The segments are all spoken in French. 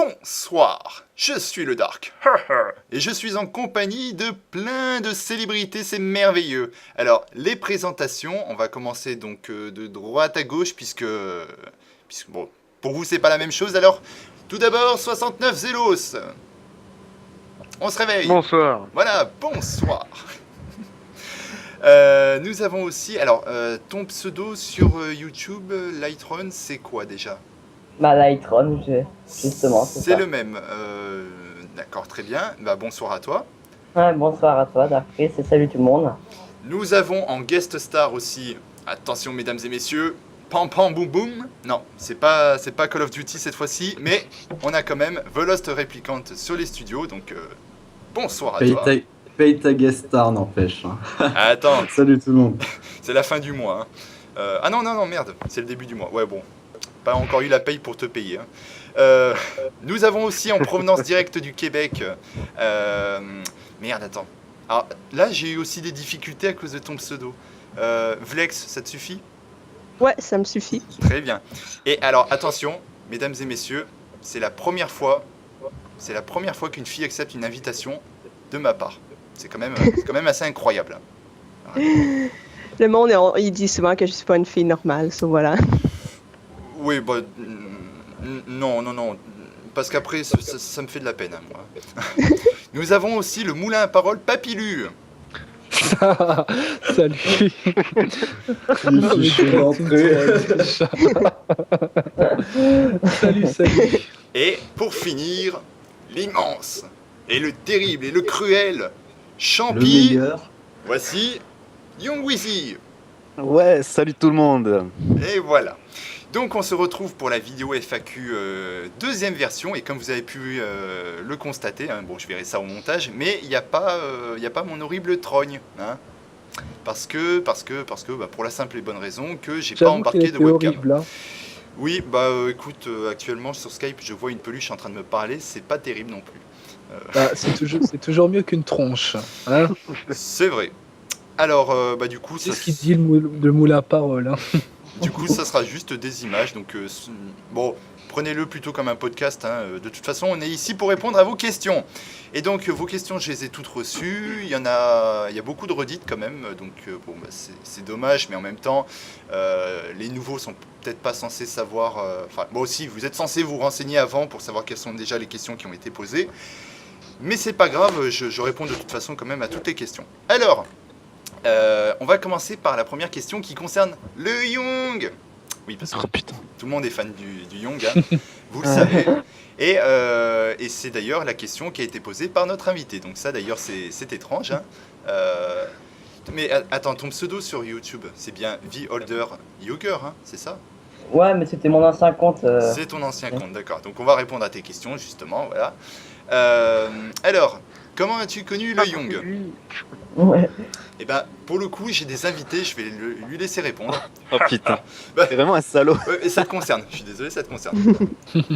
Bonsoir, je suis le Dark, et je suis en compagnie de plein de célébrités, c'est merveilleux. Alors, les présentations, on va commencer donc de droite à gauche, puisque bon, pour vous c'est pas la même chose, alors, tout d'abord, 69 Zélos. On se réveille. Bonsoir. Voilà, bonsoir. Nous avons aussi, alors, ton pseudo sur YouTube, Lightrun, c'est quoi déjà ? Bah, Lightrun, justement, c'est ça. le même. D'accord, très bien. Bah, bonsoir à toi. Ouais, bonsoir à toi, Darkris, et salut tout le monde. Nous avons en guest star aussi, attention mesdames et messieurs, Pam Pam Boum Boum. Non, c'est pas Call of Duty cette fois-ci, mais on a quand même The Lost Replicant sur les studios, donc bonsoir à toi. Paye ta guest star, n'empêche. Attends, Salut tout le monde. c'est la fin du mois. Hein. Ah non, merde, c'est le début du mois. Ouais, bon, pas encore eu la paye pour te payer. Hein. Nous avons aussi en provenance directe du Québec. Merde, attends. Alors là, j'ai eu aussi des difficultés à cause de ton pseudo. Vlex, ça te suffit ? Ouais, ça me suffit. Très bien. Et alors, attention, mesdames et messieurs, c'est la première fois qu'une fille accepte une invitation de ma part. C'est quand même assez incroyable. Hein. Le monde, il dit souvent que je suis pas une fille normale, so voilà. Oui, bah, non, parce qu'après, ça me fait de la peine, hein, moi. Nous avons aussi le moulin à parole Papilu. Salut. Je suis rentré. Salut. Et pour finir, l'immense, et le terrible, et le cruel Le Champi. meilleur. Voici Young Wizzy. Ouais, salut tout le monde. Et voilà. Donc on se retrouve pour la vidéo FAQ deuxième version, et comme vous avez pu le constater, hein, bon je verrai ça au montage, mais il n'y a pas mon horrible trogne, hein, parce que bah, pour la simple et bonne raison que j'ai pas embarqué de webcam. Horrible, hein. Oui, bah écoute, actuellement sur Skype je vois une peluche en train de me parler, c'est pas terrible non plus. C'est toujours mieux qu'une tronche. Hein, C'est vrai. Alors bah du coup c'est ce qu'il dit le moulin à parole. Hein. Du coup, ça sera juste des images, donc bon, prenez-le plutôt comme un podcast. Hein. De toute façon, on est ici pour répondre à vos questions. Et donc, vos questions, je les ai toutes reçues. Il y a beaucoup de redites quand même, donc bon, bah, c'est dommage, mais en même temps, les nouveaux sont peut-être pas censés savoir. Enfin, moi aussi, vous êtes censés vous renseigner avant pour savoir quelles sont déjà les questions qui ont été posées. Mais c'est pas grave, je réponds de toute façon quand même à toutes les questions. Alors. On va commencer par la première question qui concerne le Young. Oui, parce que tout le monde est fan du Young, hein, vous le savez. Et c'est d'ailleurs la question qui a été posée par notre invité. Donc ça d'ailleurs c'est étrange. Hein. Mais attends, ton pseudo sur YouTube, c'est bien The Older Yoger, hein, c'est ça ? Ouais, mais c'était mon ancien compte. C'est ton ancien compte, d'accord. Donc on va répondre à tes questions justement, voilà. Alors, comment as-tu connu le Young ? Ouais. Et ben, pour le coup, j'ai des invités, je vais lui laisser répondre. Oh putain, Bah, c'est vraiment un salaud. et ça te concerne, je suis désolé, ça te concerne.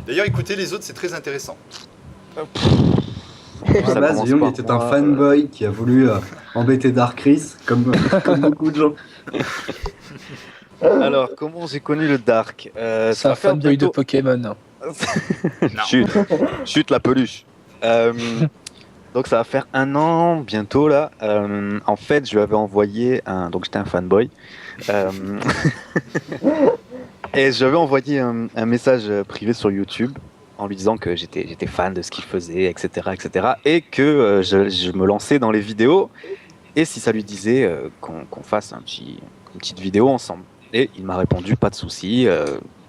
D'ailleurs, écoutez les autres, c'est très intéressant. À la base, commence Young par était moi, un fanboy qui a voulu embêter Darkris, comme beaucoup de gens. Alors, comment j'ai connu le Dark C'est un fanboy de Pokémon. Chute la peluche. Donc ça va faire 1 an bientôt là. En fait, je lui avais envoyé donc j'étais un fanboy. Et j'avais envoyé un message privé sur YouTube en lui disant que j'étais fan de ce qu'il faisait, etc., et que je me lançais dans les vidéos. Et si ça lui disait qu'on fasse une petite vidéo ensemble. Et il m'a répondu pas de souci.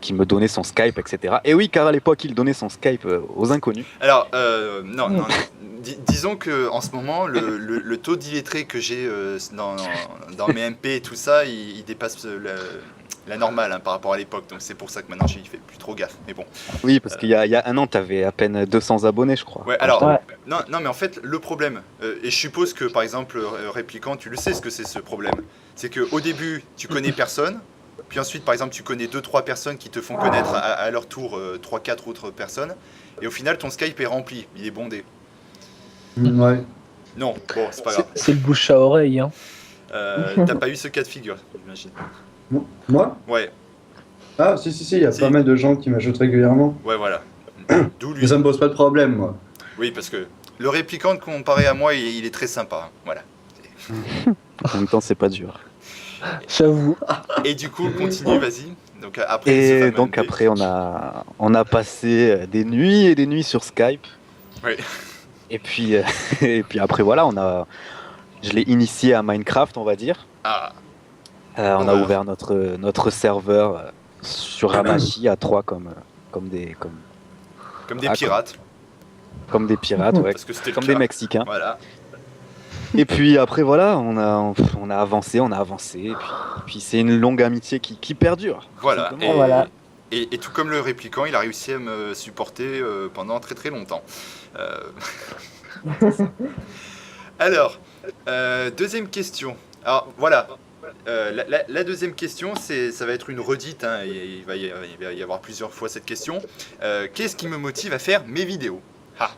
Qu'il me donnait son Skype, etc. Et oui, car à l'époque, il donnait son Skype aux inconnus. Alors, non. Disons que en ce moment, le taux d'illettré que j'ai dans mes MP et tout ça, il dépasse la normale hein, par rapport à l'époque. Donc c'est pour ça que maintenant, je fais plus trop gaffe. Mais bon. Oui, parce qu'il y a 1 an, tu avais à peine 200 abonnés, je crois. Ouais, alors, Ouais. non, mais en fait, le problème, et je suppose que par exemple, Répliquant, tu le sais ce que c'est ce problème, c'est qu'au début, tu connais personne. Puis ensuite, par exemple, tu connais 2-3 personnes qui te font connaître à leur tour 3-4 autres personnes. Et au final, ton Skype est rempli, il est bondé. Ouais. Non, bon, c'est pas grave. C'est le bouche à oreille. Hein. T'as pas eu ce cas de figure, j'imagine. Moi ? Ouais, Ah, si, il y a Si. pas mal de gens qui m'ajoutent régulièrement. ouais, voilà. D'où lui. Mais ça me pose pas de problème, moi. Oui, parce que le répliquant, comparé à moi, il est très sympa. Hein. Voilà. En même temps, c'est pas dur. J'avoue. Et du coup, continue, vas-y. Donc après, ce Et fameux donc MD. après, on a passé des nuits et des nuits sur Skype. Oui. Et puis, et puis après, voilà, je l'ai initié à Minecraft, on va dire. Ah, On a Ouais. ouvert notre serveur sur Hamachi à 3 comme des comme des Ah, pirates. comme des pirates, ouais, Parce que c'était le comme cas. des Mexicains. Voilà. Et puis après, voilà, on a avancé, et puis c'est une longue amitié qui perdure. Voilà. Simplement. Voilà. Et tout comme le répliquant, il a réussi à me supporter pendant très très longtemps. Euh, Alors, deuxième question. Alors voilà. La deuxième question, ça va être une redite. Hein, et il va y avoir plusieurs fois cette question. Qu'est-ce qui me motive à faire mes vidéos? Ah.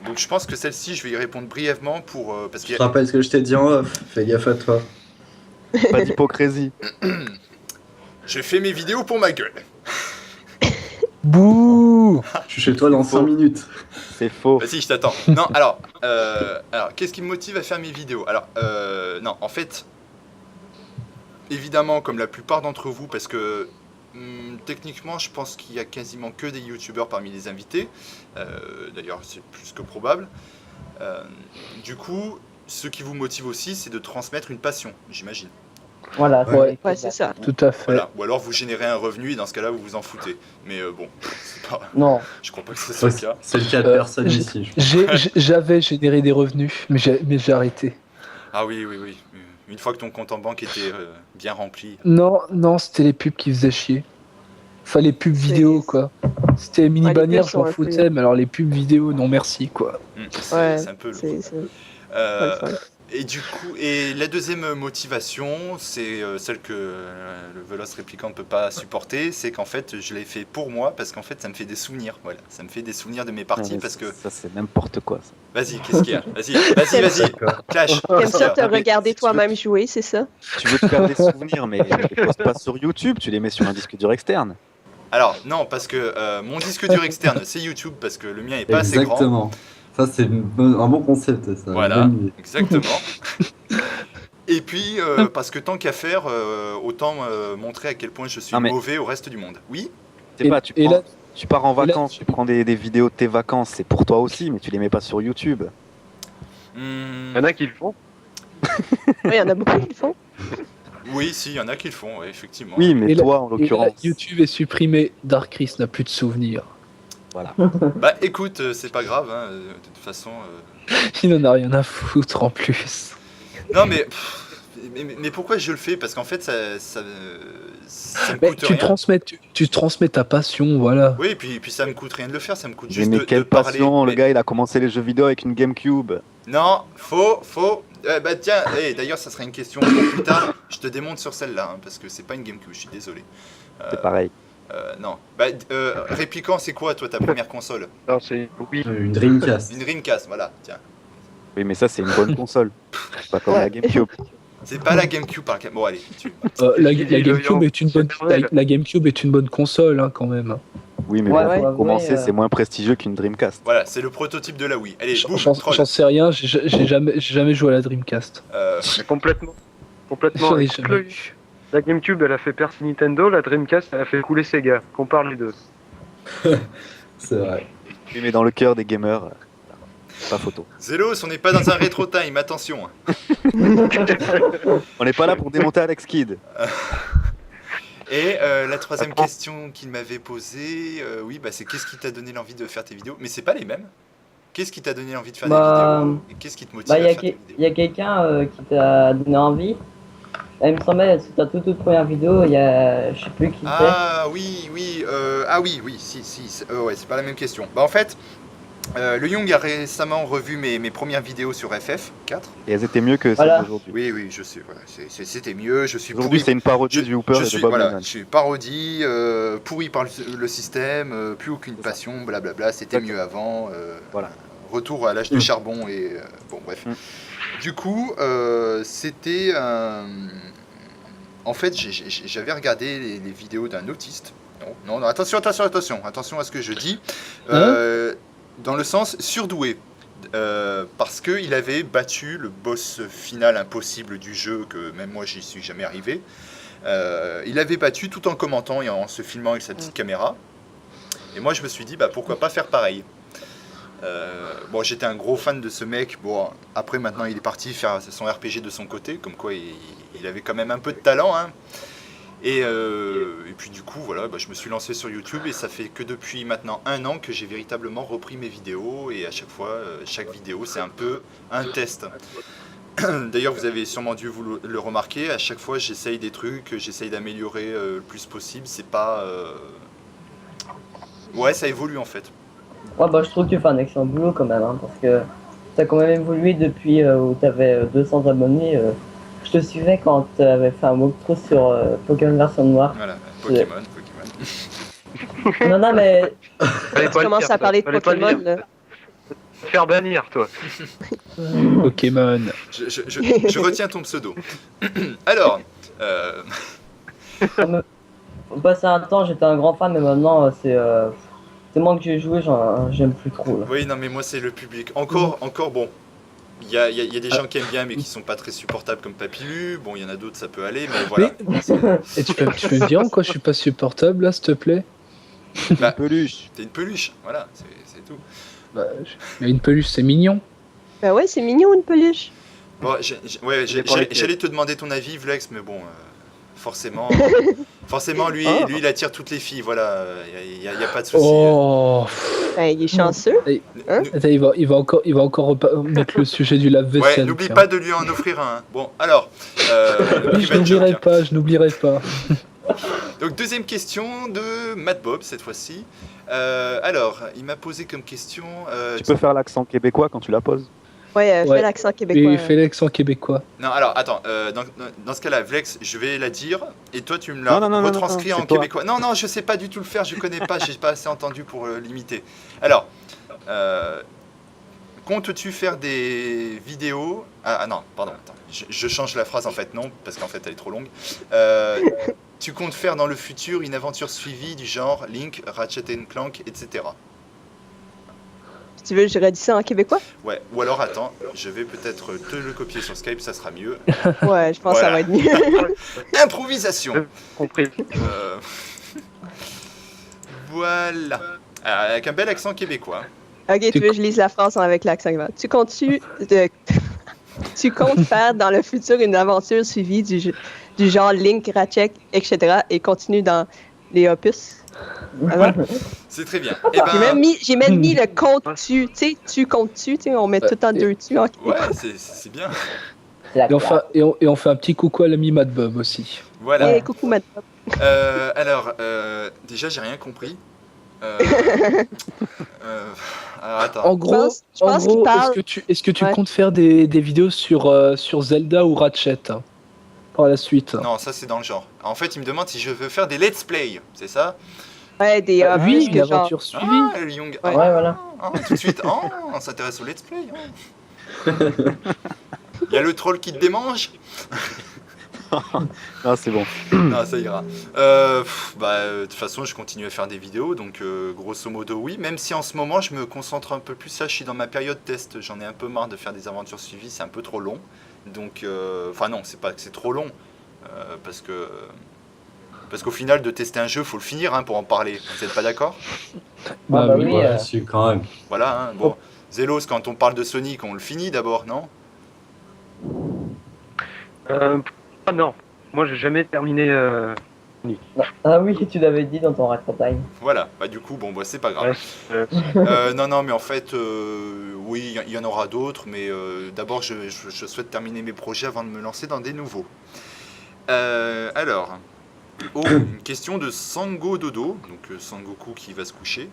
Donc je pense que celle-ci, je vais y répondre brièvement parce Je qu'il te rappelle ce que je t'ai dit en off. Fais gaffe à toi. Pas d'hypocrisie. je fais mes vidéos pour ma gueule. Bouh. Je suis chez toi dans 5 minutes. C'est faux. Vas-y, je t'attends. Non, alors qu'est-ce qui me motive à faire mes vidéos? Alors, non, en fait, évidemment, comme la plupart d'entre vous, parce que techniquement, je pense qu'il y a quasiment que des youtubeurs parmi les invités. D'ailleurs, c'est plus que probable. Du coup, ce qui vous motive aussi, c'est de transmettre une passion, j'imagine. Voilà. Ouais. Ouais, c'est ça. Tout à fait. Voilà. Ou alors vous générez un revenu et dans ce cas-là, vous vous en foutez. Mais bon, c'est pas... Non. je crois pas que ce soit le cas. C'est le cas de personne ici. J'avais généré des revenus, mais j'ai arrêté. Ah oui, oui, oui. Une fois que ton compte en banque était bien rempli. Non, c'était les pubs qui faisaient chier. Enfin, les pubs vidéo, quoi. C'était mini Ouais, les bannières, pubs je m'en sont un peu- foutais, mais alors les pubs vidéo, non merci, quoi. Ouais, C'est un peu lourd. c'est Euh, pas le fun. et du coup, et la deuxième motivation, c'est celle que le Veloce répliquant ne peut pas supporter, c'est qu'en fait, je l'ai fait pour moi parce qu'en fait, ça me fait des souvenirs. Voilà, ça me fait des souvenirs de mes parties Non, mais parce que. ça c'est n'importe quoi. Ça. Vas-y, qu'est-ce qu'il y a? Vas-y, D'accord. Clash. T'aimes qu'est-ce qu'il y ça a te mais regarder si tu toi-même jouer, c'est ça? Tu veux te faire des souvenirs, mais tu les poses pas sur YouTube, tu les mets sur un disque dur externe. Alors, non, parce que mon disque dur externe, c'est YouTube parce que le mien est pas assez grand. Exactement. Ça, c'est un bon concept. Ça. Voilà, Bonne idée. exactement. Et puis, parce que tant qu'à faire, autant montrer à quel point je suis Non, mais- mauvais au reste du monde. Oui? Je sais pas, tu pars en et là, vacances, tu prends des vidéos de tes vacances, c'est pour toi aussi, mais tu les mets pas sur YouTube. Hmm, Il y en a qui le font. Oui, il y en a beaucoup qui le font. Oui, si, il y en a qui le font, ouais, effectivement. Oui, mais Et là- toi en Et là, l'occurrence. YouTube est supprimé, Dark Chris n'a plus de souvenirs. Voilà. Bah écoute, c'est pas grave, hein, de toute façon. Il n'en a rien à foutre en plus. Non, mais pourquoi je le fais? Parce qu'en fait, ça me Mais coûte tu rien. tu transmets ta passion, voilà. Oui, et puis ça me coûte rien de le faire, ça me coûte Mais, juste de quelle parler. passion, le Mais- gars il a commencé les jeux vidéo avec une GameCube. Non, faux. Bah tiens, d'ailleurs, ça sera une question pour plus tard. Je te démonte sur celle-là, hein, parce que c'est pas une GameCube, je suis désolé. C'est pareil. Non. Bah, répliquant, c'est quoi, toi, ta première console? Non, c'est oui. Une Dreamcast. Une Dreamcast, voilà, tiens. Oui, mais ça c'est une bonne console. C'est pas comme la GameCube. C'est pas la GameCube par Bon, allez, La Il GameCube est une bonne, la GameCube est une bonne console, hein, quand même. Oui, mais Ouais, bon, faut pour avouer, commencer, c'est moins prestigieux qu'une Dreamcast. Voilà, c'est le prototype de la Wii. Allez, boum, J'en troll. sais rien, j'ai jamais joué à la Dreamcast. Mais complètement. J'en Complètement. ai Écoute, jamais le- eu. La GameCube, elle a fait percer Nintendo, la Dreamcast, elle a fait couler Sega. Compare les deux. C'est vrai. Oui, mais dans le cœur des gamers, pas photo. Zélos, on n'est pas dans un rétro time, attention. On n'est pas là pour démonter Alex Kidd. Et la troisième question qu'il m'avait posée, oui, bah, c'est qu'est-ce qui t'a donné l'envie de faire tes vidéos? Mais c'est pas les mêmes. Qu'est-ce qui t'a donné envie de faire Bah, des vidéos? Et qu'est-ce qui te motive Bah, à il y a faire tes il y a quelqu'un qui t'a donné envie. Il me semblait, c'est ta toute première vidéo, il y a, je sais plus qui c'est. Ah oui, si, ouais, c'est pas la même question. Bah en fait, le Young a récemment revu mes premières vidéos sur FF4. Et elles étaient mieux que celles Voilà. d'aujourd'hui. Oui, je sais, voilà, c'était mieux, je suis Aujourd'hui, pourri. c'est une parodie du Hooper Je et suis, de Bob voilà, Lennon. je suis parodie, pourri par le système, plus aucune passion, blablabla, c'était Exactement. mieux avant. Voilà. Retour à l'âge de charbon et bon bref. Mm. Du coup, c'était en fait j'avais regardé les vidéos d'un autiste Non, attention à ce que je dis. Dans le sens surdoué. Parce qu'il avait battu le boss final impossible du jeu, que même moi j'y suis jamais arrivé. Il avait battu tout en commentant et en se filmant avec sa petite caméra. Et moi je me suis dit, pourquoi pas faire pareil. Bon, j'étais un gros fan de ce mec. Bon, après maintenant il est parti faire son RPG de son côté, comme quoi il avait quand même un peu de talent, hein. Et puis du coup, voilà, je me suis lancé sur YouTube et ça fait que depuis maintenant 1 an que j'ai véritablement repris mes vidéos et à chaque fois, chaque vidéo c'est un peu un test. D'ailleurs, vous avez sûrement dû vous le remarquer, à chaque fois j'essaye des trucs, j'essaye d'améliorer le plus possible, c'est pas... Ouais, ça évolue en fait. Ouais, je trouve que tu fais un excellent boulot quand même, hein, parce que t'as quand même évolué depuis où t'avais 200 abonnés. Je te suivais quand t'avais fait un walkthrough sur Pokémon version noire. Voilà, Pokémon. Non, mais Fallait Tu pas le commences dire, à parler de fallait pas le Pokémon, dire. là. Te faire bannir, toi. Pokémon. Je retiens ton pseudo. Alors, passé un temps, j'étais un grand fan, mais maintenant, c'est tellement que j'ai joué, j'aime plus trop. Là. oui, non mais moi c'est le public. Encore bon. Il y a des gens qui aiment bien mais qui sont pas très supportables comme Papillu. Bon, il y en a d'autres, ça peut aller, mais voilà. Et tu peux me dire en quoi je suis pas supportable là, s'il te plaît? Peluche. T'es une peluche, voilà, c'est tout. Mais une peluche, c'est mignon. Ben ouais, c'est mignon une peluche. Bon, dépend lesquels. j'allais te demander ton avis, Vlex, mais bon, forcément, lui, il attire toutes les filles, voilà, il y a pas de souci. Oh. Ben, il est chanceux. Hein? Attends, il va encore mettre le sujet du Ouais, lave-vaisselle. n'oublie tiens. pas de lui en offrir un. Hein. Bon, alors, Oui, je n'oublierai pas. Donc deuxième question de Matt Bob cette fois-ci. Alors, il m'a posé comme question. Tu peux faire l'accent québécois quand tu la poses. Ouais, Ouais. fais l'accent québécois. Et fais l'accent québécois. Non, alors attends. Dans ce cas-là, Vlex, je vais la dire et toi tu me la Non, retranscris en c'est toi. québécois. Non, je sais pas du tout le faire. Je connais pas. J'ai pas assez entendu pour l'imiter. Alors, comptes-tu faire des vidéos? Ah non, pardon. Attends. Je change la phrase en fait. Non, parce qu'en fait elle est trop longue. Tu comptes faire dans le futur une aventure suivie du genre Link, Ratchet Clank, etc. Si tu veux, je redis ça en québécois? Ouais, ou alors attends, je vais peut-être te le copier sur Skype, ça sera mieux. Ouais, je pense que ça va être mieux. Improvisation. Compris. Voilà. Avec un bel accent québécois. Ok, tu veux que je lise la phrase avec l'accent québécois. Tu comptes faire dans le futur une aventure suivie du genre Link, Ratchet, etc. et continue dans les opus. Alors, C'est très bien. j'ai même mis le compte-tu, tu comptes-tu, on met tout en deux tu. Ouais, c'est bien. Et on fait un petit coucou à l'ami Mad Bob aussi. Voilà. Hey, coucou Matt. Alors, déjà, j'ai rien compris. Alors, attends. En gros, Je pense qu'il parle- est-ce que tu Ouais. comptes faire des vidéos sur Zelda ou Ratchet hein, par la suite? Non, ça c'est dans le genre. En fait, il me demande si je veux faire des let's play, c'est ça? Ouais, des Oui, opus que genre. l'aventure suivie. Ah, le Young. Ouais. Ouais, voilà. Tout de suite. On s'intéresse au let's play. Il y a le troll qui te démange. Ah, c'est bon. Non, ça ira. De toute façon, je continue à faire des vidéos, donc grosso modo, oui. Même si en ce moment, je me concentre un peu plus. Là, je suis dans ma période test. J'en ai un peu marre de faire des aventures suivies, c'est un peu trop long. Donc, non, c'est pas que c'est trop long, parce qu'au final, de tester un jeu, faut le finir hein, pour en parler. Vous n'êtes pas d'accord? Bah oui, Ouais, si, quand même. Voilà. Hein, bon, Zélos, quand on parle de Sonic, on le finit d'abord, non? Non, moi j'ai jamais terminé. Ah oui, tu l'avais dit dans ton Retro Time. Voilà. Du coup, c'est pas grave. Non, mais en fait, oui, il y en aura d'autres, mais d'abord, je souhaite terminer mes projets avant de me lancer dans des nouveaux. Alors, une question de Sango Dodo, donc Sangoku qui va se coucher.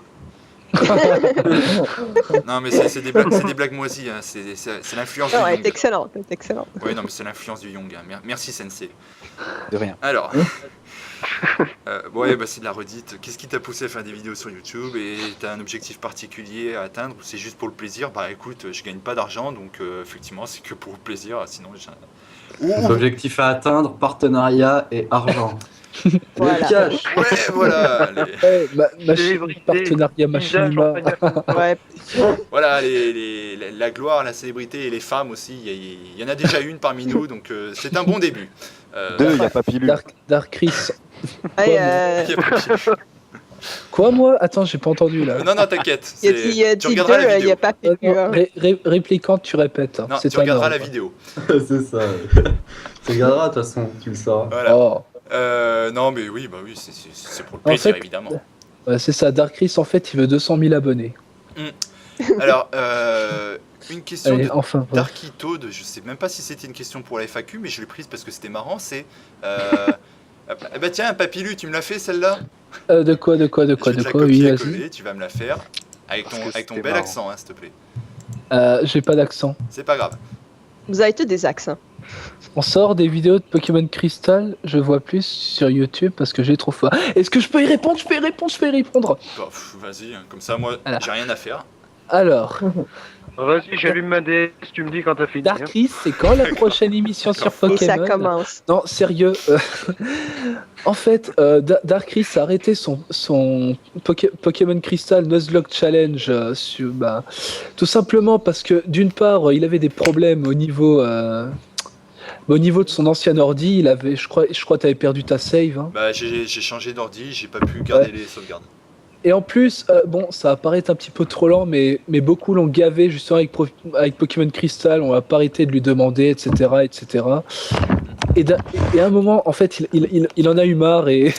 Non, mais c'est des blagues moisies, hein. C'est l'influence du Non, elle Young. est excellente, elle est excellente. Oui, non, mais c'est l'influence du Young. Hein. Merci, Sensei. De rien. Alors, c'est de la redite. Qu'est-ce qui t'a poussé à faire des vidéos sur YouTube et t'as un objectif particulier à atteindre ou c'est juste pour le plaisir? Écoute, je gagne pas d'argent, donc effectivement, c'est que pour le plaisir. Sinon, Objectif à atteindre, partenariat et argent. Voilà. Le cash. Ouais, voilà. Machine, partenariat Machinima. Ouais. Voilà, la gloire, la célébrité et les femmes aussi. Il y en a déjà une parmi nous, donc c'est un bon début. Deux, il n'y a pas Pilu. Dark Chris. Hey, Il y a pas- Quoi, moi? Attends, j'ai pas entendu là. Non, t'inquiète. il a Tu dit regarderas la deux, il n'y vidéo. a pas Non, Pilu. hein. Réplicante, tu répètes. Non, C'est tu ta regarderas norme. la vidéo. C'est ça. Tu regarderas de toute façon, tu le sauras. Voilà. Oh. Non, mais oui, bah oui, c'est pour le En plaisir, fait, évidemment. Ouais, c'est ça, Dark Chris, en fait, il veut 200 000 abonnés. Alors, une question Allez, de enfin. Ouais. Darky Toad, je sais même pas si c'était une question pour la FAQ, mais je l'ai prise parce que c'était marrant, c'est... bah tiens, Papilu, tu me l'as fait celle-là? De quoi, Je vais te la oui, vas-y. copier-coller, tu vas me la faire. Avec Parce que ton c'était bel marrant. accent, hein, s'il te plaît. J'ai pas d'accent. C'est pas grave. Vous avez tous des accents. On sort des vidéos de Pokémon Crystal, je vois plus sur YouTube parce que j'ai trop faim. Est-ce que je peux y répondre? Je peux y répondre. Bah, vas-y, hein, comme ça, moi, Voilà. j'ai rien à faire. Alors, Vas-y, j'allume ma DS, tu me dis quand t'as fini. Dark hein. Chris, c'est quand la prochaine émission sur Et ça Pokémon? commence. Non, sérieux. En fait, Dark Chris a arrêté son Pokémon Crystal Nuzlocke Challenge tout simplement parce que d'une part, il avait des problèmes au niveau de son ancien ordi. Je crois, tu avais perdu ta save. Hein. Bah, j'ai changé d'ordi, j'ai pas pu garder les sauvegardes. Et en plus, ça va paraître un petit peu trop lent, mais beaucoup l'ont gavé justement avec Pokémon Crystal. On va pas arrêter de lui demander, etc., etc. Et à un moment, en fait, il en a eu marre et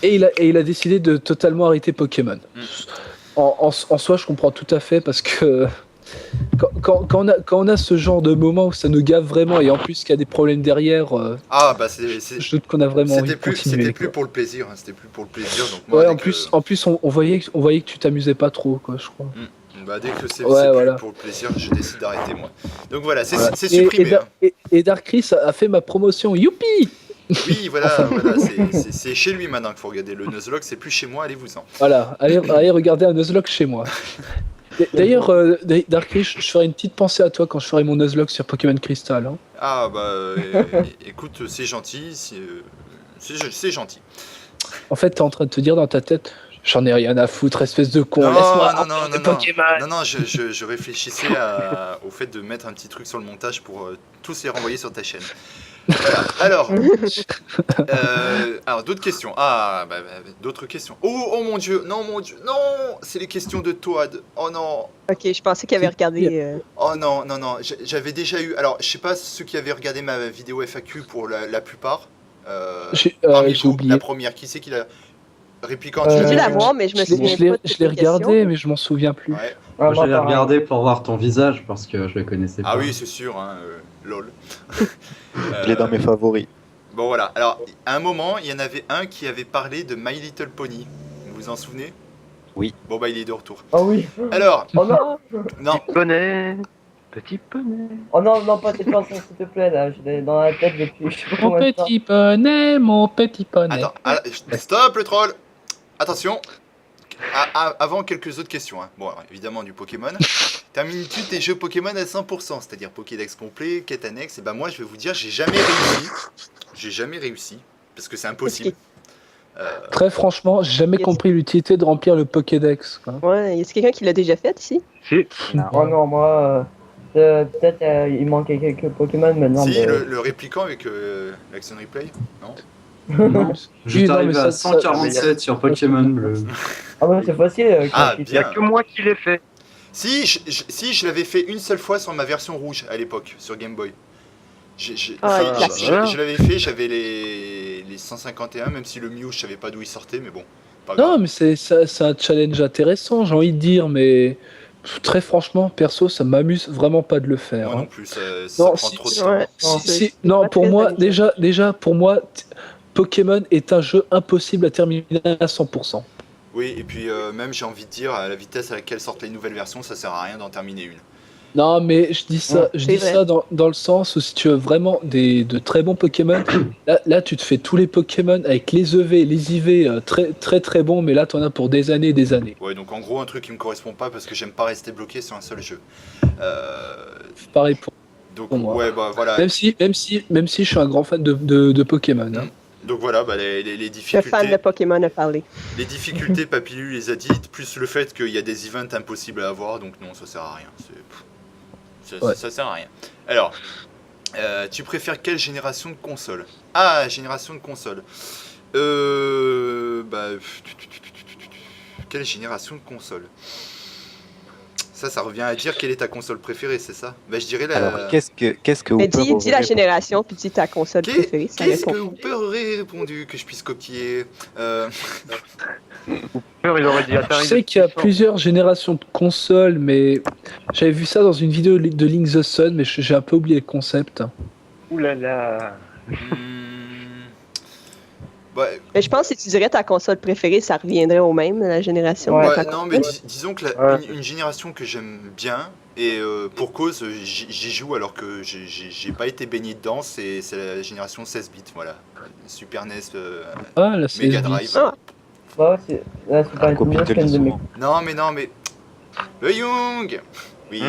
il a décidé de totalement arrêter Pokémon. En soi, je comprends tout à fait parce que quand on a ce genre de moment où ça nous gave vraiment et en plus qu'il y a des problèmes derrière, Ah, bah, je doute qu'on a vraiment envie de continuer. c'était plus quoi. pour le plaisir, hein, c'était plus pour le plaisir. Donc moi, Ouais, dès en que- plus, on voyait que tu t'amusais pas trop, quoi, je crois. Bah, dès que c'est Ouais, c'est voilà. plus pour le plaisir, je décide d'arrêter, moi. Donc voilà, c'est Voilà. supprimé. hein. Et Dark Chris a fait ma promotion, youpi! Oui, voilà, Enfin. voilà, c'est chez lui maintenant qu'il faut regarder le Nuzlocke, c'est plus chez moi, allez-vous-en. Voilà, allez regarder un Nuzlocke chez moi. D'ailleurs, Dark Chris, je ferai une petite pensée à toi quand je ferai mon Nuzlocke sur Pokémon Crystal. Hein. Ah, bah, écoute, c'est gentil, c'est gentil. En fait, t'es en train de te dire dans ta tête, j'en ai rien à foutre, espèce de con, Non, laisse-moi non, non, des non, Pokémon. non, je réfléchissais au fait de mettre un petit truc sur le montage pour tous les renvoyer sur ta chaîne. Voilà. Alors d'autres questions. Ah, d'autres questions. Oh mon dieu, non, c'est les questions de Toad. Oh non, Ok, je pensais qu'il avait regardé. oh non, j'avais déjà eu. Alors, je sais pas ceux qui avaient regardé ma vidéo FAQ pour la plupart. Parmi J'ai vous, oublié. la première, qui c'est qui l'a répliquant? J'ai dû Euh, la voir, mais je me souviens pas de Je toutes l'ai les regardé, questions. mais je m'en souviens plus. Ouais. Ouais, Moi, moi, j'allais pareil. regarder pour voir ton visage parce que je le connaissais pas. Ah oui, c'est sûr, hein, lol. Il est dans mes favoris. Bon voilà, alors à un moment, il y en avait un qui avait parlé de My Little Pony. Vous vous en souvenez? Oui. Bon bah il est de retour. Oh oui. Alors, Oh non. non, Petit poney. Oh non, pas cette chanson, s'il te plaît, là. Je l'ai dans la tête depuis je sais pas Mon combien de temps. petit poney, mon petit poney. attends, stop le troll. Attention. Avant quelques autres questions. Hein. Bon, alors, évidemment du Pokémon. Termines-tu tes jeux Pokémon à 100%, c'est-à-dire Pokédex complet, quête annexe? Et ben moi je vais vous dire, j'ai jamais réussi. J'ai jamais réussi parce que c'est impossible. Très franchement, j'ai jamais Yes. compris l'utilité de remplir le Pokédex. Quoi. Ouais, y a quelqu'un qui l'a déjà fait ici? Si. Oh non, moi, peut-être il manquait quelques Pokémon maintenant. Si, mais... le répliquant avec l'Action Replay? Non. Non, je Oui, non, t'arrive mais à ça- 147 sur Pokémon Bleu. Ah ouais, c'est facile. Ah, Il y a bien. que moi qui l'ai fait. Si, je l'avais fait une seule fois sur ma version rouge à l'époque, sur Game Boy. Je l'avais fait, j'avais les 151, même si le Mew, je savais pas d'où il sortait, mais bon, pas grave. Non, mais c'est un challenge intéressant, j'ai envie de dire, mais très franchement, perso, ça m'amuse vraiment pas de le faire. Moi hein. non plus, ça Non, prend si- trop de si- temps. Ouais. Non, pas pour très moi, amusant. déjà, pour moi, Pokémon est un jeu impossible à terminer à 100%. Oui, et puis même j'ai envie de dire, à la vitesse à laquelle sortent les nouvelles versions, ça sert à rien d'en terminer une. Non, mais je dis ça, Ouais, je c'est dis vrai. ça dans le sens où si tu veux vraiment de très bons Pokémon, là tu te fais tous les Pokémon avec les EV, les IV très très très bons, mais là t'en as pour des années et des années. Ouais, donc en gros, un truc qui me correspond pas parce que j'aime pas rester bloqué sur un seul jeu. Pareil pour. Donc, Pour moi. ouais, bah voilà. Même si je suis un grand fan de Pokémon. Hein. Donc voilà, bah, les Le fan de difficultés. Pokémon a parlé. Les difficultés, Papilu les a dites, plus le fait qu'il y a des events impossibles à avoir, donc non, ça sert à rien. Ça sert à rien. Alors, tu préfères quelle génération de console? Ah, génération de console. Quelle génération de console? Ça revient à dire quelle est ta console préférée, c'est ça? Bah, je dirais la. Alors, qu'est-ce que Mais Hooper dis aurait la répondu? génération, puis dis ta console préférée. Ça Qu'est-ce répond. que Hooper aurait répondu que je puisse copier? Il aurait dit Je Atari. sais qu'il y a plusieurs générations de consoles, mais j'avais vu ça dans une vidéo de Link the Sun, mais j'ai un peu oublié le concept. Ouh là là. Ouais, Mais je pense que si tu dirais ta console préférée, ça reviendrait au même, la génération. Ouais. de ta ouais, non, console. mais disons que Ouais. une génération que j'aime bien, et pour cause, j'y joue alors que j'ai pas été baigné dedans, c'est la génération 16 bits, voilà. Super NES, Ah, la Mega 16 Drive. bits. Ah. Bah ouais, c'est la Super Un copie Nintendo, de c'est une de mes. l'histoire. Non, mais. Le Young. Oui.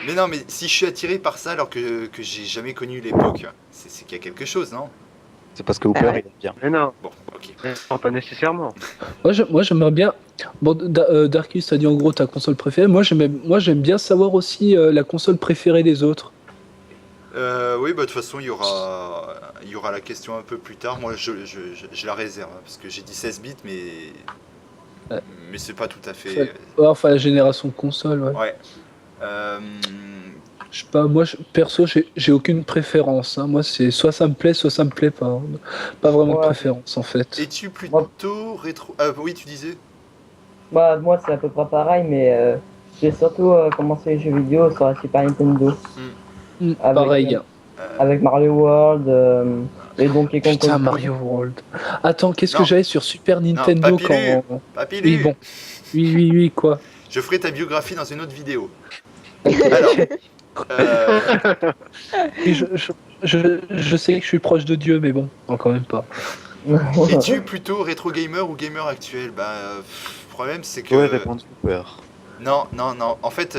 Mais non, mais si je suis attiré par ça alors que j'ai jamais connu l'époque, c'est qu'il y a quelque chose, non? C'est parce que Hooper, Ah ouais. il aime bien. Mais non, Bon, ok. pas nécessairement. Moi, j'aimerais bien. Bon, Darkus a dit en gros ta console préférée. Moi, j'aime bien savoir aussi la console préférée des autres. Oui, bah de toute façon, il y aura la question un peu plus tard. Moi, je la réserve, hein, parce que j'ai dit 16 bits, Ouais. mais c'est pas tout à fait... Ouais. Ouais, enfin, la génération de console, ouais. Ouais. Je sais pas, moi, perso, j'ai aucune préférence. Hein. Moi, c'est soit ça me plaît, soit ça me plaît pas. Hein. Pas vraiment de Ouais. préférence, en fait. Es-tu plutôt rétro... Ah oui, tu disais? Bah, moi, c'est à peu près pareil, mais j'ai surtout commencé les jeux vidéo sur la Super Nintendo. Avec, Pareil. Avec Mario World et Donkey Kong. Putain, Country. Mario World. Attends, qu'est-ce Non. que j'avais sur Super Nintendo Papilu. quand... Papilu, Oui, bon. Oui, quoi. je ferai ta biographie dans une autre vidéo. Alors... Oui, je sais que je suis proche de Dieu, mais bon, non, quand même pas. Es-tu plutôt rétro gamer ou gamer actuel? Le problème c'est que... Ouais, répondu Hooper. Non. En fait,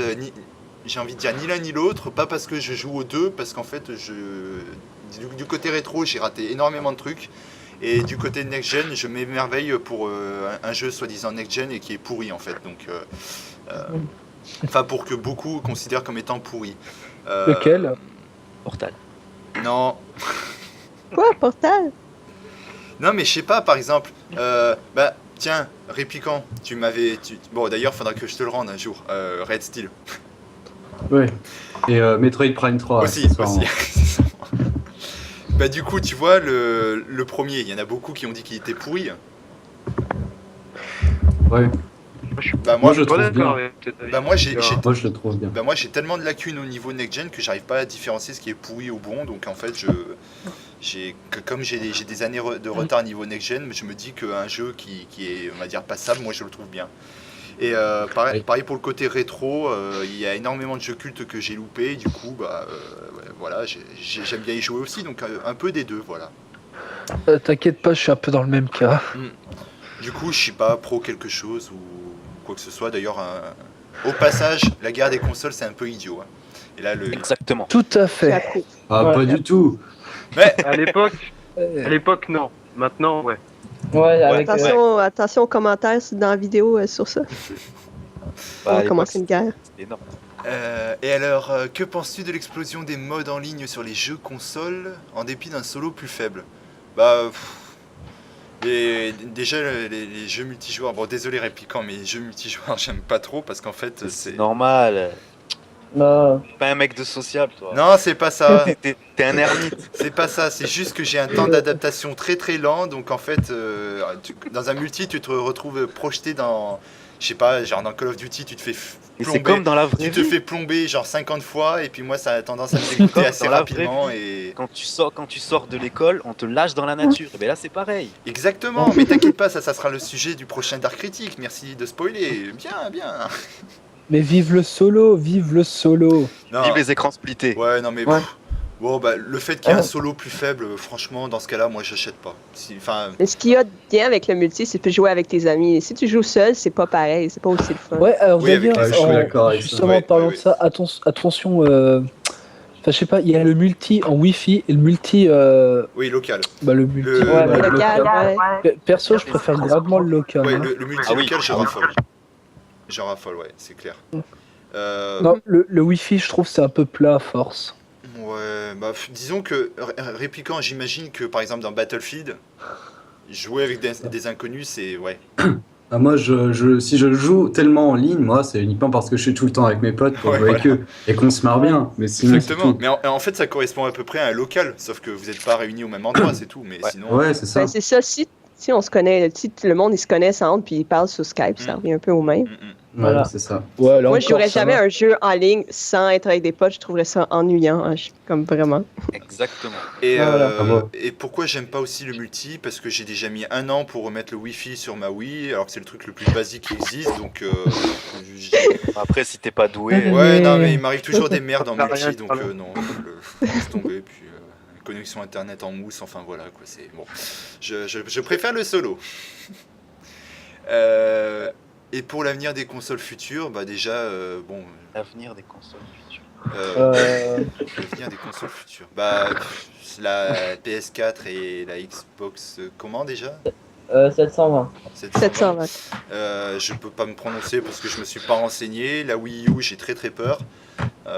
j'ai envie de dire ni l'un ni l'autre. Pas parce que je joue aux deux, parce qu'en fait, du côté rétro, j'ai raté énormément de trucs. Et du côté next-gen, je m'émerveille pour un jeu soi-disant next-gen et qui est pourri en fait. Donc, enfin, pour que beaucoup considèrent comme étant pourri. Lequel? Portal. Non. Quoi, Portal? Non, mais je sais pas, par exemple, tiens, répliquant, bon, d'ailleurs, faudra que je te le rende un jour, Red Steel. Oui. Et Metroid Prime 3. Aussi. accessoirement. Bah, du coup, tu vois, le premier, il y en a beaucoup qui ont dit qu'il était pourri. Ouais. Bah, Moi, je Pas trouve d'accord bien. avec cet avis. Bah, moi, j'ai Moi, je le trouve bien. bah, moi, j'ai tellement de lacunes au niveau next-gen que j'arrive pas à différencier ce qui est pourri ou bon. Donc, en fait, comme j'ai des années de retard niveau next-gen, je me dis qu'un jeu qui est, on va dire, passable, moi, je le trouve bien. Et pareil pour le côté rétro, il y a énormément de jeux cultes que j'ai loupés. Du coup, ouais, voilà, j'aime bien y jouer aussi. Donc, un peu des deux, voilà. T'inquiète pas, je suis un peu dans le même cas. Du coup, je suis pas pro quelque chose ou quoi que ce soit. D'ailleurs, au passage, la guerre des consoles, c'est un peu idiot. Hein. Et là, Exactement. Tout à C'est à fait. coup. Ah, Ouais. pas du tout. Mais À l'époque, non. Maintenant, ouais. Ouais, avec. Attention aux commentaires dans la vidéo sur ça. On Bah, à va l'époque, commencer une guerre. c'était énorme. et alors, que penses-tu de l'explosion des modes en ligne sur les jeux consoles en dépit d'un solo plus faible? Déjà les jeux multijoueurs, bon désolé répliquant, mais les jeux multijoueurs j'aime pas trop parce qu'en fait C'est normal. Bah, T'es pas un mec de sociable, toi. Non, c'est pas ça. T'es un ermite. C'est pas ça, c'est juste que j'ai un temps d'adaptation très très lent, donc en fait, dans un multi, tu te retrouves projeté dans, je sais pas, genre dans Call of Duty, tu te fais Et plomber, c'est comme dans la vraie tu te vie. fais plomber genre 50 fois, et puis moi ça a tendance à me dégoûter Comme assez dans la vraie rapidement, vie. et... Quand tu sors de l'école, on te lâche dans la nature. Et ben là, c'est pareil. Exactement, mais t'inquiète pas, ça sera le sujet du prochain Dark Critique, merci de spoiler, bien. Mais vive le solo, vive le solo. Non, Vive les écrans splittés. ouais, non mais... Ouais. Bon, bah, le fait qu'il y ait un solo plus faible, franchement, dans ce cas-là, moi, j'achète pas. Enfin, Mais ce qu'il y a de bien avec le multi, c'est que tu peux jouer avec tes amis. Si tu joues seul, c'est pas pareil, c'est pas aussi le fun. Ouais, alors Oui, avec d'ailleurs, les- je suis d'accord avec ça. justement Ouais, en parlant ouais, de ça, attention, enfin, je sais pas, il y a le multi en Wi-Fi et le multi, oui, local. le multi, Le- Ouais, Le mais local, ouais. Perso, je préfère grandement le local. Ouais, hein. le multi Ah oui. local, je raffole. Je raffole, ouais, c'est clair. Non, le Wi-Fi, je trouve, c'est un peu plat à force. Ouais, bah, disons que, répliquant, j'imagine que, par exemple, dans Battlefield, jouer avec des inconnus, c'est... Ouais. Ah, moi, si je joue tellement en ligne, moi, c'est uniquement parce que je suis tout le temps avec mes potes pour Ouais, jouer avec eux et qu'on se marre bien. Mais sinon, c'est Exactement. tout. Mais en fait, ça correspond à peu près à un local, sauf que vous n'êtes pas réunis au même endroit, c'est tout. Mais Ouais. sinon... Ouais, c'est ça. Ben, c'est ça, si on se connaît, si le monde il se connaît entre puis il parle sur Skype, ça revient un peu au même. Voilà. C'est ça. Ouais, là Moi, je encore, jouerais ça jamais va. un jeu en ligne sans être avec des potes, je trouverais ça ennuyant, hein, comme vraiment. Exactement. Et, Voilà. Ah bon. et pourquoi j'aime pas aussi le multi? Parce que j'ai déjà mis 1 an pour remettre le Wi-Fi sur ma Wii, alors que c'est le truc le plus basique qui existe, donc... Après, si t'es pas doué, Ouais, Mais- non, mais il m'arrive toujours des merdes en Ça sert à multi, rien, donc pardon. non, laisse tomber. Puis connexion internet en mousse, enfin voilà quoi. C'est bon. Je préfère le solo. Et pour l'avenir des consoles futures, bah déjà, bon, l'avenir des consoles futures. l'avenir des consoles futures. Bah, la PS4 et la Xbox, comment déjà? 720. 720. Je peux pas me prononcer parce que je me suis pas renseigné. La Wii U, j'ai très peur.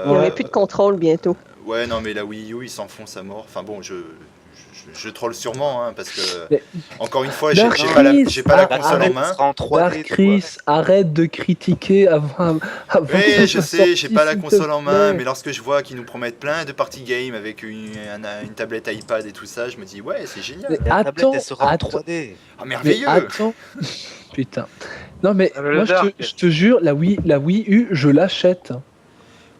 Il n'y aurait plus de contrôle bientôt. Ouais, non, mais la Wii U, il s'enfonce à mort. Enfin bon, je troll sûrement, hein, parce que, Mais- encore une fois, Dark j'ai pas la Chris, console en main. sera en 3D. Dark Chris, arrête de critiquer avant que Oui, ça je soit sais, sorti, j'ai pas la s'il te console en main, plaît. mais lorsque je vois qu'ils nous promettent plein de party games avec une tablette iPad et tout ça, je me dis, ouais, c'est génial. Mais La tablette, attends, elle sera en attends. 3D. Ah, Mais merveilleux. attends. Putain. Non mais Ah, mais le moi Dark. je te jure, la Wii U, je l'achète.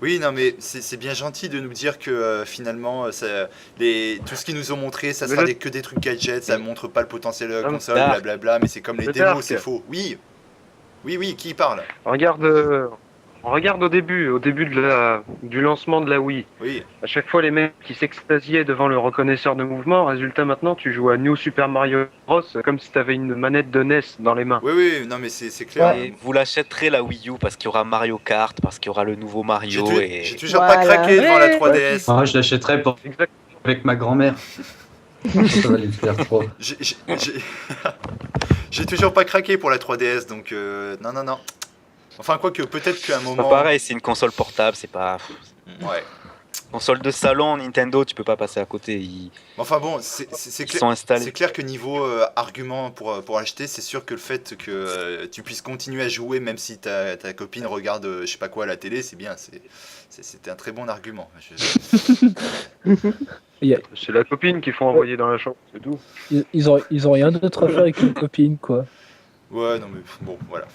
Oui, non, mais c'est bien gentil de nous dire que finalement, tout ce qu'ils nous ont montré, ça Mais sera le- que des trucs gadgets, ça montre pas le potentiel de la Ah, mais console, Dark. blablabla, mais c'est comme les Le démos, Dark. c'est faux. Oui, oui, qui parle? Regarde au début du lancement de la Wii. Oui, À chaque fois, les mecs qui s'extasiaient devant le reconnaisseur de mouvement. Résultat, maintenant, tu joues à New Super Mario Bros. Comme si t'avais une manette de NES dans les mains. oui, oui, non, mais c'est clair. Et vous l'achèterez la Wii U parce qu'il y aura Mario Kart, parce qu'il y aura le nouveau Mario et J'ai toujours pas Voilà. craqué devant la Ouais. 3DS. Ah, je l'achèterais Exact. avec ma grand-mère. Ça va lui faire trop. J'ai j'ai toujours pas craqué pour la 3DS, donc non, non, non. Enfin, quoique, peut-être qu'à un c'est moment... pas pareil, c'est une console portable, c'est pas Ouais. console de salon Nintendo, tu peux pas passer à côté, ils Enfin bon, c'est ils clair. sont installés. C'est clair que niveau argument pour acheter, c'est sûr que le fait que tu puisses continuer à jouer même si ta copine regarde je sais pas quoi à la télé, c'est bien. C'était un très bon argument. C'est la copine qu'il faut envoyer dans la chambre, c'est tout. Ils ont rien d'autre à faire avec une copine quoi. Ouais, non mais bon, voilà.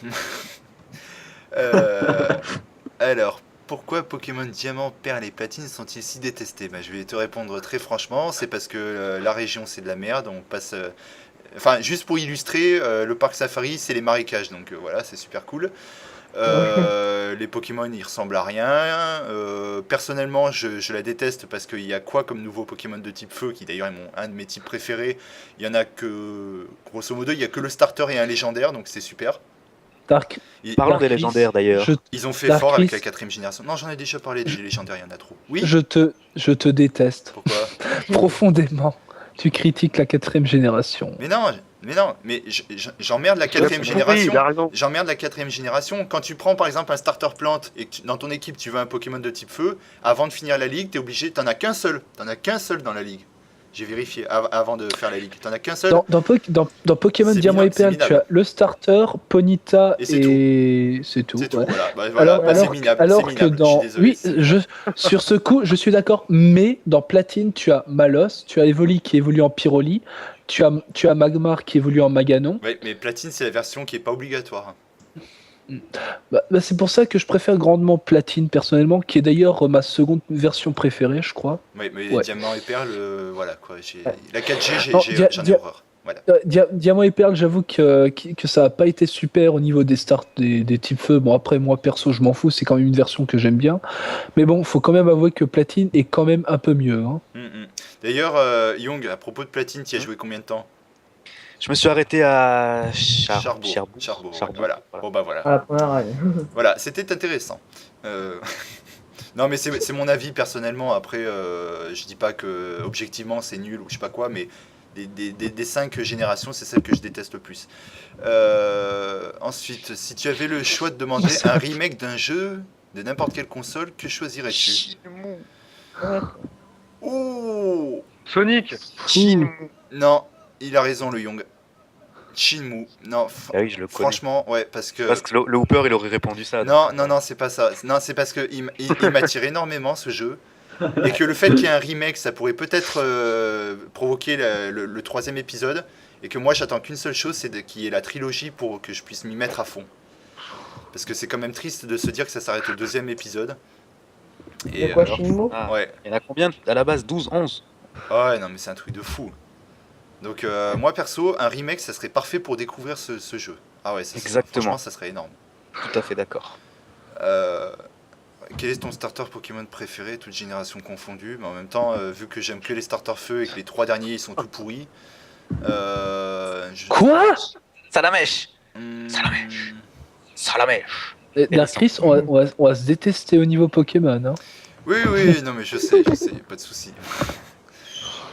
Alors, pourquoi Pokémon Diamant, Perle et Platine sont-ils si détestés? Bah, je vais te répondre très franchement, c'est parce que la région c'est de la merde, on passe... Enfin, juste pour illustrer, le parc Safari c'est les marécages, donc voilà, c'est super cool. Les Pokémon ils ressemblent à rien. Personnellement, je la déteste parce qu'il y a quoi comme nouveau Pokémon de type feu, qui d'ailleurs est un de mes types préférés. Il y en a que, grosso modo, il y a que le starter et un légendaire, donc c'est super. Dark. Parlons Dark des Chris, légendaires d'ailleurs. Ils ont fait Dark fort avec Chris. la 4ème génération. Non, j'en ai déjà parlé des légendaires, il y en a trop. Oui, je te déteste pourquoi? profondément. Tu critiques la 4ème génération. Mais non, mais j'emmerde la 4ème Oui, génération. il a raison. J'emmerde la 4ème génération. Quand tu prends par exemple un starter plante et que dans ton équipe tu veux un Pokémon de type feu, avant de finir la ligue, t'es obligé, t'en as qu'un seul. T'en as qu'un seul dans la ligue. J'ai vérifié avant de faire la ligue. T'en as qu'un seul. Dans Pokémon C'est Diamant et minable, c'est Perle, tu minable. as le starter, Ponita Et c'est et c'est tout. C'est tout, ouais. voilà. Bah, voilà, bah, c'est minable. alors c'est que minable, dans je suis désolé. oui, sur ce coup, je suis d'accord, mais dans Platine, tu as Malos, tu as Evoli qui évolue en Pyroli, tu as Magmar qui évolue en Maganon. Ouais, mais Platine, c'est la version qui est pas obligatoire. Bah, c'est pour ça que je préfère grandement Platine personnellement, qui est d'ailleurs ma seconde version préférée, je crois. Ouais, mais Ouais. Diamant et Perle, voilà quoi. La 4G, Non, j'en ai horreur. Voilà. Diamant et Perle, j'avoue que ça n'a pas été super au niveau des starts des types feu. Bon, après, moi perso, je m'en fous, c'est quand même une version que j'aime bien. Mais bon, faut quand même avouer que Platine est quand même un peu mieux. Hein. D'ailleurs, Young, à propos de Platine, tu y as joué combien de temps? Je me suis arrêté à Cherbourg. Cherbourg. Voilà. Bon, bah voilà. À la première année. Voilà, c'était intéressant. Non, mais c'est mon avis personnellement. Après, je dis pas que objectivement c'est nul ou je sais pas quoi, mais des 5 générations, c'est celle que je déteste le plus. Ensuite, si tu avais le choix de demander un remake d'un jeu de n'importe quelle console, que choisirais-tu? Oh Sonic. non, il a raison, le Young. Shenmue. Non, Ah oui, je le connais. franchement, ouais, parce que. Parce que le Hooper, il aurait répondu ça. Non, c'est pas ça. Non, c'est parce que il m'attire énormément ce jeu. Et que le fait qu'il y ait un remake, ça pourrait peut-être provoquer le 3e épisode. Et que moi, j'attends qu'une seule chose, c'est qu'il y ait la trilogie pour que je puisse m'y mettre à fond. Parce que c'est quand même triste de se dire que ça s'arrête au 2e épisode. Et quoi, Shenmue? Ouais. Il y en a combien à la base? 12, 11? Ouais, non, mais c'est un truc de fou. Donc, moi, perso, un remake, ça serait parfait pour découvrir ce jeu. Ah ouais, Exactement. Franchement, ça serait énorme. Tout à fait d'accord. Quel est ton starter Pokémon préféré, toute génération confondue? Mais en même temps, vu que j'aime que les starters feu et que les 3 derniers ils sont tout pourris. Quoi? Salamèche. Hmm, Salamèche. Darkris, on va se détester au niveau Pokémon. Hein. Oui, non mais je sais, pas de souci.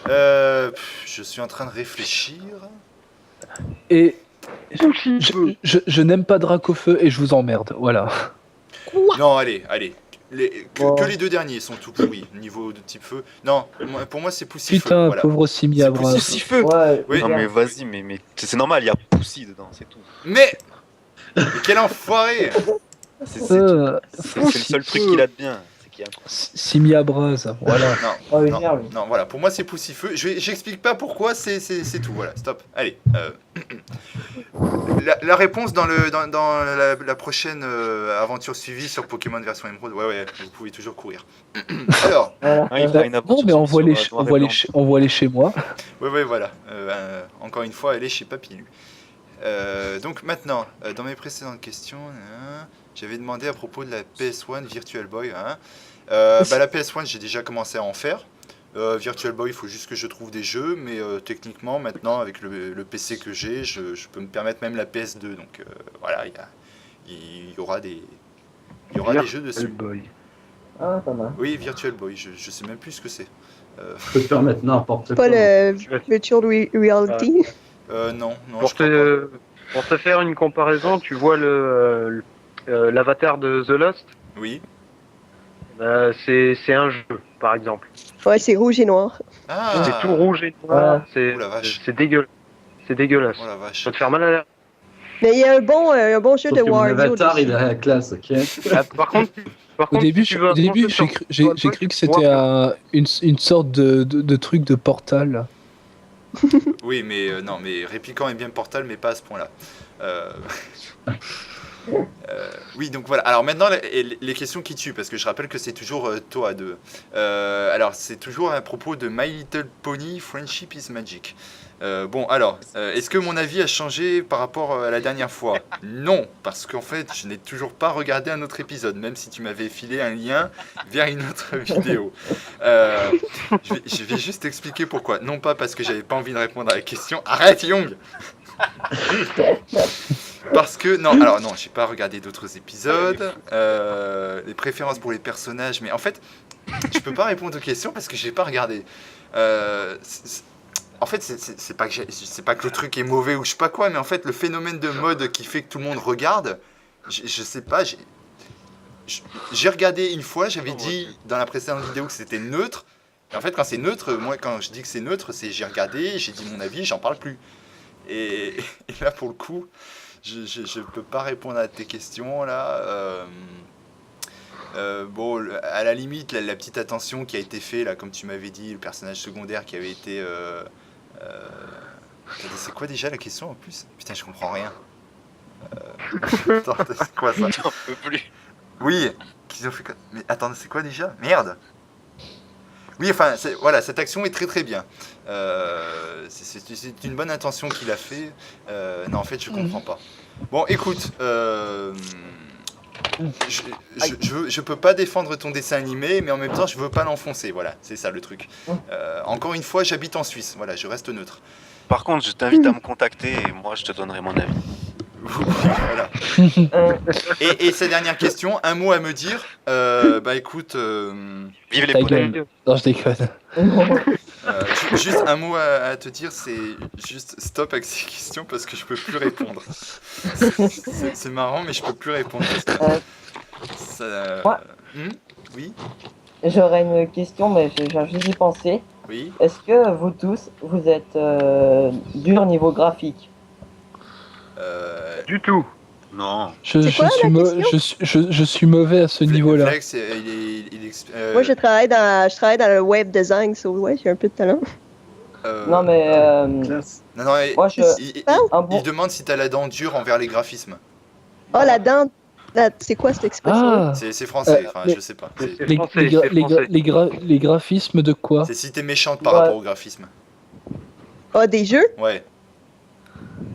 Je suis en train de réfléchir. Et je n'aime pas Dracofeu et je vous emmerde. Voilà. Non, allez. Que les 2 derniers sont tout pourris, niveau de type feu. Non, pour moi c'est Poussifeu. Putain, Voilà. pauvre Simi Abras. Poussifeu. Ouais, Oui. Non mais vas-y, mais c'est normal, il y a Poussy dedans, c'est tout. Mais quel enfoiré! C'est le seul truc qu'il a de bien. C'est qu'il y a un... Simi Abras, voilà. Oh, Non, merde. non, voilà, pour moi c'est Poussifeu. J'explique pas pourquoi, c'est tout, voilà, stop. Allez. La réponse dans la prochaine aventure suivie sur Pokémon version Emerald, ouais, vous pouvez toujours courir. Alors, Voilà. Ah, il fera une Non, aventure mais sur envoie-les chez moi. ouais, voilà. Encore une fois, elle est chez Papilu. Donc maintenant, dans mes précédentes questions, j'avais demandé à propos de la PS1 Virtual Boy. La PS1, j'ai déjà commencé à en faire. Virtual Boy, il faut juste que je trouve des jeux, mais techniquement, maintenant, avec le PC que j'ai, je peux me permettre même la PS2. Donc voilà, il y aura des jeux dessus. Boy. Ah, pas mal. Oui, Virtual Boy, je sais même plus ce que c'est. Je peux te permettre n'importe Pas quoi. le Virtual Reality. Non, Pour je crois pas. pour te faire une comparaison, tu vois l'avatar de The Lost. Oui. C'est un jeu, par exemple. Ouais, c'est rouge et noir. Ah, C'est tout rouge et noir. Oh la vache. C'est dégueulasse. C'est dégueulasse. Oh la vache. Ça te faire mal à l'air. Mais il y a un bon jeu Sauf de que mon Wario. avatar, dessus. il a la classe, ok. Par contre, Au début, si tu veux avancer sur- j'ai cru que c'était une sorte de truc de Portal. Oui, mais non, mais Répliquant est bien Portal, mais pas à ce point-là. Oui, donc voilà. Alors maintenant, les questions qui tuent, parce que je rappelle que c'est toujours Toa 2. Alors, c'est toujours à propos de My Little Pony, Friendship is Magic. Bon, alors, est-ce que mon avis a changé par rapport à la dernière fois? Non, parce qu'en fait, je n'ai toujours pas regardé un autre épisode, même si tu m'avais filé un lien vers une autre vidéo. Je vais juste expliquer pourquoi. Non pas parce que j'avais pas envie de répondre à la question. Arrête, Young! Parce que, non, alors non, j'ai pas regardé d'autres épisodes. Les préférences pour les personnages, mais en fait, je peux pas répondre aux questions parce que j'ai pas regardé. En fait, c'est pas que le truc est mauvais ou je sais pas quoi, mais en fait, le phénomène de mode qui fait que tout le monde regarde, je sais pas, j'ai regardé une fois, j'avais dit dans la précédente vidéo que c'était neutre. Et en fait, quand c'est neutre, moi, quand je dis que c'est neutre, c'est j'ai regardé, j'ai dit mon avis, j'en parle plus. Et là, pour le coup, je peux pas répondre à tes questions, là. Bon, à la limite, la petite attention qui a été faite, là, comme tu m'avais dit, le personnage secondaire qui avait été... Attendez, c'est quoi déjà la question en plus? Putain, je comprends rien. Attends, c'est quoi ça? J'en peux plus. Oui, qu'ils ont fait quoi? Mais attendez, c'est quoi déjà? Merde! Oui, enfin, voilà, cette action est très très bien. C'est une bonne intention qu'il a fait. Non, en fait, je comprends pas. Bon, écoute, je peux pas défendre ton dessin animé, mais en même temps, je veux pas l'enfoncer. Voilà, c'est ça le truc. Encore une fois, j'habite en Suisse. Voilà, je reste neutre. Par contre, je t'invite à me contacter et moi, je te donnerai mon avis. Voilà. Et sa dernière question, un mot à me dire. Bah écoute, Vive les Ta poneys. gueule. Non, je déconne. juste un mot à te dire, c'est juste stop avec ces questions parce que je peux plus répondre. C'est marrant, mais je peux plus répondre. Parce que ça... Ouais. Oui, J'aurais une question, mais j'ai juste y pensé. oui. Est-ce que vous tous, vous êtes durs niveau graphique? Du tout. Non. Je, C'est je quoi, suis la mo- question je suis mauvais à ce niveau-là. Flex, Moi, je travaille dans le web design, so ouais, j'ai un peu de talent. Non, mais Classe. Non, non, moi, je. il Un bon. demande si t'as la dent dure envers les graphismes. Oh, la dent. C'est quoi cette expression? Ah, C'est français, enfin, mais- je sais pas. C'est les, français, les gra- c'est les gra- français. les gra- les graphismes de quoi? C'est si t'es méchante par Ouais. rapport au graphisme. Ah, des jeux? Ouais.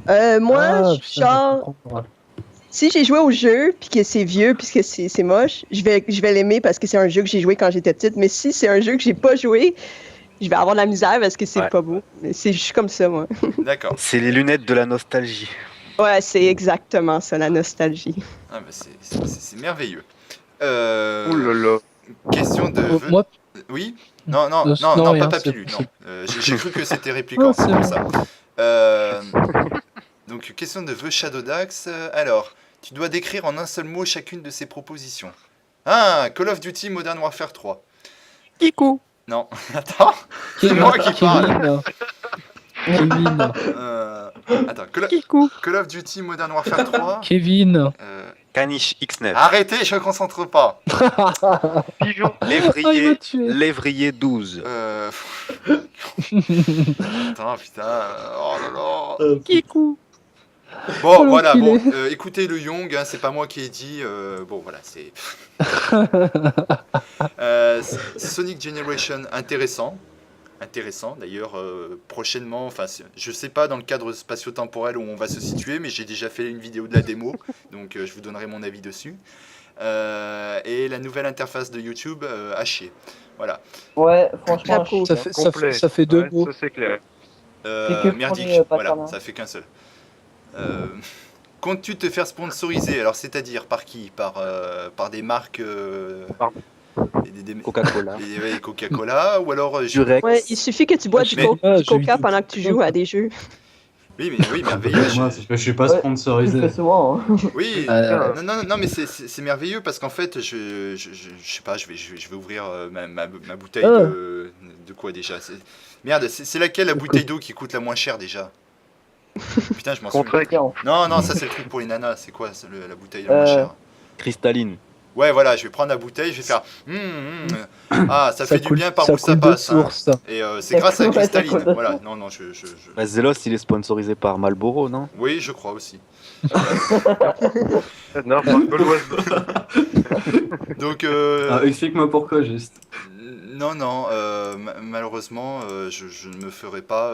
Moi, Ah, putain, je genre, comprends. si j'ai joué au jeu, puis que c'est vieux, puis que c'est moche, je vais l'aimer parce que c'est un jeu que j'ai joué quand j'étais petite. Mais si c'est un jeu que j'ai pas joué, je vais avoir de la misère parce que c'est Ouais. pas beau. Mais je suis comme ça, moi. D'accord. C'est les lunettes de la nostalgie. Ouais, c'est exactement ça, la nostalgie. Ah, bah, c'est merveilleux. Ouh là là. Question de. Moi, Oui. Non, non, Non, non, non, non, rien, pas c'est- Papilu, non. c'est- J'ai cru que c'était répliquant, Non, c'est c'est pour bon. ça. Donc, question de The Shadow Dax. Alors, tu dois décrire en un seul mot chacune de ces propositions. Ah, Call of Duty Modern Warfare 3. Kikou. Non, attends. C'est moi qui parle. Kevin, Attends, Call of Duty Modern Warfare 3. Kevin. Caniche X9. Arrêtez, je ne me concentre pas. Pigeon. Ah, il m'a Lévrier, tué. Lévrier 12. Attends, putain. Oh là là. Kikou. Bon, Oh, voilà, bon, l'enculé. écoutez le Young, hein, c'est pas moi qui ai dit. Bon, voilà, c'est. Sonic Generation, intéressant. Intéressant, d'ailleurs, prochainement, enfin, je sais pas dans le cadre spatio-temporel où on va se situer, mais j'ai déjà fait une vidéo de la démo, donc je vous donnerai mon avis dessus. Et la nouvelle interface de YouTube, à chier. Voilà. Ouais, franchement, Très cool. Ça fait deux Ouais, mots. ça c'est clair. C'est que pour Merdique, les voilà, patronats. ça fait qu'un seul. Comptes-tu te faire sponsoriser? Alors, c'est-à-dire par qui? Par des marques Coca-Cola. ouais, Coca-Cola, ou alors Durex. Ouais, il suffit que tu bois du Mais- jeux Coca vidéo. pendant que tu joues à des jeux. Oui, merveilleux. Moi, c'est que je suis pas Ouais, sponsorisé. Je le fais souvent. Hein. Oui, Euh, non, mais c'est merveilleux parce qu'en fait, je sais pas, je vais ouvrir ma bouteille Ah. de quoi déjà? Merde, c'est laquelle la bouteille d'eau qui coûte la moins chère déjà? Putain, je m'en souviens. Contre Tiens. Non, ça c'est le truc pour les nanas, c'est quoi la bouteille la moins chère? Cristalline. Ouais, voilà, je vais prendre la bouteille, je vais faire. Ah, ça fait du bien par où ça coule de passe. Hein. source. Et c'est grâce à Ouais, ça Cristalline. coule de Voilà, source. non, Bah, Zelos, il est sponsorisé par Marlboro, non? Oui, je crois aussi. Non, par Gauloise. Donc, Explique-moi pourquoi, juste. non, malheureusement, je ne me ferai pas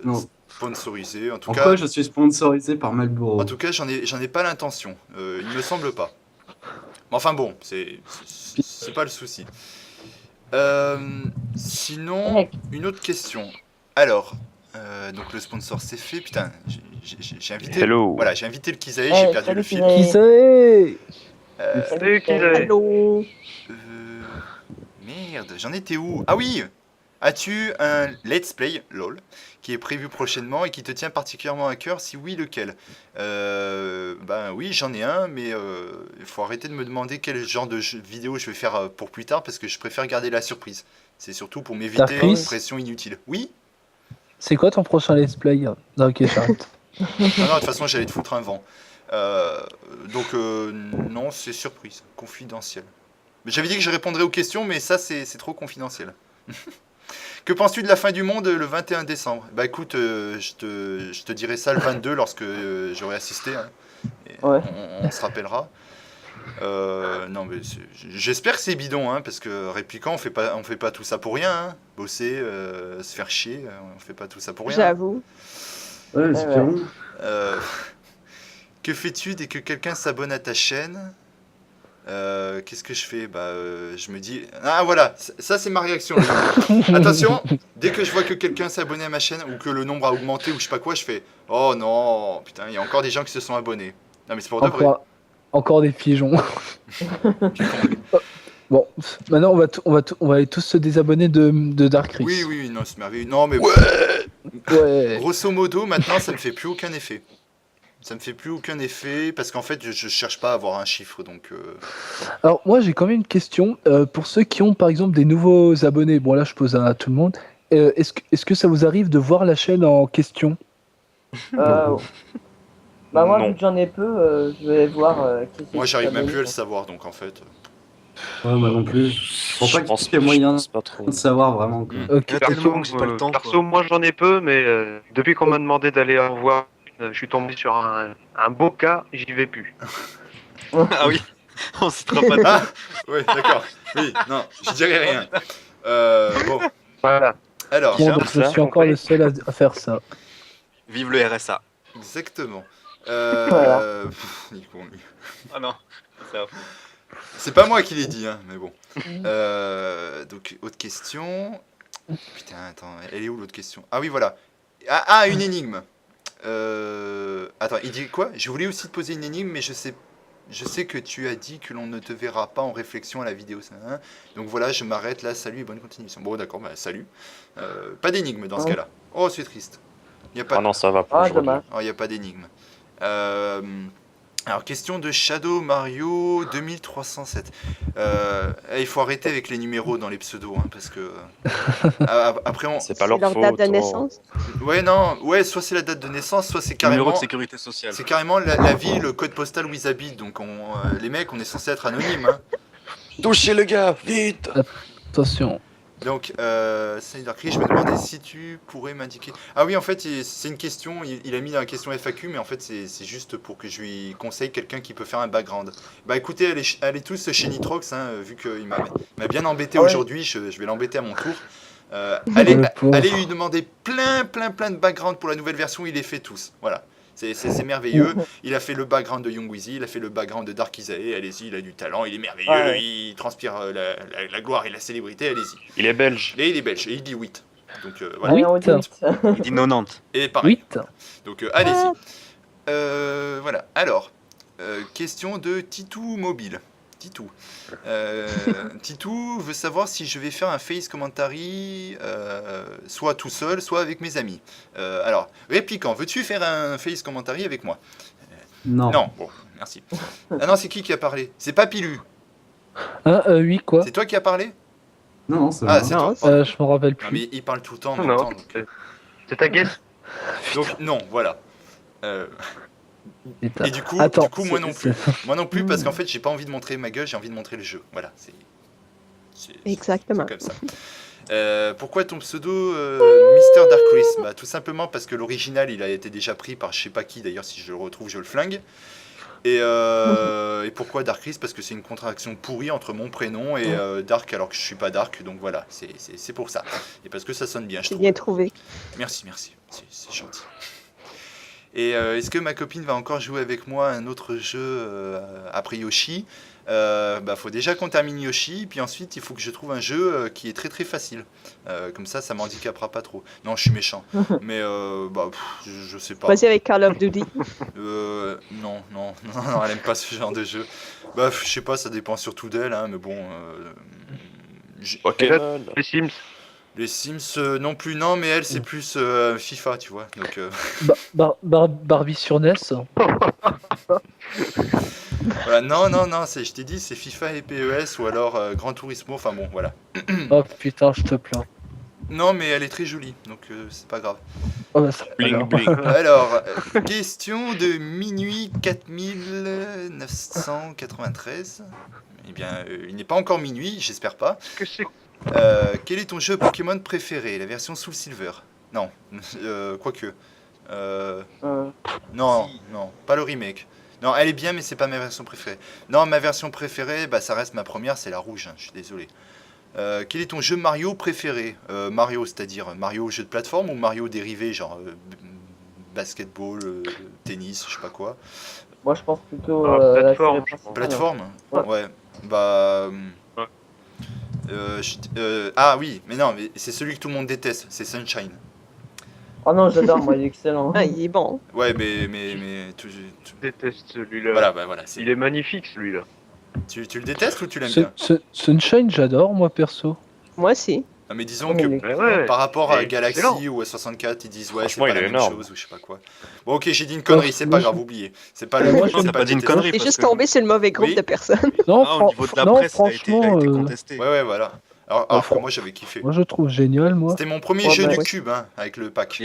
Non. sponsoriser. En tout Pourquoi cas, je suis sponsorisé par Marlboro? j'en ai pas l'intention. Il me semble pas. Mais enfin bon, c'est pas le souci. Sinon, Mec, une autre question. Alors, donc le sponsor c'est fait. Putain, j'ai invité. Hello. Voilà, j'ai invité le Kizae, j'ai perdu salut, le fil. Kizae. Qui sait? Salut, Kizae. Allô? Merde, j'en étais où? Ah oui! As-tu un let's play, lol, qui est prévu prochainement et qui te tient particulièrement à cœur? Si oui, lequel? Ben oui, j'en ai un, mais il faut arrêter de me demander quel genre de vidéo je vais faire pour plus tard parce que je préfère garder la surprise. C'est surtout pour m'éviter Darkris une pression inutile. Oui? C'est quoi ton prochain let's play? Non, ok, j'arrête. Non, de toute façon, j'allais te foutre un vent. Donc, non, c'est surprise, confidentiel. Mais j'avais dit que je répondrais aux questions, mais ça, c'est trop confidentiel. Que penses-tu de la fin du monde le 21 décembre? Bah écoute, je te dirai ça le 22 lorsque j'aurai assisté. Hein. Et Ouais. on se rappellera. Non, mais j'espère que c'est bidon, hein, parce que répliquant, on fait pas tout ça pour rien. Hein. Bosser, se faire chier, on fait pas tout ça pour rien. J'avoue. Ouais, c'est clairement. Euh, que fais-tu dès que quelqu'un s'abonne à ta chaîne? Qu'est-ce que je fais? Je me dis... Ah voilà, ça c'est ma réaction. Attention, dès que je vois que quelqu'un s'est abonné à ma chaîne ou que le nombre a augmenté ou je sais pas quoi, je fais oh non, putain, il y a encore des gens qui se sont abonnés. Non mais c'est pour de vrai. Encore des pigeons. Bon, maintenant on va aller tous se désabonner de Dark Chris. Oui, non, c'est merveilleux. Non mais Ouais. grosso modo, maintenant ça me fait plus aucun effet. Ça me fait plus aucun effet parce qu'en fait je cherche pas à avoir un chiffre donc. Alors moi j'ai quand même une question pour ceux qui ont par exemple des nouveaux abonnés. Bon là je pose à tout le monde. Est-ce que ça vous arrive de voir la chaîne en question? Bah moi, Non. vu que j'en ai peu, je vais voir qui c'est Moi qui j'arrive même s'abonne. plus à le savoir donc en fait. Ouais, moi non plus. Je pense pas qu'il y ait moyen pas trop. de savoir vraiment. Quoi. Ok. Il y a tellement que j'ai pas le temps. Perso, moi j'en ai peu, mais depuis qu'on m'a demandé d'aller en voir, je suis tombé sur un beau cas, j'y vais plus. Ah oui, on citera pas de Ah oui d'accord. Oui non je dirais rien. Bon Voilà. alors. Bon, donc je ça, suis encore le seul à faire ça. Vive le RSA. Exactement. Voilà. Il est con, lui. Ah non. C'est pas moi qui l'ai dit, hein, mais bon. Donc, autre question. Putain, attends, elle est où l'autre question? Ah oui, voilà. Une énigme. Attends, il dit quoi? Je voulais aussi te poser une énigme, mais je sais que tu as dit que l'on ne te verra pas en réflexion à la vidéo. Ça, hein. Donc voilà, je m'arrête là. Salut et bonne continuation. Bon, d'accord, salut. Pas d'énigme dans ce cas-là. Oh, c'est triste. Y a pas Ah non, ça va pas. Ah, aujourd'hui. dommage. il n'y a pas d'énigme. Alors, question de Shadow Mario 2307. Il faut arrêter avec les numéros dans les pseudos, hein, parce que... après, on... C'est pas C'est leur leur faute. date de oh. naissance. Ouais, soit c'est la date de naissance, soit c'est Numéro carrément... de sécurité sociale. C'est carrément la ville, le code postal où ils habitent. Donc, les mecs, on est censé être anonymes. Hein. Touchez le gars, vite. Attention. Donc, Salut Darkry, je me demandais si tu pourrais m'indiquer... Ah oui, en fait, c'est une question, il a mis dans la question FAQ, mais en fait, c'est juste pour que je lui conseille quelqu'un qui peut faire un background. Bah écoutez, allez tous chez Nitrox, hein, vu qu'il m'a bien embêté Ah ouais. aujourd'hui, je vais l'embêter à mon tour. Allez Le pauvre. lui demander plein de backgrounds pour la nouvelle version, il les fait tous. Voilà. C'est merveilleux. Il a fait le background de Young Wheezy, il a fait le background de Dark Isae. Allez-y, il a du talent, il est merveilleux, Ouais. il transpire la gloire et la célébrité. Allez-y. Il est belge. Et il est belge et il dit 8. Donc voilà. Oui. Allez, on dit Huit. huit. Il dit 90. Et pareil. 8. Donc allez-y. Voilà. Alors, question de Titou Mobile. Titou. Titou veut savoir si je vais faire un face commentary soit tout seul, soit avec mes amis. Alors, répliquant, veux-tu faire un face commentary avec moi? Non. Non, bon, merci. Ah non, c'est qui a parlé? C'est pas Pilu. Hein, oui, quoi? C'est toi qui as parlé? Non, c'est Ah, vrai. c'est Non, toi. Je m'en rappelle Non, plus. mais il parle tout le temps en même Non, temps. Donc, c'est ta guess. donc, non, voilà. Putain. Et du coup, Attends, moi non plus. c'est- Moi non plus, parce qu'en fait, j'ai pas envie de montrer ma gueule, j'ai envie de montrer le jeu. Voilà, c'est Exactement. comme ça. Pourquoi ton pseudo Mr. Dark Chris? Bah, tout simplement parce que l'original, il a été déjà pris par je sais pas qui, d'ailleurs, si je le retrouve, je le flingue. Et pourquoi Dark Chris? Parce que c'est une contraction pourrie entre mon prénom et Dark, alors que je suis pas Dark, donc voilà, c'est pour ça. Et parce que ça sonne bien, je C'est trouve. bien trouvé. Merci, c'est gentil. Et est-ce que ma copine va encore jouer avec moi à un autre jeu après Yoshi? Faut déjà qu'on termine Yoshi, puis ensuite il faut que je trouve un jeu qui est très très facile. Comme ça m'handicapera pas trop. Non, je suis méchant. Mais je sais pas. Vas-y avec Call of Duty. Non, elle aime pas ce genre de jeu. Je sais pas, ça dépend surtout d'elle, hein, mais bon. Pokémon. Les Sims. Les Sims non plus, non, mais elle c'est plus FIFA, tu vois. Donc. Barbie sur NES. Voilà, non, je t'ai dit, c'est FIFA et PES ou alors Gran Turismo, enfin bon, voilà. Oh putain, je te plains. Non, mais elle est très jolie, donc c'est pas grave. Oh, bah, ça- Bling alors. bling. Alors, question de minuit 4993. Eh bien, il n'est pas encore minuit, j'espère pas. Que c'est Quel est ton jeu Pokémon préféré? La version Soul Silver? Non, quoique. Non, pas le remake. Non, elle est bien, mais c'est pas ma version préférée. Non, ma version préférée, bah, ça reste ma première, c'est la rouge, hein, je suis désolé. Quel est ton jeu Mario préféré? Mario, c'est-à-dire Mario jeu de plateforme ou Mario dérivé, genre basketball, tennis, je sais pas quoi. Moi, je pense plutôt la plateforme, série je pense. principale. Plateforme? Ouais. Ouais. Bah. Ouais. Ah oui, mais non, mais c'est celui que tout le monde déteste, c'est Sunshine. Oh non, j'adore, moi, il est excellent. Ah, il est bon. Ouais, mais Je déteste celui-là. voilà, bah voilà. Il est magnifique celui-là. Tu le détestes ou tu l'aimes bien? Sunshine, j'adore, moi, perso. Moi aussi. Non, mais disons Mais que il est- Ouais, par rapport à il est Galaxy excellent. ou à 64, ils disent ouais, c'est Franchement, pas il la est même énorme. chose ou je sais pas quoi. Bon, ok, j'ai dit une connerie, c'est pas grave, oubliez. C'est pas le. Moi, c'est Non, t'as pas dit une détester. connerie. J'ai parce juste que- tombé sur le mauvais groupe Oui. de personnes. Non, Ah, au niveau de la non, presse, il a été franchement, contesté. Ouais, voilà. Alors que moi j'avais kiffé. moi, je trouve génial, moi. C'était mon premier Ouais, jeu bah, du ouais. cube, hein, avec le pack.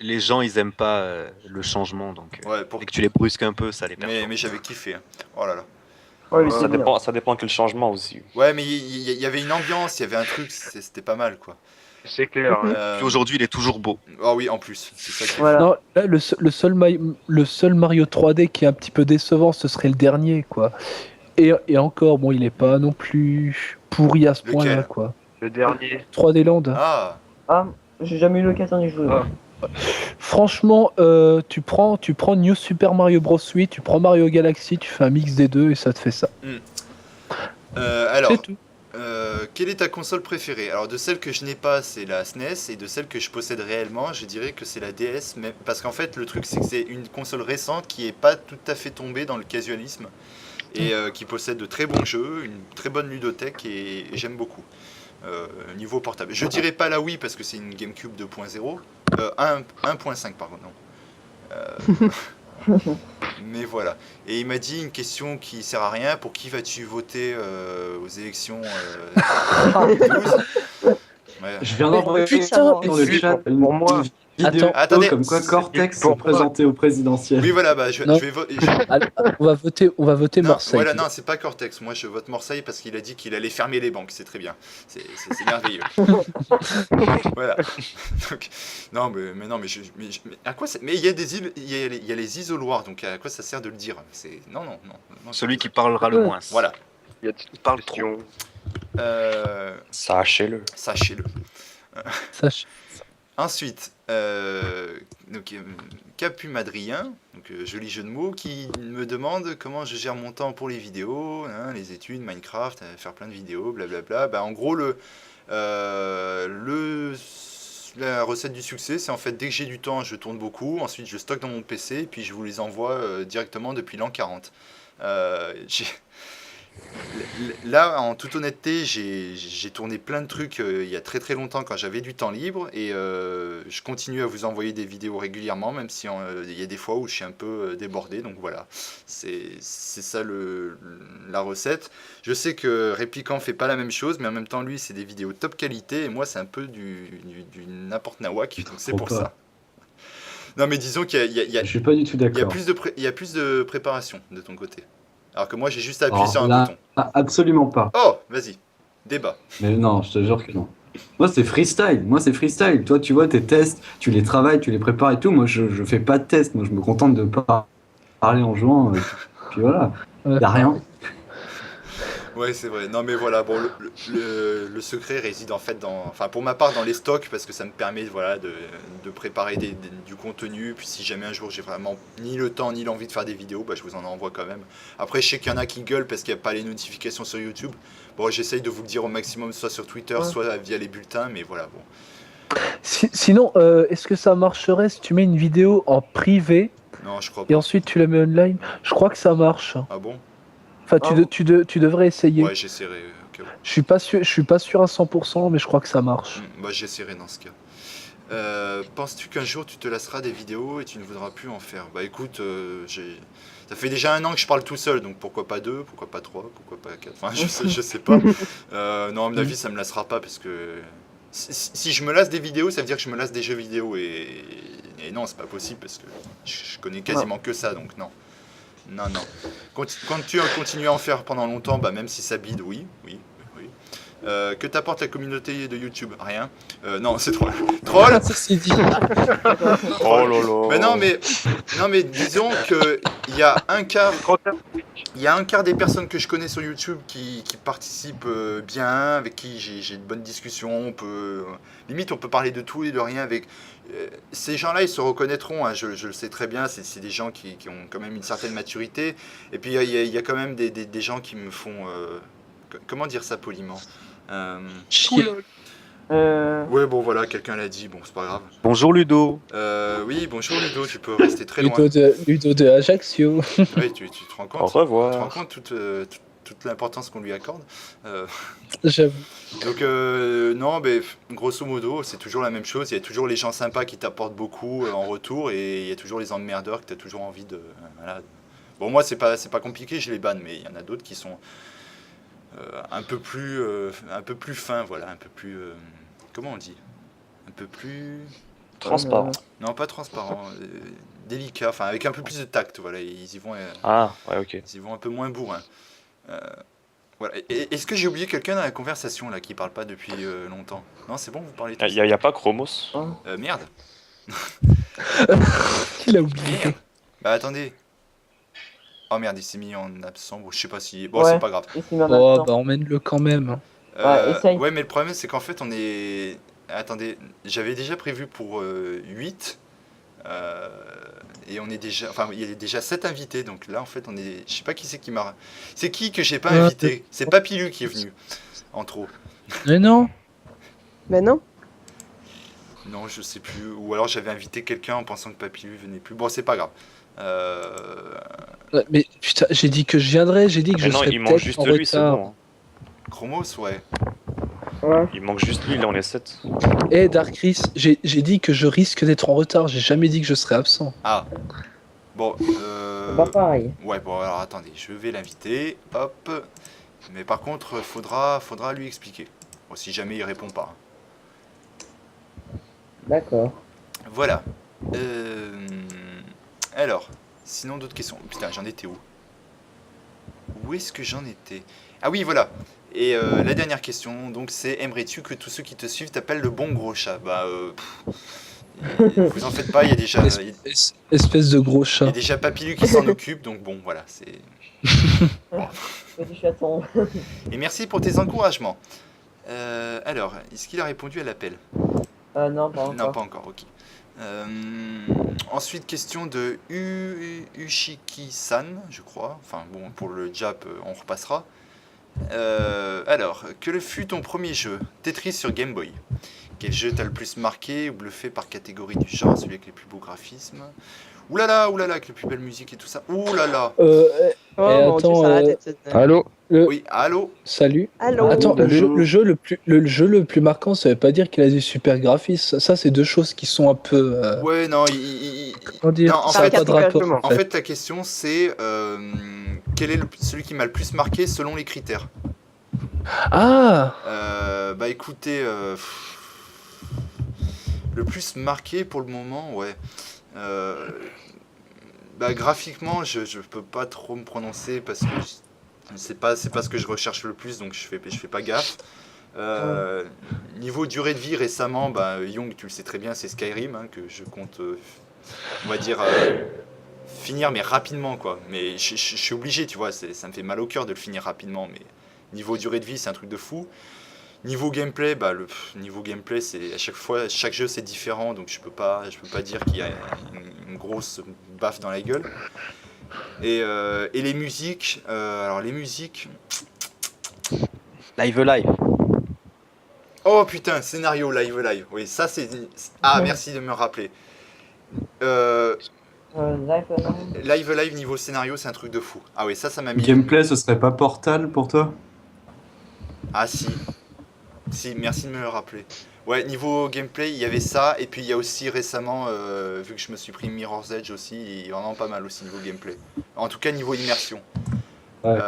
Les gens, ils aiment pas le changement, donc Ouais, pour... dès que tu les brusques un peu, ça les perturbe. mais j'avais kiffé. Hein. Oh là là. Ouais, il Ça était bien. Ça dépend quel changement aussi. Ouais, mais il y avait une ambiance, il y avait un truc, c'était pas mal quoi. C'est clair. hein. Puis aujourd'hui, il est toujours beau. Ah oui, en plus, c'est ça qui est Voilà. Non, là, le seul Mario 3D qui est un petit peu décevant, ce serait le dernier, quoi. Et encore, bon, il est pas non plus pourri à ce Lequel point-là, quoi. Le dernier. 3D Land. Ah, Ah, j'ai jamais eu l'occasion d'y jouer. Ah. Franchement, tu prends New Super Mario Bros. 8, tu prends Mario Galaxy, tu fais un mix des deux et ça te fait ça. alors, C'est tout. quelle est ta console préférée? Alors, de celle que je n'ai pas, c'est la SNES, et de celle que je possède réellement, je dirais que c'est la DS, mais parce qu'en fait, le truc, c'est que c'est une console récente qui est pas tout à fait tombée dans le casualisme, et qui possède de très bons jeux, une très bonne ludothèque, et j'aime beaucoup. Niveau portable. Je dirais pas la Wii parce que c'est une GameCube 2.0, 1.5 pardon, non. Mais voilà. Et il m'a dit une question qui sert à rien. Pour qui vas-tu voter aux élections 2012? Ouais. Je viens d'envoyer putain, dans le mais chat une pour moi. vidéo Attendez. comme quoi Cortex Pour est présenté au présidentiel. Oui, voilà, bah, je Non. vais voter. Allez, on va voter Non, Marseille. voilà, non, c'est pas Cortex. Moi, je vote Marseille parce qu'il a dit qu'il allait fermer les banques. C'est très bien. C'est merveilleux. Voilà. Donc, non, mais non, mais à quoi ça... Mais il y a des îles, il y a les isoloirs. Donc, à quoi ça sert de le dire? C'est non. Celui qui parlera le moins. Voilà. Il y a Il parle trop. question. Sachez-le. Sachez-le. Sache. Ensuite, donc, Capumadrien, donc joli jeu de mots, qui me demande comment je gère mon temps pour les vidéos, hein, les études, Minecraft, faire plein de vidéos, blablabla. Bah, en gros, la recette du succès, c'est en fait dès que j'ai du temps, je tourne beaucoup, ensuite je stocke dans mon PC, et puis je vous les envoie directement depuis l'an 40. Là, en toute honnêteté, j'ai tourné plein de trucs il y a très très longtemps quand j'avais du temps libre et je continue à vous envoyer des vidéos régulièrement, même si il y a des fois où je suis un peu débordé. Donc voilà, c'est ça la recette. Je sais que Répliquant fait pas la même chose, mais en même temps, lui, c'est des vidéos top qualité et moi, c'est un peu du n'importe nawak, donc c'est pour ça. Non, mais disons qu'il y a, Je suis pas du tout il y a d'accord. il y a plus de préparation de ton côté. Alors que moi, j'ai juste appuyé sur un là, bouton. absolument pas. Oh, vas-y, débat. Mais non, je te jure que non. Moi, c'est freestyle. Toi, tu vois, tes tests, tu les travailles, tu les prépares et tout. Moi, je fais pas de tests. Moi, je me contente de pas parler en jouant. Puis voilà. Y a rien. Ouais, c'est vrai. Non, mais voilà, bon, le secret réside en fait enfin, pour ma part, dans les stocks, parce que ça me permet, voilà, de préparer du contenu. Puis si jamais un jour j'ai vraiment ni le temps ni l'envie de faire des vidéos, bah, je vous en envoie quand même. Après, je sais qu'il y en a qui gueulent parce qu'il n'y a pas les notifications sur YouTube. Bon, j'essaye de vous le dire au maximum, soit sur Twitter, soit via les bulletins, mais voilà, bon. Sinon, est-ce que ça marcherait si tu mets une vidéo en privé Non, je crois et pas. ensuite tu la mets online? Je crois que ça marche. Ah bon? Enfin, tu devrais essayer. Ouais, j'essaierai. Ok. Je suis pas sûr à 100%, mais je crois que ça marche. Bah, j'essaierai dans ce cas. Penses-tu qu'un jour tu te lasseras des vidéos et tu ne voudras plus en faire? Bah écoute, ça fait déjà 1 an que je parle tout seul, donc pourquoi pas 2, pourquoi pas 3, pourquoi pas 4, enfin je sais pas. Non, à mon avis ça me lassera pas parce que si je me lasse des vidéos, ça veut dire que je me lasse des jeux vidéo et non, c'est pas possible parce que je connais quasiment que ça, donc non. Non. Quand tu continues à en faire pendant longtemps, bah même si ça bide, oui. Que t'apporte la communauté de YouTube? Rien. Non, c'est troll. Troll. Ça c'est dit. Oh lolo. Mais non, mais disons que il y a un quart. Il y a un quart des personnes que je connais sur YouTube qui participent bien, avec qui j'ai de bonnes discussions. Limite, on peut parler de tout et de rien avec. Ces gens-là, ils se reconnaîtront, hein, je le sais très bien, c'est des gens qui ont quand même une certaine maturité. Et puis, il y a quand même des gens qui me font. Comment dire ça poliment? Chier. Ouais, bon, voilà, quelqu'un l'a dit, bon, c'est pas grave. Bonjour Ludo. Oui, bonjour Ludo, tu peux rester très loin. Ludo de Ajaccio. Oui, tu te rends Au compte? Tu te rends revoir. compte toute l'importance qu'on lui accorde. J'avoue. Donc non, mais grosso modo, c'est toujours la même chose. Il y a toujours les gens sympas qui t'apportent beaucoup en retour, et il y a toujours les emmerdeurs que tu as toujours envie de. Voilà. Bon, moi, c'est pas compliqué, je les banne, mais il y en a d'autres qui sont un peu plus fins, voilà, un peu plus. Comment on dit? Un peu plus. Transparent. Non, pas transparent, délicat, enfin avec un peu plus de tact, voilà, ils y vont. Ah, ouais, ok. Ils y vont un peu moins bourrins. Voilà. Est-ce que j'ai oublié quelqu'un dans la conversation là qui parle pas depuis longtemps? Non, c'est bon, vous parlez tous. Y a pas Chromos? Merde. Qui l'a oublié? Bah attendez. Oh merde, il s'est mis en absent. Bon, je sais pas si. Bon, Ouais. c'est pas grave. Et c'est même Oh, maintenant. bah emmène-le quand même. Ouais, essaye. Ouais, mais le problème c'est qu'en fait on est. Attendez, j'avais déjà prévu pour 8. Et on est déjà. Enfin, il y a déjà 7 invités, donc là en fait on est. Je sais pas qui c'est qui m'a. C'est qui que j'ai pas invité? C'est Papilu qui est venu. En trop. Mais non. Mais non. Non, je sais plus. Ou alors j'avais invité quelqu'un en pensant que Papilu venait plus. Bon, c'est pas grave. Mais putain, j'ai dit que je viendrais, j'ai dit que Mais je non, serais il manque peut-être juste en lui, c'est retard. bon. Chromos, ouais. Ouais. Il manque juste lui, là on est 7. Eh Dark Chris, j'ai dit que je risque d'être en retard, j'ai jamais dit que je serais absent. Ah. Bon, C'est pas pareil. ouais, bon, alors attendez, je vais l'inviter. Hop. Mais par contre, faudra lui expliquer. Bon, si jamais il répond pas. D'accord. Voilà. Alors, sinon d'autres questions. Putain, j'en étais où? Où est-ce que j'en étais? Ah oui, voilà. Et la dernière question, donc, c'est aimerais-tu que tous ceux qui te suivent t'appellent le bon gros chat? Bah, vous en faites pas, il y a déjà, Espèce de gros il y chat. a déjà Papilu qui s'en occupe, donc bon, voilà, c'est. Petit chaton. Et merci pour tes encouragements. Alors, est-ce qu'il a répondu à l'appel? Non, pas encore. Non, pas encore, ok. Ensuite, question de Ushiki-san, je crois. Enfin, bon, pour le Jap, on repassera. Alors, quel fut ton premier jeu? Tetris sur Game Boy. Quel jeu t'a le plus marqué ou bluffé par catégorie du genre, celui avec les plus beaux graphismes? Oulala, avec les plus belles musiques et tout ça. Oulala. Oh Et mon attends, dieu, ça a l'air d'être. Allô. Oui, allô? Salut. Allô? Attends, le Allô. jeu le plus marquant, ça veut pas dire qu'il a des super graphismes. Ça, c'est deux choses qui sont un peu. Ouais, non, Comment dire, Non, en ça n'a fait, pas de rapport. exactement. en fait, la question c'est quel est celui qui m'a le plus marqué selon les critères? Ah, Bah écoutez, le plus marqué pour le moment, ouais. Bah graphiquement, je peux pas trop me prononcer parce que c'est pas ce que je recherche le plus, donc je fais pas gaffe. Niveau durée de vie récemment, bah Young, tu le sais très bien, c'est Skyrim hein, que je compte, on va dire finir mais rapidement quoi. Mais je suis obligé, tu vois, ça me fait mal au cœur de le finir rapidement, mais niveau durée de vie, c'est un truc de fou. Niveau gameplay, bah niveau gameplay, c'est à chaque fois, chaque jeu c'est différent, donc je peux pas dire qu'il y a une grosse baffe dans la gueule. Et les musiques, alors les musiques. Live live. Oh putain, scénario live. Oui, ça c'est. Ah merci de me rappeler. Live niveau scénario, c'est un truc de fou. Ah oui, ça m'a mis. Gameplay, ce serait pas Portal pour toi? Ah si. Si, merci de me le rappeler. Ouais, niveau gameplay, il y avait ça, et puis il y a aussi récemment, vu que je me suis pris Mirror's Edge aussi, il est vraiment pas mal aussi niveau gameplay. En tout cas, niveau immersion. Ouais,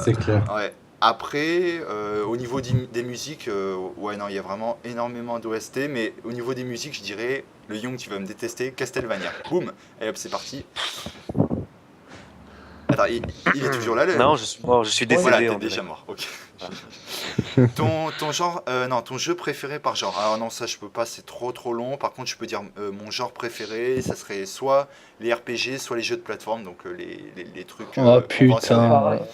c'est clair. Ouais. Après, au niveau des musiques, ouais, non, il y a vraiment énormément d'OST, mais au niveau des musiques, je dirais, le Young, tu vas me détester, Castlevania. Boum, et hop, c'est parti. Attends, il est toujours là, le... Non, je suis mort, je suis décédé. Voilà, t'es on déjà dirait. mort, ok. Ton genre, non, ton jeu préféré par genre. Alors non, ça je peux pas, c'est trop long. Par contre, je peux dire mon genre préféré, ça serait soit les RPG, soit les jeux de plateforme, donc les trucs. Oh conventionnels. putain.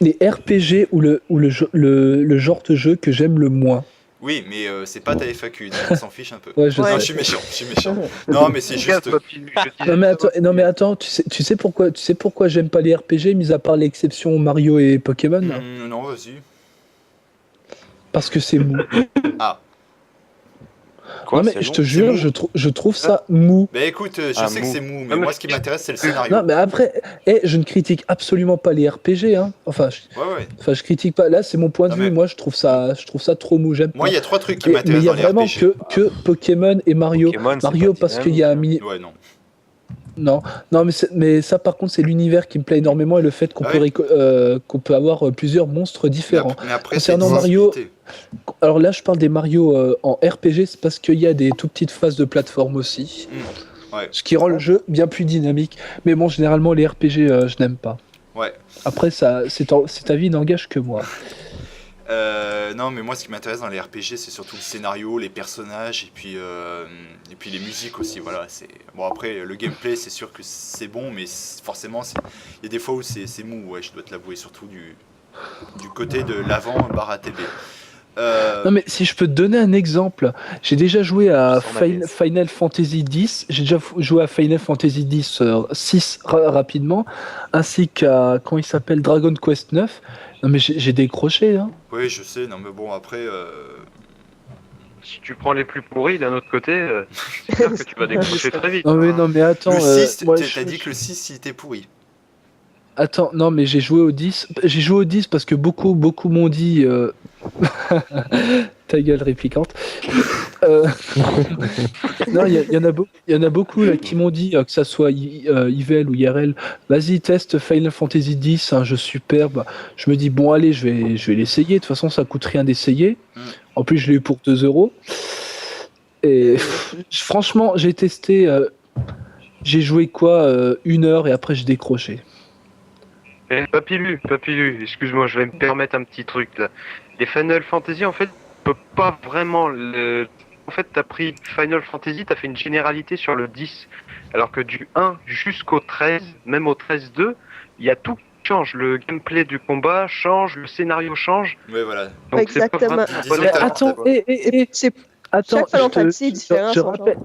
Les RPG ou le genre de jeu que j'aime le moins. Oui, mais c'est pas ta FAQ, donc on s'en fiche un peu. Ouais, je Non, sais. je suis méchant. Non, mais c'est juste. Non mais attends, tu sais pourquoi j'aime pas les RPG, mis à part l'exception Mario et Pokémon là Non, vas-y. Parce que c'est mou. Ah. Quoi, non mais c'est je long te jure, mou. je trouve ça mou. Bah écoute, je Ah, sais que mou. c'est mou, mais Ah, mais moi ce qui m'intéresse c'est le scénario. Non mais après, je ne critique absolument pas les RPG, hein. Enfin, Ouais. je critique pas. Là, c'est mon point de Non, vue. mais- Moi, je trouve ça trop mou. J'aime Moi, pas. il y a 3 trucs qui Mais il m'intéressent y a dans les vraiment RPG. que Pokémon et Mario. Pokémon, c'est Mario pas parce qu'il y a un dynamique. mini. Ouais, non. Non, mais ça par contre c'est l'univers qui me plaît énormément et le fait qu'on Ah qu'on peut avoir plusieurs monstres différents. Mais après, Concernant c'est Mario- visibilité. Alors là je parle des Mario en RPG, c'est parce qu'il y a des tout petites phases de plateforme aussi, Ouais. ce qui rend le jeu bien plus dynamique. Mais bon, généralement les RPG je n'aime pas. Ouais. Après ça, c'est ta vie n'engage que moi. Non, mais moi, ce qui m'intéresse dans les RPG, c'est surtout le scénario, les personnages, et puis les musiques aussi. Voilà. Bon, après, le gameplay, c'est sûr que c'est bon, mais forcément, il y a des fois où c'est mou. Ouais, je dois te l'avouer, surtout du côté de l'avant barre ATB. Non mais si je peux te donner un exemple, j'ai déjà joué à Sans ma pièce. Final Fantasy X, j'ai déjà joué à Final Fantasy X 6 rapidement, ainsi qu'à, comment il s'appelle, Dragon Quest 9. Non mais j'ai décroché, hein. Oui, je sais. Non, mais bon, après. Si tu prends les plus pourris d'un autre côté, c'est clair que tu vas décrocher très vite. Non mais attends, Le 6, moi, t'as dit que le 6, il était pourri. Attends, non mais j'ai joué au 10, parce que beaucoup m'ont dit... Ta gueule réplicante. Non, il y en a beaucoup là, qui m'ont dit, que ça soit Yvel ou IRL, vas-y teste Final Fantasy X, c'est un jeu superbe. Je me dis bon allez, je vais l'essayer, de toute façon ça coûte rien d'essayer. En plus je l'ai eu pour 2 €. Et franchement j'ai testé, j'ai joué quoi 1 heure et après j'ai décroché. Eh, Papilu, excuse-moi, je vais me permettre un petit truc là. Les Final Fantasy, en fait, tu peux pas vraiment le. En fait, t'as pris Final Fantasy, t'as fait une généralité sur le 10. Alors que du 1 jusqu'au 13, même au 13-2, il y a tout qui change. Le gameplay du combat change, le scénario change. Ouais, voilà. Donc c'est pas Exactement. vraiment- Disons Mais que t'as- Attends, C'est attends, chaque Final je te- Fantasy est différent, je son rappelle.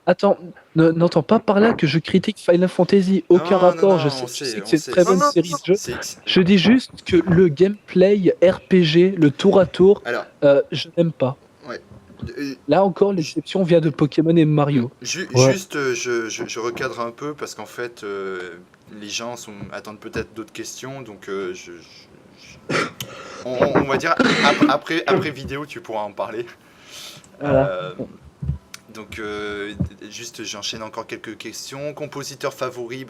Attends, n'entends pas par là que je critique Final Fantasy, aucun Non, rapport. non, je on sais sait, que c'est on une très sait. bonne Non, série de jeux. C'est- Je dis juste que le gameplay RPG, le tour à tour, Alors, je n'aime pas. euh, Là encore, l'exception vient de Pokémon et Mario. Ouais. juste, je recadre un peu parce qu'en fait, les gens attendent peut-être d'autres questions, donc on va dire après vidéo, tu pourras en parler. Voilà. Donc, juste, j'enchaîne encore quelques questions. Compositeur favori,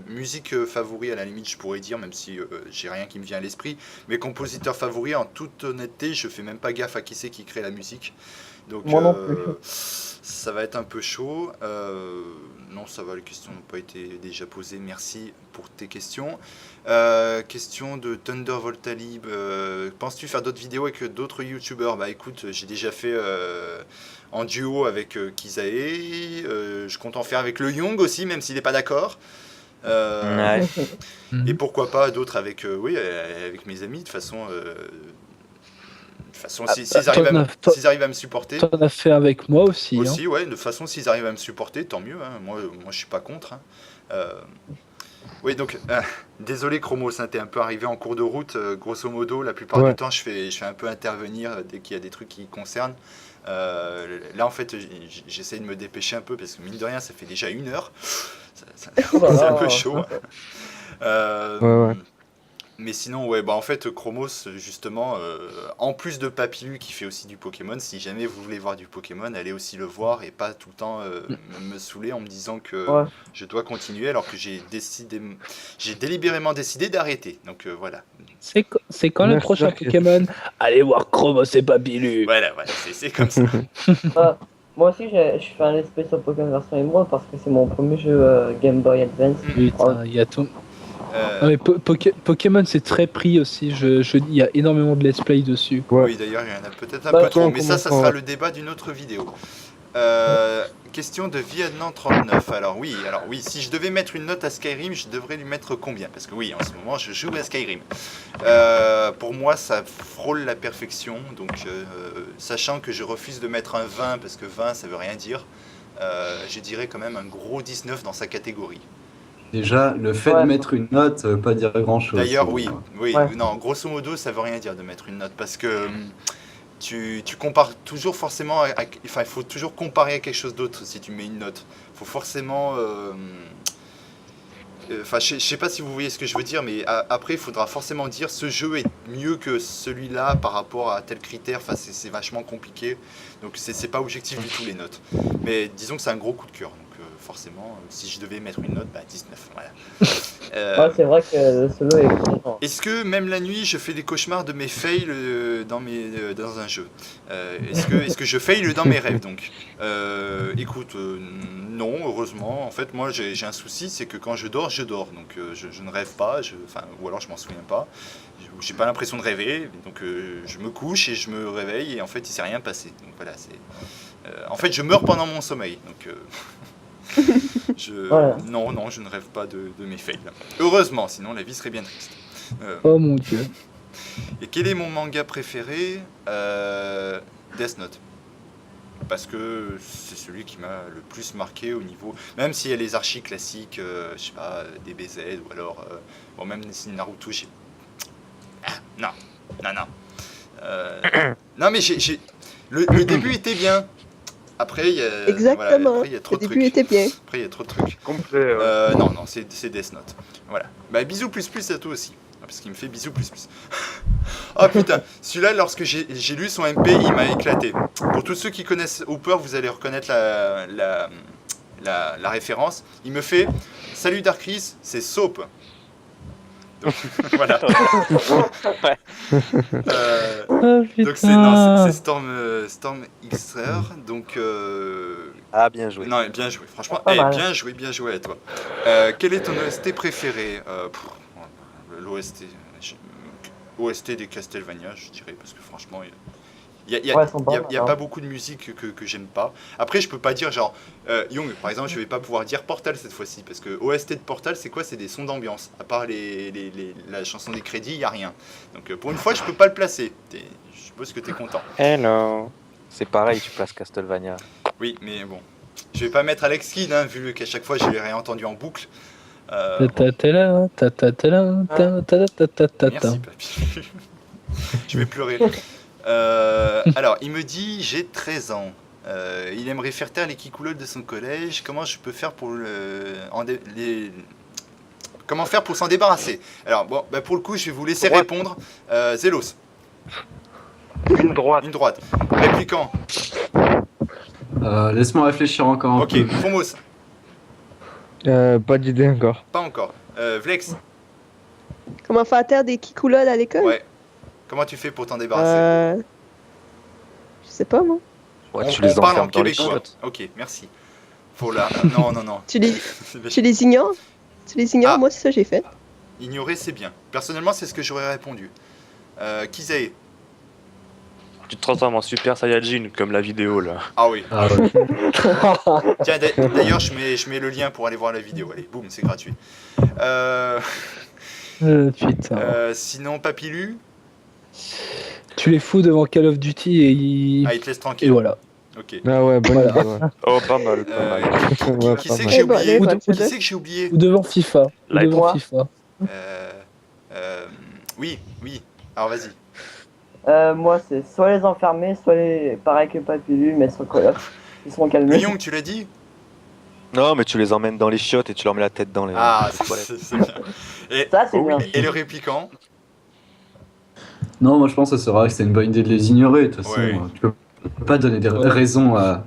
musique favori, à la limite, je pourrais dire, même si j'ai rien qui me vient à l'esprit. Mais compositeur favori, en toute honnêteté, je fais même pas gaffe à qui c'est qui crée la musique. Donc, Moi non plus. ça va être un peu chaud. Non, ça va, les questions n'ont pas été déjà posées. Merci pour tes questions. Question de Thunder Voltalib. Penses-tu faire d'autres vidéos avec d'autres youtubeurs? Bah écoute, j'ai déjà fait en duo avec Kizae. Je compte en faire avec le Young aussi, même s'il n'est pas d'accord. Ouais. Et pourquoi pas d'autres avec, avec mes amis. De toute façon, s'ils arrivent à me supporter. T'en as fait avec moi aussi. Hein. Aussi, ouais, de toute façon, s'ils arrivent à me supporter, tant mieux. Hein. Moi, je suis pas contre. Hein. Oui, donc, désolé Chromos, hein, t'es un peu arrivé en cours de route. Grosso modo, la plupart Ouais. du temps, je fais un peu intervenir dès qu'il y a des trucs qui concernent. Là, en fait, j'essaie de me dépêcher un peu parce que mine de rien, ça fait déjà 1 heure. Oh là C'est un là. peu chaud. Ouais. Mais sinon, ouais, bah en fait, Chromos, justement, en plus de Papilu qui fait aussi du Pokémon, si jamais vous voulez voir du Pokémon, allez aussi le voir et pas tout le temps me saouler en me disant que Ouais. je dois continuer alors que j'ai délibérément décidé d'arrêter. Donc voilà. C'est quand le Ouais, prochain c'est vrai que- Pokémon? Allez voir Chromos et Papilu. Voilà, c'est comme ça. Moi aussi, je fais un let's play sur Pokémon version émeraude parce que c'est mon premier jeu Game Boy Advance. Putain, il y a tout. Non, mais Pokémon c'est très pris aussi, il y a énormément de let's play dessus. Oui, d'ailleurs, il y en a peut-être un Bah, peu trop, attends, mais ça sera le débat d'une autre vidéo. Question de Vietnam 39. Alors oui, si je devais mettre une note à Skyrim, je devrais lui mettre combien? Parce que oui, en ce moment, je joue à Skyrim. Pour moi, ça frôle la perfection. Donc, sachant que je refuse de mettre un 20, parce que 20, ça veut rien dire, je dirais quand même un gros 19 dans sa catégorie. Déjà, le fait de mettre une note, ça veut pas dire grand-chose. D'ailleurs, oui, Ouais. non, grosso modo, ça veut rien dire de mettre une note, parce que tu compares toujours forcément, enfin, il faut toujours comparer à quelque chose d'autre si tu mets une note. Il faut forcément, enfin, je sais pas si vous voyez ce que je veux dire, mais après, il faudra forcément dire ce jeu est mieux que celui-là par rapport à tel critère. Enfin, c'est vachement compliqué, donc c'est pas objectif du tout les notes. Mais disons que c'est un gros coup de cœur. Forcément, si je devais mettre une note, 19, voilà. Ouais, c'est vrai que le solo est content. Est-ce que même la nuit, je fais des cauchemars de mes fails dans un jeu? Est-ce que je fail dans mes rêves, donc? Écoute, non, heureusement. En fait, moi, j'ai un souci, c'est que quand je dors, donc je ne rêve pas, ou alors je m'en souviens pas. J'ai pas l'impression de rêver, donc je me couche et je me réveille, et en fait, il s'est rien passé. Donc voilà, en fait, je meurs pendant mon sommeil, donc... Voilà. Non, je ne rêve pas de mes fails. Heureusement, sinon la vie serait bien triste. Oh mon dieu. Et quel est mon manga préféré? Death Note. Parce que c'est celui qui m'a le plus marqué au niveau... Même s'il y a les archis classiques, je sais pas, DBZ, ou alors... bon, même si Naruto, j'ai... non. Non, mais le début était bien. Après, il y a, Exactement. Voilà, après, il y a trop Le de début trucs. était bien. Après, il y a trop de trucs. Complet. Non, c'est Death Note. Voilà. Bah, bisous plus à toi aussi. Parce qu'il me fait bisous plus. Ah putain, celui-là, lorsque j'ai lu son MP, il m'a éclaté. Pour tous ceux qui connaissent Hooper, vous allez reconnaître la référence. Il me fait « Salut Darkris, c'est Soap ». Donc, voilà. Donc c'est Storm Xr. Donc Ah, bien joué. non, bien joué. Franchement, Pas mal. bien joué à toi. Quel est ton OST préféré? L'OST, OST des Castlevania, je dirais, parce que franchement, il y a pas beaucoup de musique que j'aime pas. Après, je peux pas dire genre Young, par exemple, je vais pas pouvoir dire Portal cette fois-ci, parce que OST de Portal, c'est quoi? C'est des sons d'ambiance. À part la chanson des crédits, il y a rien. Donc pour une fois, je peux pas le placer. Je suppose que tu es content. Hello. C'est pareil, tu places Castlevania. Oui, mais bon, je vais pas mettre Alex Kidd, hein, vu qu'à chaque fois, je l'ai réentendu en boucle. Merci, papy. Je vais pleurer. Alors, il me dit, j'ai 13 ans. Il aimerait faire taire les kikoulottes de son collège. Comment je peux faire pour Comment faire pour s'en débarrasser? Alors, bon, bah pour le coup, je vais vous laisser répondre. Zélos, Une droite. une droite. Répliquant. Laisse-moi réfléchir encore un Ok, peu. Fromos, Pas d'idée encore. pas encore. Vlex, Comment faire taire des kikoulottes à l'école? ouais. Comment tu fais pour t'en débarrasser? Je sais pas, moi. Ouais, On tu les parle en enfermes dans les québécois. chiottes. Ok, merci. Non, non. Tu les ignores? Tu les ignores? Ah. Moi, c'est ça que j'ai fait. Ignorer, c'est bien. Personnellement, c'est ce que j'aurais répondu. Kizae. Tu te transformes en Super Saiyajin comme la vidéo là. Ah oui. Ah ouais. Tiens, d'ailleurs, je mets le lien pour aller voir la vidéo. Allez, boum, c'est gratuit. Putain. Sinon, Papilu. Tu les fous devant Call of Duty et Ah, il te laisse et tranquille. voilà. Ok. Ah ouais, bonne Voilà. idée, ouais. Oh, pas mal, pas mal. Ouais, Qui pas c'est que mal. j'ai Eh ben, oublié? allez, Qui Qui c'est que j'ai oublié? Ou devant FIFA. Ou Like devant moi. FIFA. Oui. Alors, vas-y. Moi, c'est soit les enfermer, soit pareil que Papillus, mais sur Call of. Ils seront calmés. Young, tu l'as dit? Non, mais tu les emmènes dans les chiottes et tu leur mets la tête dans les Ah, toilettes. c'est bien. Et, Ça, c'est bien. et le répliquant? Non, moi je pense que c'est vrai que c'est une bonne idée de les ignorer. De toute façon, Ouais. tu peux pas donner des raisons à.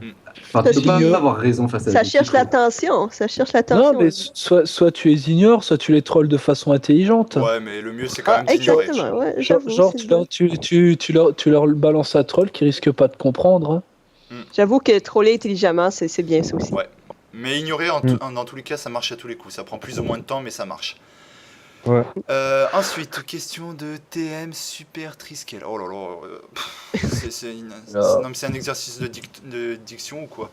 Enfin, tu peux Ça pas cherche- avoir raison face à Ça des cherche kikous. l'attention. Ça cherche l'attention. Non, mais soit tu les ignores, soit tu les trolls de façon intelligente. Ouais, mais le mieux, c'est quand Ah, même d'ignorer. exactement, ouais, Genre, j'avoue. c'est tu leur balances un troll qui risque pas de comprendre. Hein. J'avoue que troller intelligemment, c'est bien ça aussi. Ouais. Mais ignorer, dans tous les cas, ça marche à tous les coups. Ça prend plus ou moins de temps, mais ça marche. Ouais. Ensuite, question de TM Super Triskel. Oh là là. Non, mais c'est un exercice de diction ou quoi?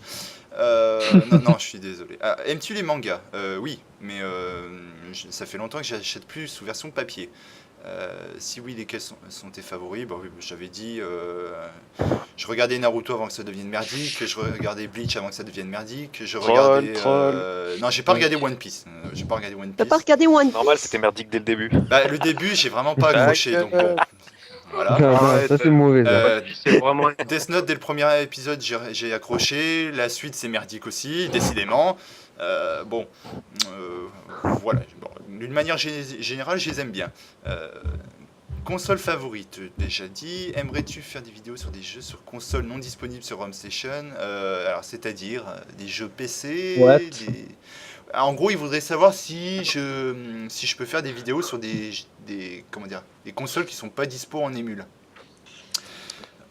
Non, je suis désolé. Aimes-tu les mangas? Oui, mais ça fait longtemps que j'achète plus sous version papier. Si oui, lesquels sont tes favoris? Bah oui, j'avais dit, je regardais Naruto avant que ça devienne merdique, je regardais Bleach avant que ça devienne merdique, je regardais... Non, j'ai pas regardé One Piece. J'ai pas regardé One T'as Piece. pas regardé One Piece? Normal, c'était merdique dès le début. Bah, le début, j'ai vraiment pas accroché, donc bon. Voilà. Non, ça c'est mauvais. Ça. C'est vraiment. Death Note, dès le premier épisode, j'ai accroché. La suite, c'est merdique aussi, décidément. Bon, voilà. Bon, d'une manière générale, je les aime bien. Console favorite, déjà dit. Aimerais-tu faire des vidéos sur des jeux sur console non disponibles sur Home Station? Alors, c'est-à-dire des jeux PC. What? En gros, il voudrait savoir si je peux faire des vidéos sur des consoles qui sont pas dispo en émule.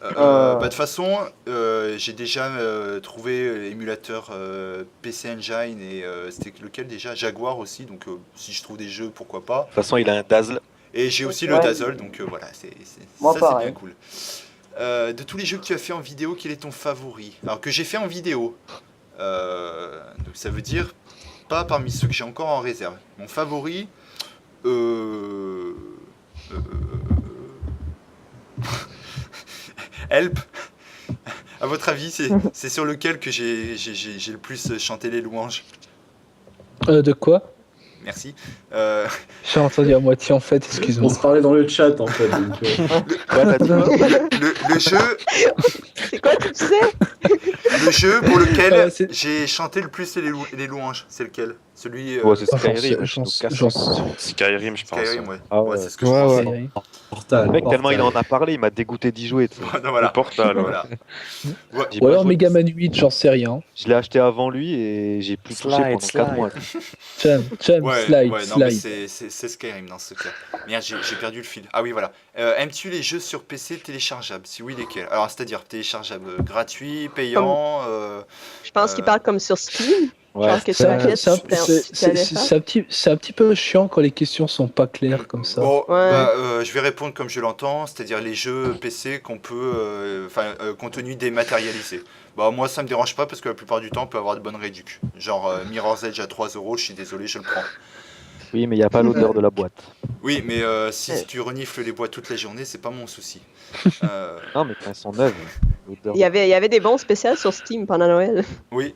Bah, de toute façon, j'ai déjà trouvé l'émulateur PC Engine et c'était lequel déjà? Jaguar aussi, donc si je trouve des jeux, pourquoi pas. De toute façon, il a un Dazzle. Et j'ai aussi le Ouais. Dazzle, donc voilà, Moi, ça c'est pareil. bien cool. De tous les jeux que tu as fait en vidéo, quel est ton favori? Alors que j'ai fait en vidéo, donc ça veut dire pas parmi ceux que j'ai encore en réserve. Mon favori, Help. À votre avis, c'est sur lequel que j'ai le plus chanté les louanges? De quoi? Merci. J'ai entendu à moitié en fait, On excuse-moi. se parlait dans le chat en fait. Donc, Le jeu, C'est quoi, tu sais? le jeu pour lequel c'est- j'ai chanté le plus les louanges, c'est lequel? Celui Ouais, c'est Skyrim. j'en- je nous casse. j'en- Skyrim, je pense. Skyrim, ouais. Ah Ouais, ouais. c'est ce que je Ouais, pense. ouais. Portal. Le mec, tellement il en Portal. a parlé, il m'a dégoûté d'y jouer. tu sais. Non, voilà. Le Portal, ouais. Voilà. Ouais. J'ai Ou pas alors joué. Mega Man 8, j'en sais rien. Je l'ai acheté avant lui et j'ai plus touché pendant 4 mois. Cham, Ouais, slide, ouais, non, mais slide. c'est Skyrim dans ce cas. Merde, j'ai perdu le fil. Ah oui, voilà. Aimes-tu les jeux sur PC téléchargeables? Si oui, lesquels? Alors, c'est-à-dire téléchargeables gratuits, payants Je pense qu'il parle comme sur Steam. Ouais. Genre que tu C'est un- achètes, c'est un- tu fais un c'est- petit c'est- téléphone. c'est un petit peu chiant quand les questions sont pas claires comme ça. Bon, Ouais. bah, je vais répondre comme je l'entends, c'est-à-dire les jeux PC qu'on peut, contenu dématérialisé. Bah moi ça me dérange pas parce que la plupart du temps on peut avoir de bonnes réductions. Genre Mirror's Edge à 3€, je suis désolé, je le prends. Oui, mais il n'y a pas l'odeur de la boîte. Oui, mais si tu renifles les boîtes toute la journée, c'est pas mon souci. Non, mais quand elles sont neuves, l'odeur. Il y avait des bons spéciaux sur Steam pendant Noël. Oui.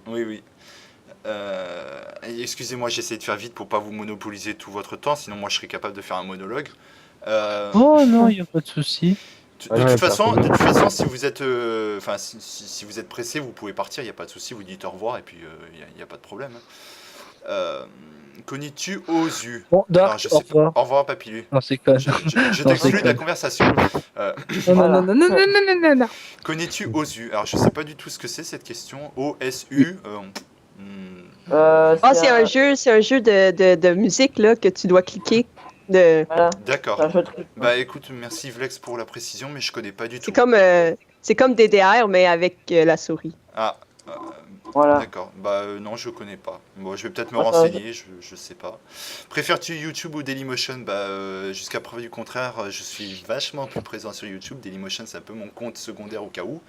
Excusez-moi, j'essaie de faire vite pour pas vous monopoliser tout votre temps, sinon moi je serais capable de faire un monologue. Oh non, il n'y a pas de souci. De toute façon, si vous êtes, si vous êtes pressé, vous pouvez partir, il n'y a pas de souci, vous dites au revoir et puis il n'y a pas de problème. Connais-tu Ozu? Bon, Alors, Dark, je au sais pas. revoir. Au revoir, Papilu. Non, c'est quoi? Je Non, t'exclus c'est de la con. conversation. Non. Connais-tu Ozu? Alors, je sais pas du tout ce que c'est cette question. O-S-U. C'est un jeu de musique là, que tu dois cliquer. Voilà, D'accord. c'est un jeu de truc. Bah écoute, merci Vlex pour la précision, mais je connais pas du tout. C'est comme DDR, mais avec la souris. Ah, Voilà. d'accord. Bah non, je connais pas. Bon, je vais peut-être me Ah, ça va. renseigner, je sais pas. Préfères-tu YouTube ou Dailymotion? Bah jusqu'à preuve du contraire, je suis vachement plus présent sur YouTube. Dailymotion, c'est un peu mon compte secondaire au cas où.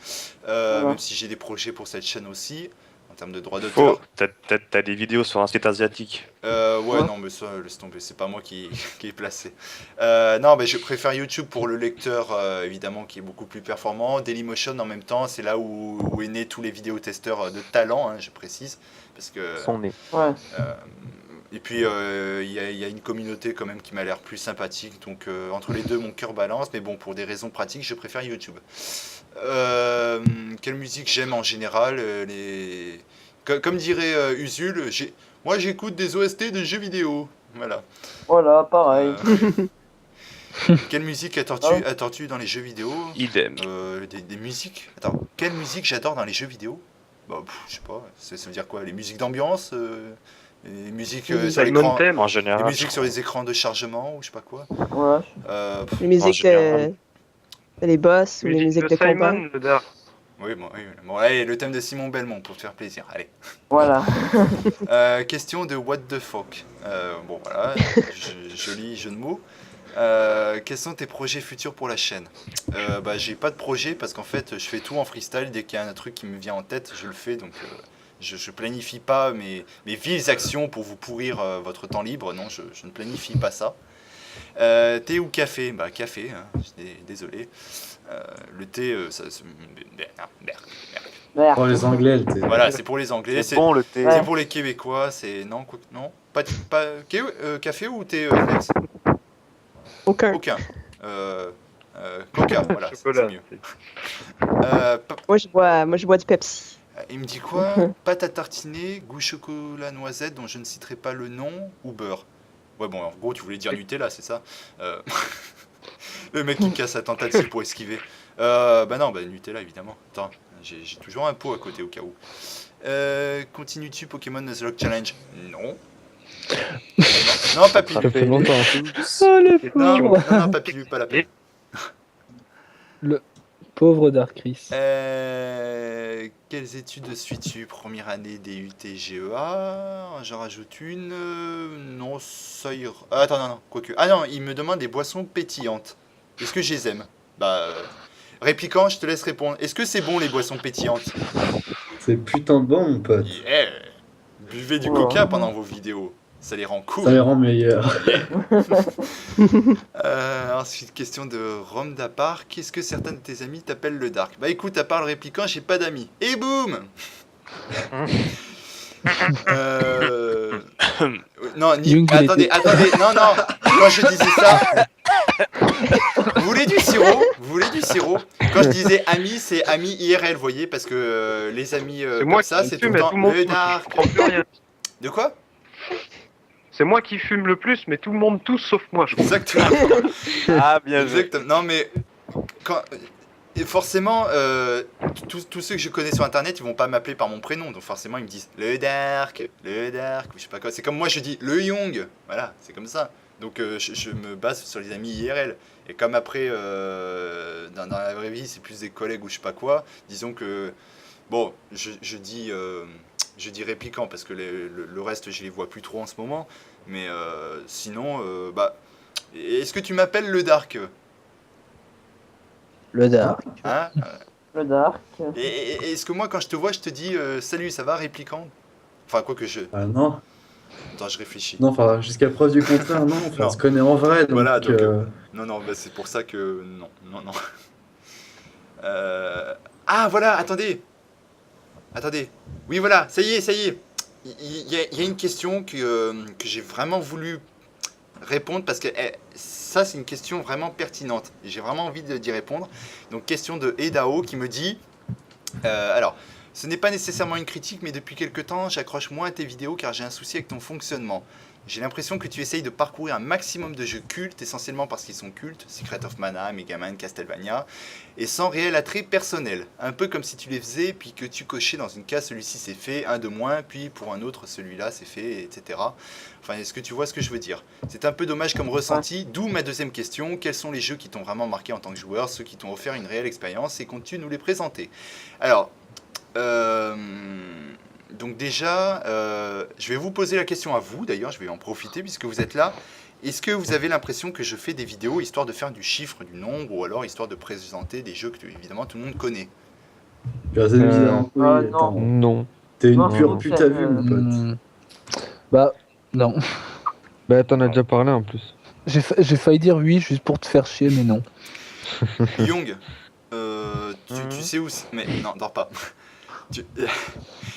Même si j'ai des projets pour cette chaîne aussi, en termes de droits d'auteur. T'as des vidéos sur un site asiatique. Ouais, non, mais ça, laisse tomber, c'est pas moi qui est placé. Non, mais je préfère YouTube pour le lecteur, évidemment, qui est beaucoup plus performant. Dailymotion, en même temps, c'est là où est né tous les vidéotesteurs de talent, hein, je précise. Parce que, Son nez. Ouais. et puis, il y a une communauté quand même qui m'a l'air plus sympathique. Donc, entre les deux, mon cœur balance. Mais bon, pour des raisons pratiques, je préfère YouTube. Quelle musique j'aime en général Comme dirait Usul, moi j'écoute des OST de jeux vidéo. Voilà. Voilà, pareil. Quelle musique attends-tu dans les jeux vidéo? Idem. Des musiques. Attends, quelle musique j'adore dans les jeux vidéo? Bah, je sais pas, ça veut dire quoi? Les musiques d'ambiance, les musiques sur Simon l'écran, Thème. En les général. musiques sur les écrans de chargement ou je sais pas quoi. Ouais. Les musiques général. les boss ou les musiques de combat. Simon, le Dark. Oui, bon, allez, le thème de Simon Belmont pour te faire plaisir. Allez. Voilà. Question de what the fuck. Bon, voilà, joli jeu de mots. Quels sont tes projets futurs pour la chaîne? J'ai pas de projet parce qu'en fait, je fais tout en freestyle. Dès qu'il y a un truc qui me vient en tête, je le fais. Donc, je planifie pas mes viles actions pour vous pourrir votre temps libre. Non, je ne planifie pas ça. Thé ou café? Café, hein, désolé. Le thé, Merde. Pour les Anglais, le thé. voilà, c'est pour les Anglais. C'est bon le thé. C'est pour les Québécois. C'est non, pas café ou thé, Alex? Aucun. Aucun. Coca, voilà, c'est Chocolat. mieux. Moi, je bois du Pepsi. Il me dit quoi? Pâte à tartiner, goût chocolat noisette, dont je ne citerai pas le nom, ou beurre? Ouais, bon, en gros, tu voulais dire Nutella, c'est ça? Le mec qui casse sa tentative pour esquiver. Non, Nutella, évidemment. Attends, j'ai toujours un pot à côté au cas où. Continues-tu Pokémon Nuzlocke Challenge? Non. Non, Papy. Ça fait longtemps. Oh, le pauvre. Non, Papy, pas la peine. Le pauvre Darkris. Quelles études suis-tu? Première année DUT GEA. J'en rajoute une. Non, ça ira. Attends, non, quoique. Ah non, il me demande des boissons pétillantes. Est-ce que je les aime? Répliquant, je te laisse répondre. Est-ce que c'est bon les boissons pétillantes? C'est putain de bon, mon pote. Yeah. Buvez du coca pendant vos vidéos. Ça les rend cool. Ça les rend meilleurs. Ensuite, question de Rome d'Apart. Qu'est-ce que certains de tes amis t'appellent le Dark? Écoute, à part le répliquant, j'ai pas d'amis. Et boum. Non, attendez, non, quand je disais ça... Vous voulez du sirop? Quand je disais amis, c'est amis IRL, vous voyez, parce que les amis comme moi ça, qui c'est tout fume, le mais temps tout le monde le fume, Dark. je comprends plus rien. De quoi? C'est moi qui fume le plus, mais tout le monde tous sauf moi, je crois. Exactement. Ah, bien joué. Exactement. Non, mais et forcément, tous ceux que je connais sur internet, ils vont pas m'appeler par mon prénom, donc forcément ils me disent le Dark, je sais pas quoi. C'est comme moi je dis le Young, voilà, c'est comme ça. Donc je me base sur les amis IRL. Et comme après, dans la vraie vie, c'est plus des collègues ou je sais pas quoi, disons que, bon, je dis répliquant parce que le reste, je les vois plus trop en ce moment. Mais sinon, est-ce que tu m'appelles le Dark? Le Dark. Hein? Le Dark. Et est-ce que moi, quand je te vois, je te dis salut, ça va, répliquant? Enfin, quoi que je... Non. Attends, je réfléchis. Non, enfin, jusqu'à preuve du contraire, non. Enfin, Non. on se connaît en vrai, donc... Voilà, donc... Non, c'est pour ça que... Non. Ah, voilà, attendez. Oui, voilà, ça y est. Il y a une question que j'ai vraiment voulu répondre parce que ça, c'est une question vraiment pertinente. J'ai vraiment envie d'y répondre. Donc, question de Edao qui me dit... alors... Ce n'est pas nécessairement une critique, mais depuis quelque temps, j'accroche moins à tes vidéos car j'ai un souci avec ton fonctionnement. J'ai l'impression que tu essayes de parcourir un maximum de jeux cultes, essentiellement parce qu'ils sont cultes, Secret of Mana, Mega Man, Castlevania, et sans réel attrait personnel. Un peu comme si tu les faisais, puis que tu cochais dans une case, celui-ci c'est fait, un de moins, puis pour un autre, celui-là c'est fait, etc. Enfin, est-ce que tu vois ce que je veux dire? C'est un peu dommage comme ressenti, d'où ma deuxième question. Quels sont les jeux qui t'ont vraiment marqué en tant que joueur, ceux qui t'ont offert une réelle expérience, et comptes-tu nous les présenter? Alors... donc déjà, je vais vous poser la question à vous, d'ailleurs, je vais en profiter puisque vous êtes là. Est-ce que vous avez l'impression que je fais des vidéos histoire de faire du chiffre, du nombre, ou alors histoire de présenter des jeux que évidemment tout le monde connaît? Bien évidemment, oui, attends. Non. T'es une Non, pure non, pute à vue, mon pote. Non. T'en as déjà parlé en plus. J'ai failli dire oui juste pour te faire chier, mais non. Young, tu sais où... Mais non, dors pas.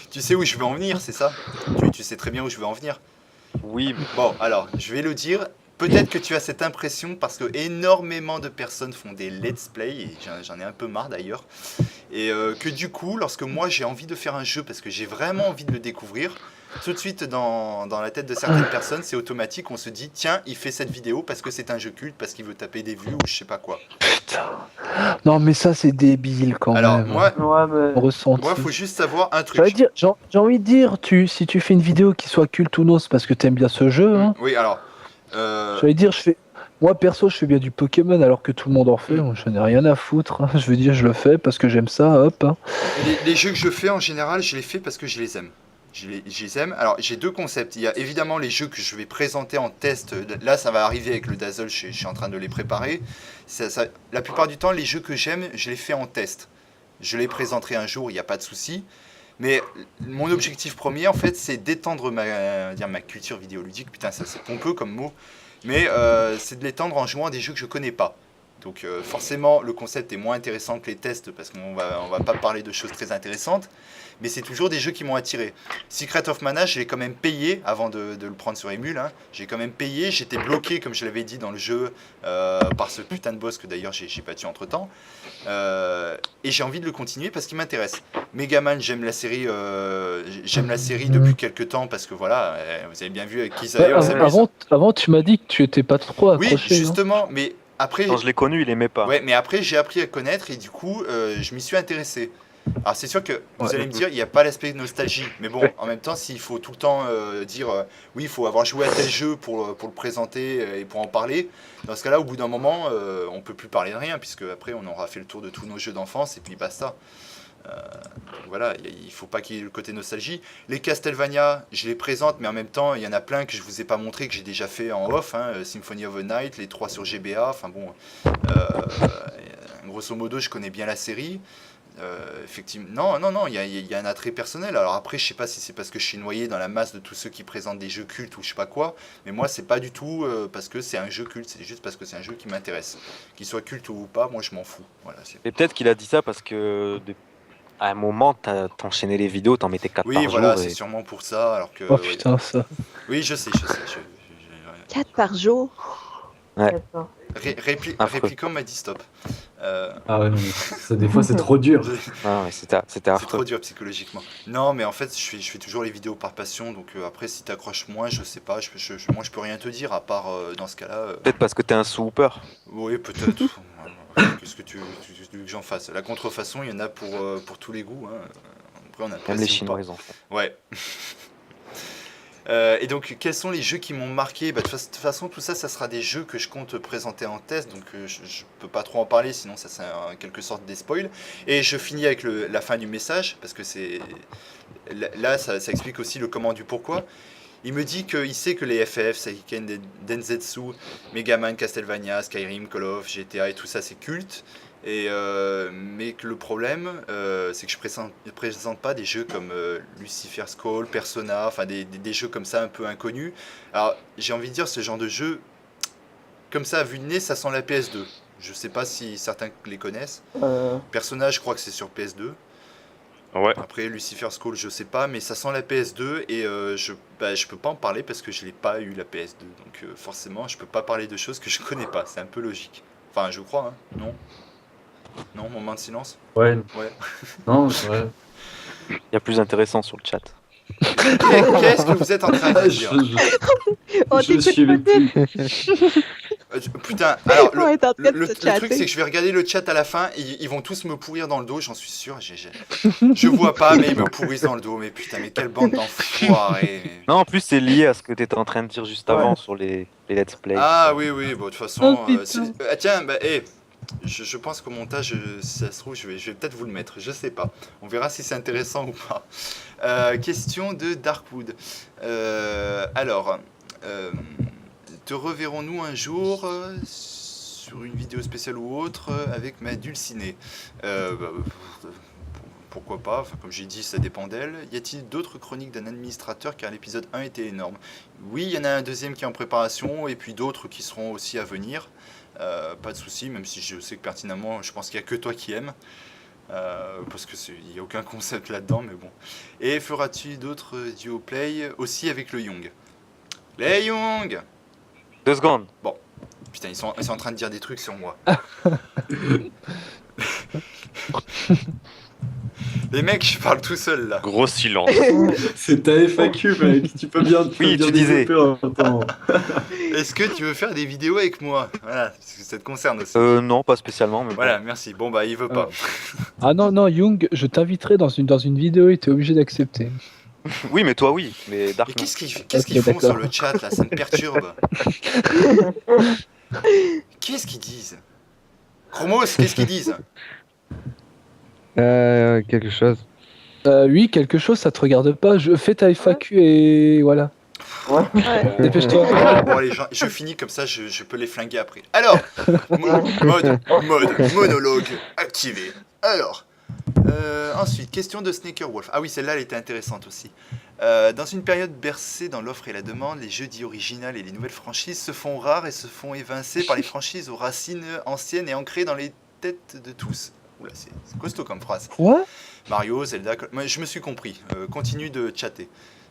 Tu sais où je veux en venir, c'est ça? Tu sais très bien où je veux en venir. Oui, Bon, alors, je vais le dire. Peut-être que tu as cette impression parce que énormément de personnes font des let's play, et j'en ai un peu marre d'ailleurs. Et que du coup, lorsque moi j'ai envie de faire un jeu parce que j'ai vraiment envie de le découvrir, tout de suite dans la tête de certaines personnes, c'est automatique, on se dit tiens, il fait cette vidéo parce que c'est un jeu culte, parce qu'il veut taper des vues ou je sais pas quoi. Putain. Non, mais ça, c'est débile quand Alors, même. moi, Ressenti. faut juste savoir un truc. J'allais dire, j'ai envie de dire, si tu fais une vidéo qui soit culte ou non, c'est parce que t'aimes bien ce jeu. Hein. Oui, alors. J'allais dire, Moi perso, je fais bien du Pokémon alors que tout le monde en fait. Moi, je n'ai rien à foutre, hein. Je veux dire, je le fais parce que j'aime ça, hop, hein. Les jeux que je fais en général, je les fais parce que je les aime. Je les aime. Alors, j'ai deux concepts. Il y a évidemment les jeux que je vais présenter en test. Là, ça va arriver avec le Dazzle, je suis en train de les préparer. La plupart du temps, les jeux que j'aime, je les fais en test. Je les présenterai un jour, il n'y a pas de souci. Mais mon objectif premier, en fait, c'est d'étendre ma culture vidéoludique. Putain, ça c'est pompeux comme mot. Mais c'est de l'étendre en jouant à des jeux que je connais pas. Donc forcément, le concept est moins intéressant que les tests parce qu'on va pas parler de choses très intéressantes. Mais c'est toujours des jeux qui m'ont attiré. Secret of Mana, je l'ai quand même payé avant de le prendre sur Emule. Hein. J'ai quand même payé, j'étais bloqué, comme je l'avais dit dans le jeu, par ce putain de boss que d'ailleurs j'ai battu entre temps. Et j'ai envie de le continuer parce qu'il m'intéresse. Megaman, j'aime la série depuis quelques temps parce que voilà, vous avez bien vu avec qui ça Avant, tu m'as dit que tu étais pas trop accroché. Oui, justement, mais après. Quand je l'ai connu, il aimait pas. Ouais, mais après j'ai appris à connaître et du coup, je m'y suis intéressé. Alors c'est sûr que vous allez me dire, il n'y a pas l'aspect de nostalgie, mais bon, en même temps, s'il faut tout le temps dire, oui, il faut avoir joué à tel jeu pour le présenter et pour en parler, dans ce cas-là, au bout d'un moment, on peut plus parler de rien, puisque après, on aura fait le tour de tous nos jeux d'enfance, et puis basta. Voilà, il faut pas qu'il y ait le côté nostalgie. Les Castlevania, je les présente, mais en même temps, il y en a plein que je vous ai pas montré, que j'ai déjà fait en off, hein, Symphony of the Night, les 3 sur GBA, enfin bon, grosso modo, je connais bien la série. Effectivement, non, il y a un attrait personnel. Alors après, je sais pas si c'est parce que je suis noyé dans la masse de tous ceux qui présentent des jeux cultes ou je sais pas quoi, mais moi, c'est pas du tout parce que c'est un jeu culte, c'est juste parce que c'est un jeu qui m'intéresse. Qu'il soit culte ou pas, moi, je m'en fous. Voilà, Et peut-être qu'il a dit ça parce que à un moment, t'enchaînais les vidéos, t'en mettais 4 par jour. Oui, voilà, c'est sûrement pour ça. Alors que, Oh putain, ça. Oui, je sais. 4 par jour. Ouais. Répliquant m'a dit stop. Ah ouais, non, mais des fois c'est trop dur. Ah ouais, c'était C'est affreux. trop dur psychologiquement. Non, mais en fait, je fais toujours les vidéos par passion. Donc après, si t'accroches moins, je sais pas. Moi, je peux rien te dire à part dans ce cas-là. Peut-être parce que t'es un sous-hooper. Oui, peut-être. Qu'est-ce que tu veux que j'en fasse? La contrefaçon, il y en a pour tous les goûts. Hein. Après, on a Même les Chinois, ils en font. Ouais. Et donc, quels sont les jeux qui m'ont marqué? De toute façon, tout ça, ça sera des jeux que je compte présenter en test, donc je peux pas trop en parler, sinon ça c'est en quelque sorte des spoils. Et je finis avec la fin du message, parce que là, ça explique aussi le comment du pourquoi. Il me dit qu'il sait que les FF, Seiken Densetsu, Megaman, Castlevania, Skyrim, Call of, GTA et tout ça, c'est culte. Mais que le problème, c'est que je présente pas des jeux comme Lucifer's Call, Persona, enfin des jeux comme ça un peu inconnus. Alors j'ai envie de dire, ce genre de jeu, comme ça à vue de nez, ça sent la PS2. Je sais pas si certains les connaissent. Persona, je crois que c'est sur PS2. Ouais. Après Lucifer's Call, je sais pas, mais ça sent la PS2 et je peux pas en parler parce que je l'ai pas eu la PS2. Donc forcément, je peux pas parler de choses que je connais pas. C'est un peu logique. Enfin, je crois, hein. Non, moment de silence. Ouais. Non, ouais. Il y a plus intéressant sur le chat. Qu'est-ce que vous êtes en train de dire? Je suivais plus. Putain, alors On est en train de le se truc chatter. c'est que je vais regarder le chat à la fin, ils vont tous me pourrir dans le dos, j'en suis sûr. Je vois pas, mais ils me pourrissent dans le dos. Mais putain, mais quelle bande d'enfoirés. Non, en plus, c'est lié à ce que t'étais en train de dire juste avant sur les let's play. Ah oui, bon, de toute façon. Oh, putain. Tiens, je pense qu'au montage, si ça se trouve, je vais peut-être vous le mettre, je sais pas. On verra si c'est intéressant ou pas. Question de Darkwood. Alors, te reverrons-nous un jour sur une vidéo spéciale ou autre avec ma dulcinée? Pourquoi pas, enfin, comme j'ai dit, ça dépend d'elle. Y a-t-il d'autres chroniques d'un administrateur car l'épisode 1 était énorme? Oui, il y en a un deuxième qui est en préparation et puis d'autres qui seront aussi à venir. Pas de souci, même si je sais que pertinemment, je pense qu'il n'y a que toi qui aimes. Parce qu'il n'y a aucun concept là-dedans, mais bon. Et feras-tu d'autres duo play aussi avec le Young? Les Young! 2 secondes. Bon, putain, ils sont en train de dire des trucs sur moi. Les mecs, je parle tout seul là. Gros silence. C'est ta FAQ, mec. Tu peux bien. Oui, tu disais. Est-ce que tu veux faire des vidéos avec moi? Voilà, parce que ça te concerne aussi. Non, pas spécialement. Mais Voilà, merci. Bon, bah, il veut pas. Ah non, Young, je t'inviterai dans une vidéo et t'es obligé d'accepter. Oui, mais toi, oui. Mais Dark, Mais non. qu'est-ce qu'ils font d'accord. sur le chat là? Ça me perturbe. Qu'est-ce qu'ils disent? Chromos, qu'est-ce qu'ils disent? Quelque chose. Oui, quelque chose, ça te regarde pas. Fais ta FAQ et voilà. Ouais. Dépêche-toi. Bon allez, je finis comme ça, je peux les flinguer après. Alors, monologue activé. Alors, ensuite, question de Snaker Wolf. Ah oui, celle-là, elle était intéressante aussi. Dans une période bercée dans l'offre et la demande, les jeux dits originales et les nouvelles franchises se font rares et se font évincer par les franchises aux racines anciennes et ancrées dans les têtes de tous. Oula, c'est costaud comme phrase. Quoi? Mario, Zelda, moi, je me suis compris. Continue de chatter.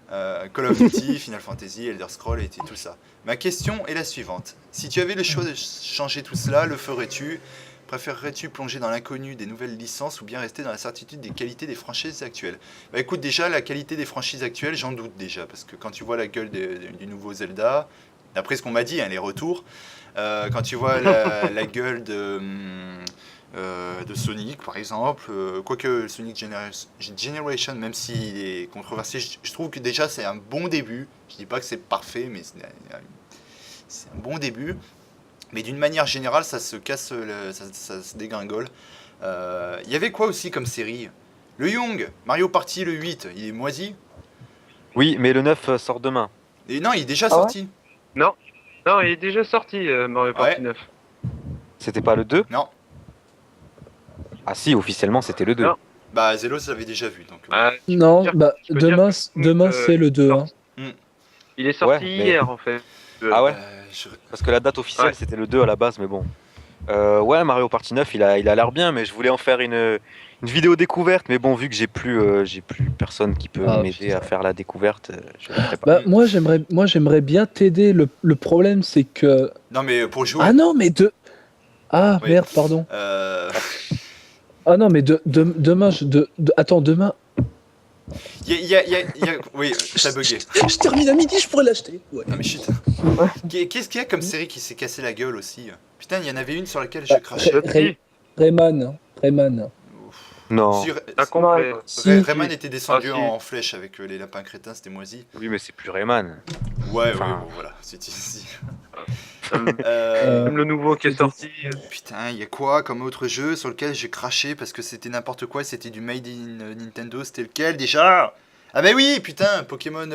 Call of Duty, Final Fantasy, Elder Scrolls et tout ça. Ma question est la suivante. Si tu avais le choix de changer tout cela, le ferais-tu? Préférerais-tu plonger dans l'inconnu des nouvelles licences ou bien rester dans la certitude des qualités des franchises actuelles? Bah écoute, déjà, la qualité des franchises actuelles, j'en doute déjà. Parce que quand tu vois la gueule du nouveau Zelda, d'après ce qu'on m'a dit, hein, les retours, quand tu vois la gueule de Sonic par exemple, quoique Sonic Generation, même s'il est controversé, je trouve que déjà c'est un bon début. Je dis pas que c'est parfait, mais c'est un bon début. Mais d'une manière générale, ça se casse, ça se dégringole. Il y avait quoi aussi comme série? Le Young, Mario Party le 8, il est moisi? Oui, mais le 9 sort demain. Et non, il est déjà sorti. Non, il est déjà sorti, Mario Party 9. C'était pas le 2? Non. Ah si, officiellement c'était le 2. Non. Bah Zelo l'avait déjà vu. Donc, Non, bah je peux dire demain c'est le 2. Hein. Il est sorti Ouais, mais- hier en fait. Ah ouais je- Parce que la date officielle Ouais. c'était le 2 à la base, mais bon. Ouais, Mario Party 9, il a l'air bien, mais je voulais en faire une vidéo découverte, mais bon, vu que j'ai plus personne qui peut Ah, m'aider putain. à faire la découverte, je le ferai pas. Bah moi j'aimerais bien t'aider. Le problème c'est que Non mais pour jouer. ah non mais ah Oui. merde pardon. Euh, Ah non mais demain attends demain. Oui, ça a bugué. Je termine à midi, je pourrais l'acheter. Ouais. Non mais shit. Qu'est-ce qu'il y a comme série qui s'est cassé la gueule aussi? Putain, il y en avait une sur laquelle j'ai craché. Rayman. Non. Si, Incomplet. Si. Rayman était descendu Ah, si. en flèche avec les lapins crétins, c'était moisi. Oui, mais c'est plus Rayman. Ouais, Enfin. bon, voilà, c'est ici. Même le nouveau qui est sorti. Putain, il y a quoi comme autre jeu sur lequel j'ai craché parce que c'était n'importe quoi, c'était du Made in Nintendo, c'était lequel déjà? Ah bah oui, putain, Pokémon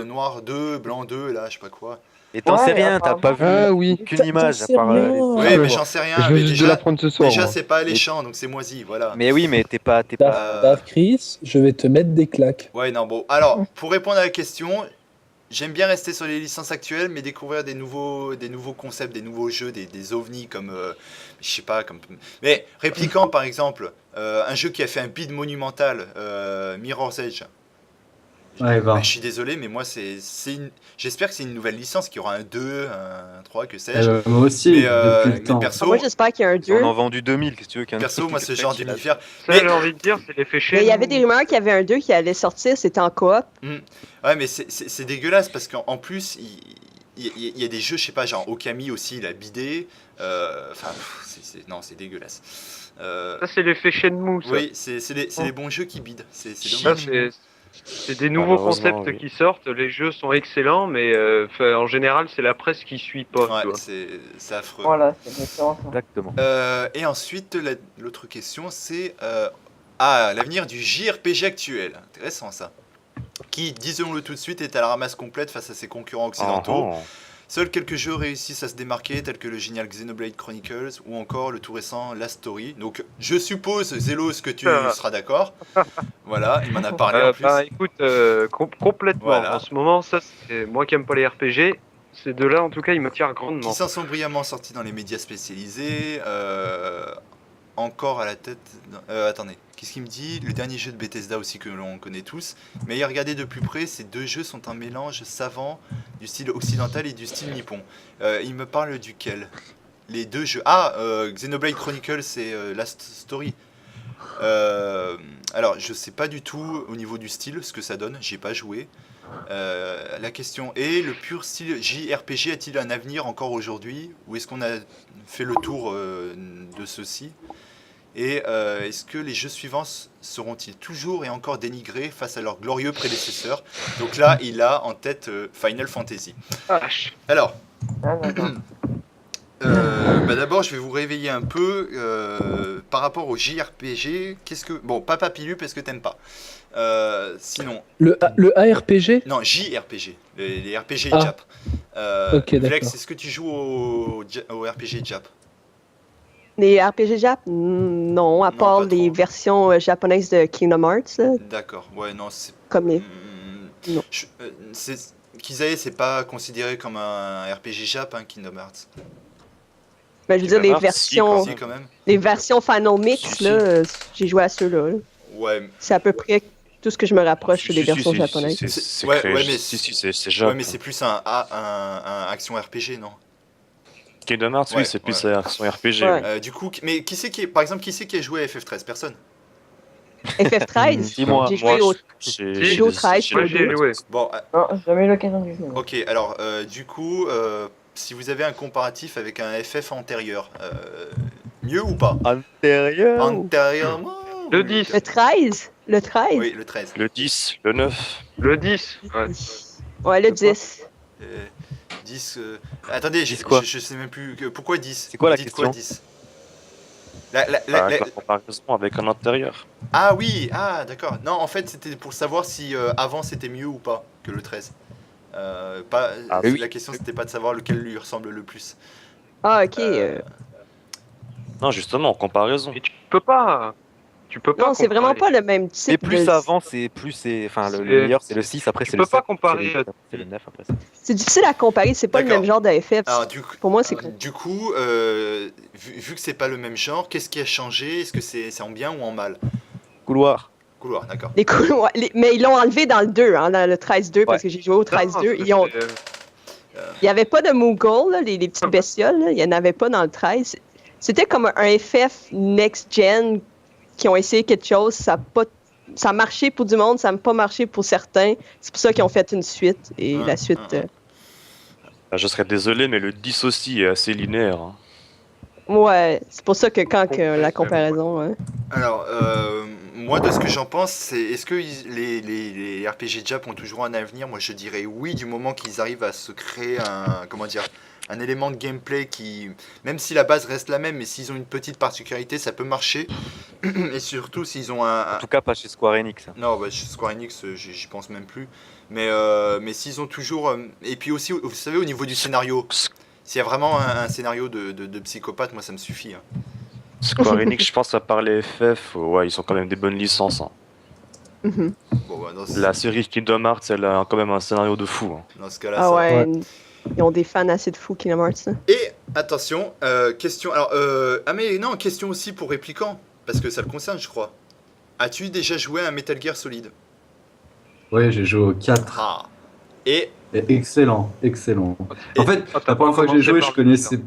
Noir 2, Blanc 2, là, je sais pas quoi. Et t'en Ouais, sais rien, t'as pas vu Ah oui. aucune image à sais part rien. les- Oui, mais j'en sais rien, Je mais vais juste de déjà, l'apprendre ce soir. déjà moi. c'est pas alléchant, donc c'est moisi, voilà. Mais oui, mais t'es pas. Dark Chris, je vais te mettre des claques. Ouais, non, bon. Alors, pour répondre à la question, j'aime bien rester sur les licences actuelles, mais découvrir des nouveaux concepts, des nouveaux jeux, des ovnis comme. Je sais pas, comme. Mais Répliquant, par exemple, un jeu qui a fait un bid monumental, Mirror's Edge. Ouais, Bah, je suis désolé, mais moi, j'espère que c'est une nouvelle licence, qu'il y aura un 2, un 3, que sais-je. Moi aussi, Mais, depuis le mais temps. perso, Moi, j'espère qu'il y a un Ils en 2. ont vendu 2000, qu'est-ce que tu veux qu'un perso, truc moi, qui ce fait genre qu'il a- d'univers. Ça, Mais- j'ai envie de dire, c'est l'effet chez Mais il y avait des rumeurs qu'il y avait un 2 qui allait sortir, c'était en coop. Ouais, mais c'est dégueulasse parce qu'en plus, il y a des jeux, je sais pas, genre Okami aussi, il a bidé. Enfin, non, c'est dégueulasse. Ça, c'est l'effet Shenmue. Ça. Oui, c'est des bons jeux qui bident. C'est Ça, dommage. c'est des nouveaux Malheureusement, concepts oui. qui sortent. Les jeux sont excellents, mais en général, c'est la presse qui suit pas. tu Ouais, vois. c'est affreux. Voilà, c'est exactement ça. Exactement. Et ensuite, l'autre question, c'est l'avenir du JRPG actuel. Intéressant ça. Qui, disons-le tout de suite, est à la ramasse complète face à ses concurrents occidentaux. Ah, ah. Seuls quelques jeux réussissent à se démarquer, tels que le génial Xenoblade Chronicles ou encore le tout récent Last Story. Donc, je suppose, Zélos, que tu seras d'accord. Voilà, il m'en a parlé en plus. Bah écoute, complètement. Voilà. En ce moment, ça, c'est moi qui aime pas les RPG. Ces deux-là, en tout cas, ils m'attirent Qui grandement. s'en sont brillamment sortis dans les médias spécialisés. Encore à la tête. Attendez, qu'est-ce qu'il me dit? Le dernier jeu de Bethesda aussi que l'on connaît tous. Mais à regarder de plus près, ces deux jeux sont un mélange savant du style occidental et du style nippon. Il me parle duquel? Les deux jeux. Xenoblade Chronicles et Last Story. Alors, je sais pas du tout au niveau du style ce que ça donne, j'y ai pas joué. La question est, le pur style JRPG a-t-il un avenir encore aujourd'hui? Ou est-ce qu'on a fait le tour de ceci? Et est-ce que les jeux suivants seront-ils toujours et encore dénigrés face à leurs glorieux prédécesseurs? Donc là, il a en tête Final Fantasy. Vache. Alors, Ah, d'accord. Bah d'abord, je vais vous réveiller un peu par rapport au JRPG. Bon, pas Papillu parce que t'aimes pas. Sinon. Le ARPG? Non, JRPG. Les RPG Ah. Jap. Ok, Flex, d'accord. est-ce que tu joues au RPG Jap? Les RPG Jap? Non, à part les versions japonaises de Kingdom Hearts, là, D'accord. Ouais, non, c'est. comme les. Non. Kizae, c'est pas considéré comme un RPG Jap, hein, Kingdom Hearts. Ben, je veux dire, les Kingdom Hearts, versions. Si, quand même. Les versions Final Mix, Si, si. là, j'ai joué à ceux-là. Là. Ouais. C'est à peu près tout ce que je me rapproche Si, des si, versions si, japonaises. c'est Ouais, créé- ouais, mais si, c'est Jap. Ouais, mais c'est plus un action RPG, non? Kingdom Hearts, Ouais, oui, c'est plus ouais. action RPG. Ouais. oui. Du coup, mais par exemple, qui c'est qui a joué à FF13? Personne? FF13, Dis-moi, j'ai joué au. j'ai joué au 13 pour le J'ai deux. joué. Bon, Non, j'ai jamais eu l'occasion de jouer. ok, alors, du coup, si vous avez un comparatif avec un FF antérieur, mieux ou pas? Antérieur. Antérieurement? Le 10. Le 13? Le 13? Oui, le 13. Le 10, le 9. Le 10. Ouais. Ouais, le 10. 10. Attendez, Dix quoi je sais même plus. Pourquoi 10? C'est quoi la Dites question quoi 10? La- La comparaison avec un antérieur. Ah oui, d'accord. Non, en fait, c'était pour savoir si avant c'était mieux ou pas que le 13. oui. La question, c'était pas de savoir lequel lui ressemble le plus. Ah, ok. Non, justement, en comparaison. Et tu peux pas. Non, c'est vraiment pas le même Et type. plus de- avant, c'est plus enfin le C'est- meilleur, c'est le 6, après tu c'est peux le 7. pas comparer, C'est le 9 après ça. C'est difficile à comparer, c'est pas le D'accord. même genre de FF. Alors, du coup, Pour moi, c'est vu que c'est pas le même genre, qu'est-ce qui a changé? Est-ce que c'est en bien ou en mal? Couloir. Couloir, d'accord. les couloirs. Mais ils l'ont enlevé dans le 2, hein, dans le 13-2, parce que j'ai joué au 13-2. Il n'y avait pas de Moogle, là, les petites bestioles, là, il n'y en avait pas dans le 13. C'était comme un FF next-gen qui ont essayé quelque chose, ça a marché pour du monde, ça n'a pas marché pour certains. C'est pour ça qu'ils ont fait une suite. Et la suite. Je serais désolé, mais le 10 aussi est assez linéaire. hein. Ouais, c'est pour ça que la comparaison. Hein. Alors, moi, de ce que j'en pense, c'est est-ce que les RPG Jap ont toujours un avenir? Moi, je dirais oui, du moment qu'ils arrivent à se créer un élément de gameplay qui, même si la base reste la même, mais s'ils ont une petite particularité, ça peut marcher. Et surtout, s'ils ont En tout cas, pas chez Square Enix. hein. Non, chez Square Enix, j'y pense même plus. Mais s'ils ont toujours... et puis aussi, vous savez, au niveau du scénario, s'il y a vraiment un scénario de psychopathe, moi, ça me suffit. hein. Square Enix, je pense, à part les FF, ouais, ils ont quand même des bonnes licences. hein. Mhm. Bon, La série Kingdom Hearts, elle a quand même un scénario de fou. hein. dans ce cas-là, Ah ça... ouais, ils ont des fans assez de fous, Kingdom Hearts. Là. Et attention, question. Alors, mais non, question aussi pour Répliquant, parce que ça le concerne, je crois. As-tu déjà joué à un Metal Gear Solid? Ouais, j'ai joué au 4. Ah. Et Et excellent, excellent. Et- En fait, Ah, t'as la première pas fois que j'ai commencé joué, par je connaissais.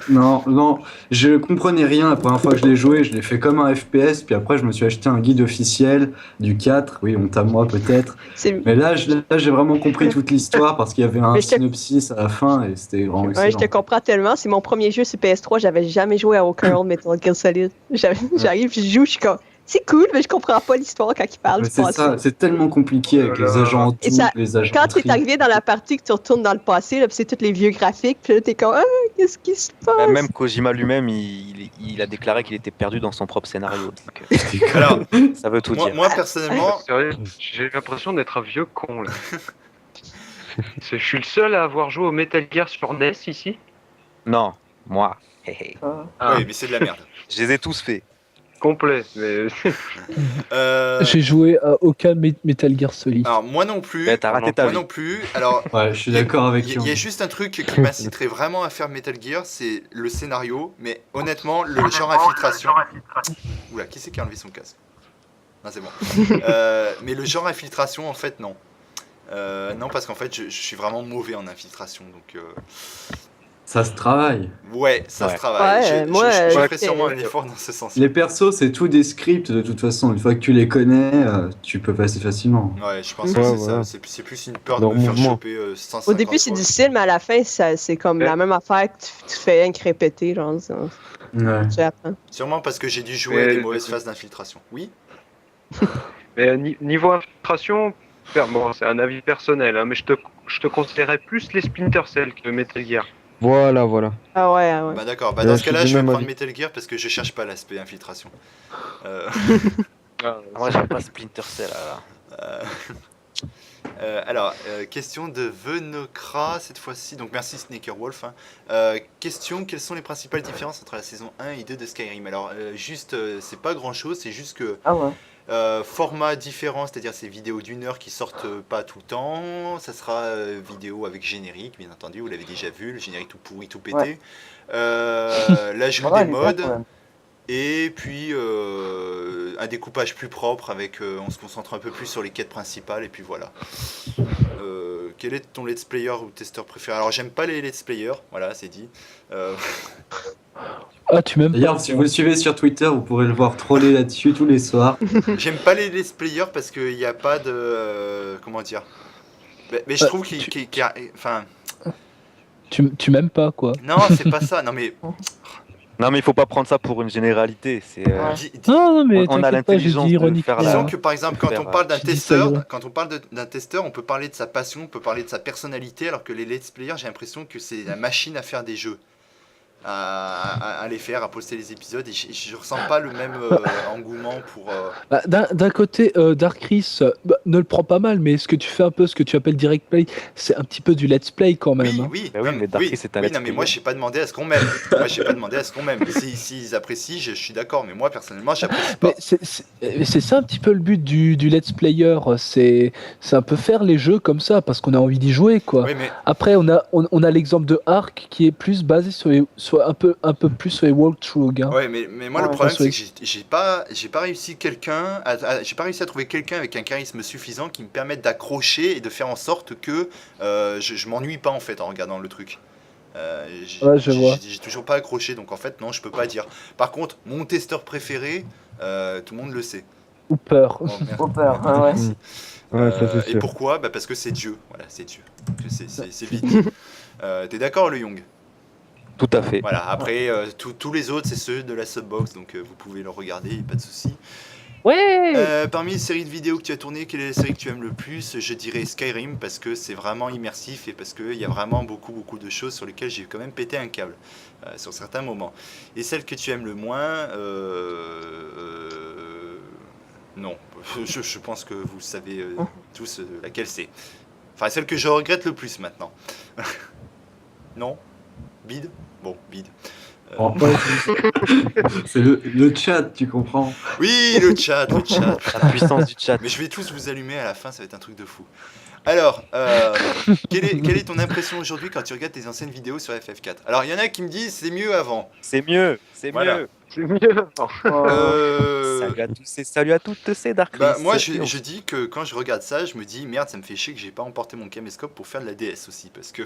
Non, je comprenais rien la première fois que je l'ai joué, je l'ai fait comme un FPS, puis après je me suis acheté un guide officiel du 4, oui, honte à moi peut-être, C'est- mais là j'ai vraiment compris toute l'histoire parce qu'il y avait un Mais je te- synopsis à la fin et c'était vraiment Ouais, excellent. je te comprends tellement. C'est mon premier jeu sur PS3. J'avais jamais joué à aucun autre Metal Gear Solid. J'arrive, je joue, je suis comme. C'est cool, mais je comprends pas l'histoire quand il parle Mais du c'est passé. ça, c'est tellement compliqué avec les agents en Et tout, ça- les agents Quand en tu es tri. arrivé dans la partie que tu retournes dans le passé, là, puis c'est tous les vieux graphiques, puis là, t'es comme, ah, qu'est-ce qui se passe? Bah, même Kojima lui-même, il a déclaré qu'il était perdu dans son propre scénario. Donc, alors, ça veut tout dire. moi personnellement, Sérieux, j'ai l'impression d'être un vieux con là. Je suis le seul à avoir joué au Metal Gear sur NES ici. Non, moi. Ah, oui, mais c'est de la merde. Je les ai tous faits. complet. Mais... J'ai joué à aucun Metal Gear Solid. Alors moi non plus. Bah, t'as raté ta moi vie. non plus. Alors. Ouais, je suis d'accord avec Il toi. y a juste un truc qui m'inciterait vraiment à faire Metal Gear, c'est le scénario, mais honnêtement, le genre infiltration. Oula, qui c'est qui a enlevé son casque? Non, c'est bon. Mais le genre infiltration, en fait, non. Non, parce qu'en fait, je suis vraiment mauvais en infiltration, donc. Ça se travaille. Ouais, ça Ouais. se travaille. Ouais, Je moi, ferai c'est- sûrement un effort dans ce sens. Les persos, c'est tout des scripts de toute façon. Une fois que tu les connais, tu peux passer facilement. Ouais, je pense que Ouais, c'est voilà. ça. C'est plus une peur de Leur me faire mouvement. choper 150 Au début, c'est fois. difficile, mais à la fin, c'est comme la même affaire que tu fais rien que répéter. Genre, Ouais. tu apprends. Sûrement parce que j'ai dû jouer à Mais- des mauvaises phases d'infiltration. Oui. Mais niveau infiltration, bon, c'est un avis personnel, hein, mais je te conseillerais plus les Splinter Cell que Metal Gear. Voilà, voilà. Ah ouais, ah ouais. Bah d'accord, Ouais, dans je ce cas-là, suis je du vais même prendre avis. Metal Gear parce que je cherche pas l'aspect infiltration. Euh, Moi, j'aime pas Splinter Cell. euh, alors, question de Venocra cette fois-ci, donc merci Snakerwolf. Hein. Question, quelles sont les principales différences entre la saison 1 et 2 de Skyrim? Alors, c'est pas grand-chose, c'est juste que Ah ouais. format différent, c'est-à-dire ces vidéos d'1 heure qui sortent pas tout le temps, ça sera vidéo avec générique, bien entendu, vous l'avez déjà vu, le générique tout pourri, tout pété. Ouais. L'ajout Voilà, des il est bien, modes. quand même. Et puis un découpage plus propre avec on se concentre un peu plus sur les quêtes principales et puis voilà. Quel est ton let's player ou testeur préféré? Alors j'aime pas les let's players, voilà c'est dit. Ah, tu m'aimes pas. D'ailleurs, si vous le suivez sur Twitter, vous pourrez le voir troller là-dessus tous les soirs. J'aime pas les let's players parce qu'il n'y a pas de comment dire. Mais je trouve enfin Tu m'aimes pas, quoi. non c'est pas ça. Non mais Non, mais il faut pas prendre ça pour une généralité. C'est, Ouais. Non, mais on a t'inquiète pas, j'ai l'intelligence dit de ironiquement. faire la- disons que par exemple quand on parle d'un J'ai dit ça, testeur, ouais. quand on parle d'un testeur, on peut parler de sa passion, on peut parler de sa personnalité, alors que les let's players, j'ai l'impression que c'est la machine à faire des jeux, à les faire, à poster les épisodes, et je ressens pas le même engouement pour. Bah, d'un côté, Dark Chris ne le prend pas mal, mais ce que tu fais un peu, ce que tu appelles direct play, c'est un petit peu du let's play quand même. Oui, hein. oui, Bah oui, non, mais Dark oui, Chris, c'est un oui, let's non, mais moi player. j'ai pas demandé à ce qu'on m'aime. Moi j'ai pas demandé à ce qu'on m'aime. S'ils apprécient, je suis d'accord, mais moi personnellement, j'apprécie pas. Mais c'est ça un petit peu le but du let's player, c'est un peu faire les jeux comme ça, parce qu'on a envie d'y jouer, quoi. Oui, mais Après, on a l'exemple de Ark qui est plus basé sur un peu plus sur les walkthroughs. Hein. ouais, mais moi le Ouais, problème parce c'est que j'ai pas réussi j'ai pas réussi à trouver quelqu'un avec un charisme suffisant qui me permette d'accrocher et de faire en sorte que je m'ennuie pas en fait en regardant le truc. Ouais, je vois. J'ai toujours pas accroché, donc en fait non, je peux pas dire. Par contre, mon testeur préféré, tout le monde le sait. Ou peur. Oh, merde. Hopper, ah ouais. Ouais, ça c'est Et sûr. pourquoi? Bah parce que c'est Dieu. Voilà, c'est Dieu. Que c'est vite. T'es d'accord, le Young? Tout à fait. Voilà. Après, tous les autres, c'est ceux de la subbox, donc vous pouvez le regarder, pas de souci. Ouais! Parmi les séries de vidéos que tu as tournées, quelle est la série que tu aimes le plus? Je dirais Skyrim parce que c'est vraiment immersif et parce qu'il y a vraiment beaucoup de choses sur lesquelles j'ai quand même pété un câble sur certains moments. Et celle que tu aimes le moins, non. Je pense que vous savez tous laquelle c'est. Enfin, celle que je regrette le plus maintenant. Non? Bide? Bon, bide. Oh. C'est le chat, tu comprends. Oui, le chat. La puissance du chat. Mais je vais tous vous allumer à la fin, ça va être un truc de fou. Alors, quelle est ton impression aujourd'hui quand tu regardes tes anciennes vidéos sur FF4? Alors, il y en a qui me disent c'est mieux avant. C'est mieux, c'est Voilà. mieux. C'est mieux avant. Salut à tous et salut à toutes, c'est Dark Bah, Chris. moi, je dis que quand je regarde ça, je me dis merde, ça me fait chier que j'ai pas emporté mon caméscope pour faire de la DS aussi, parce que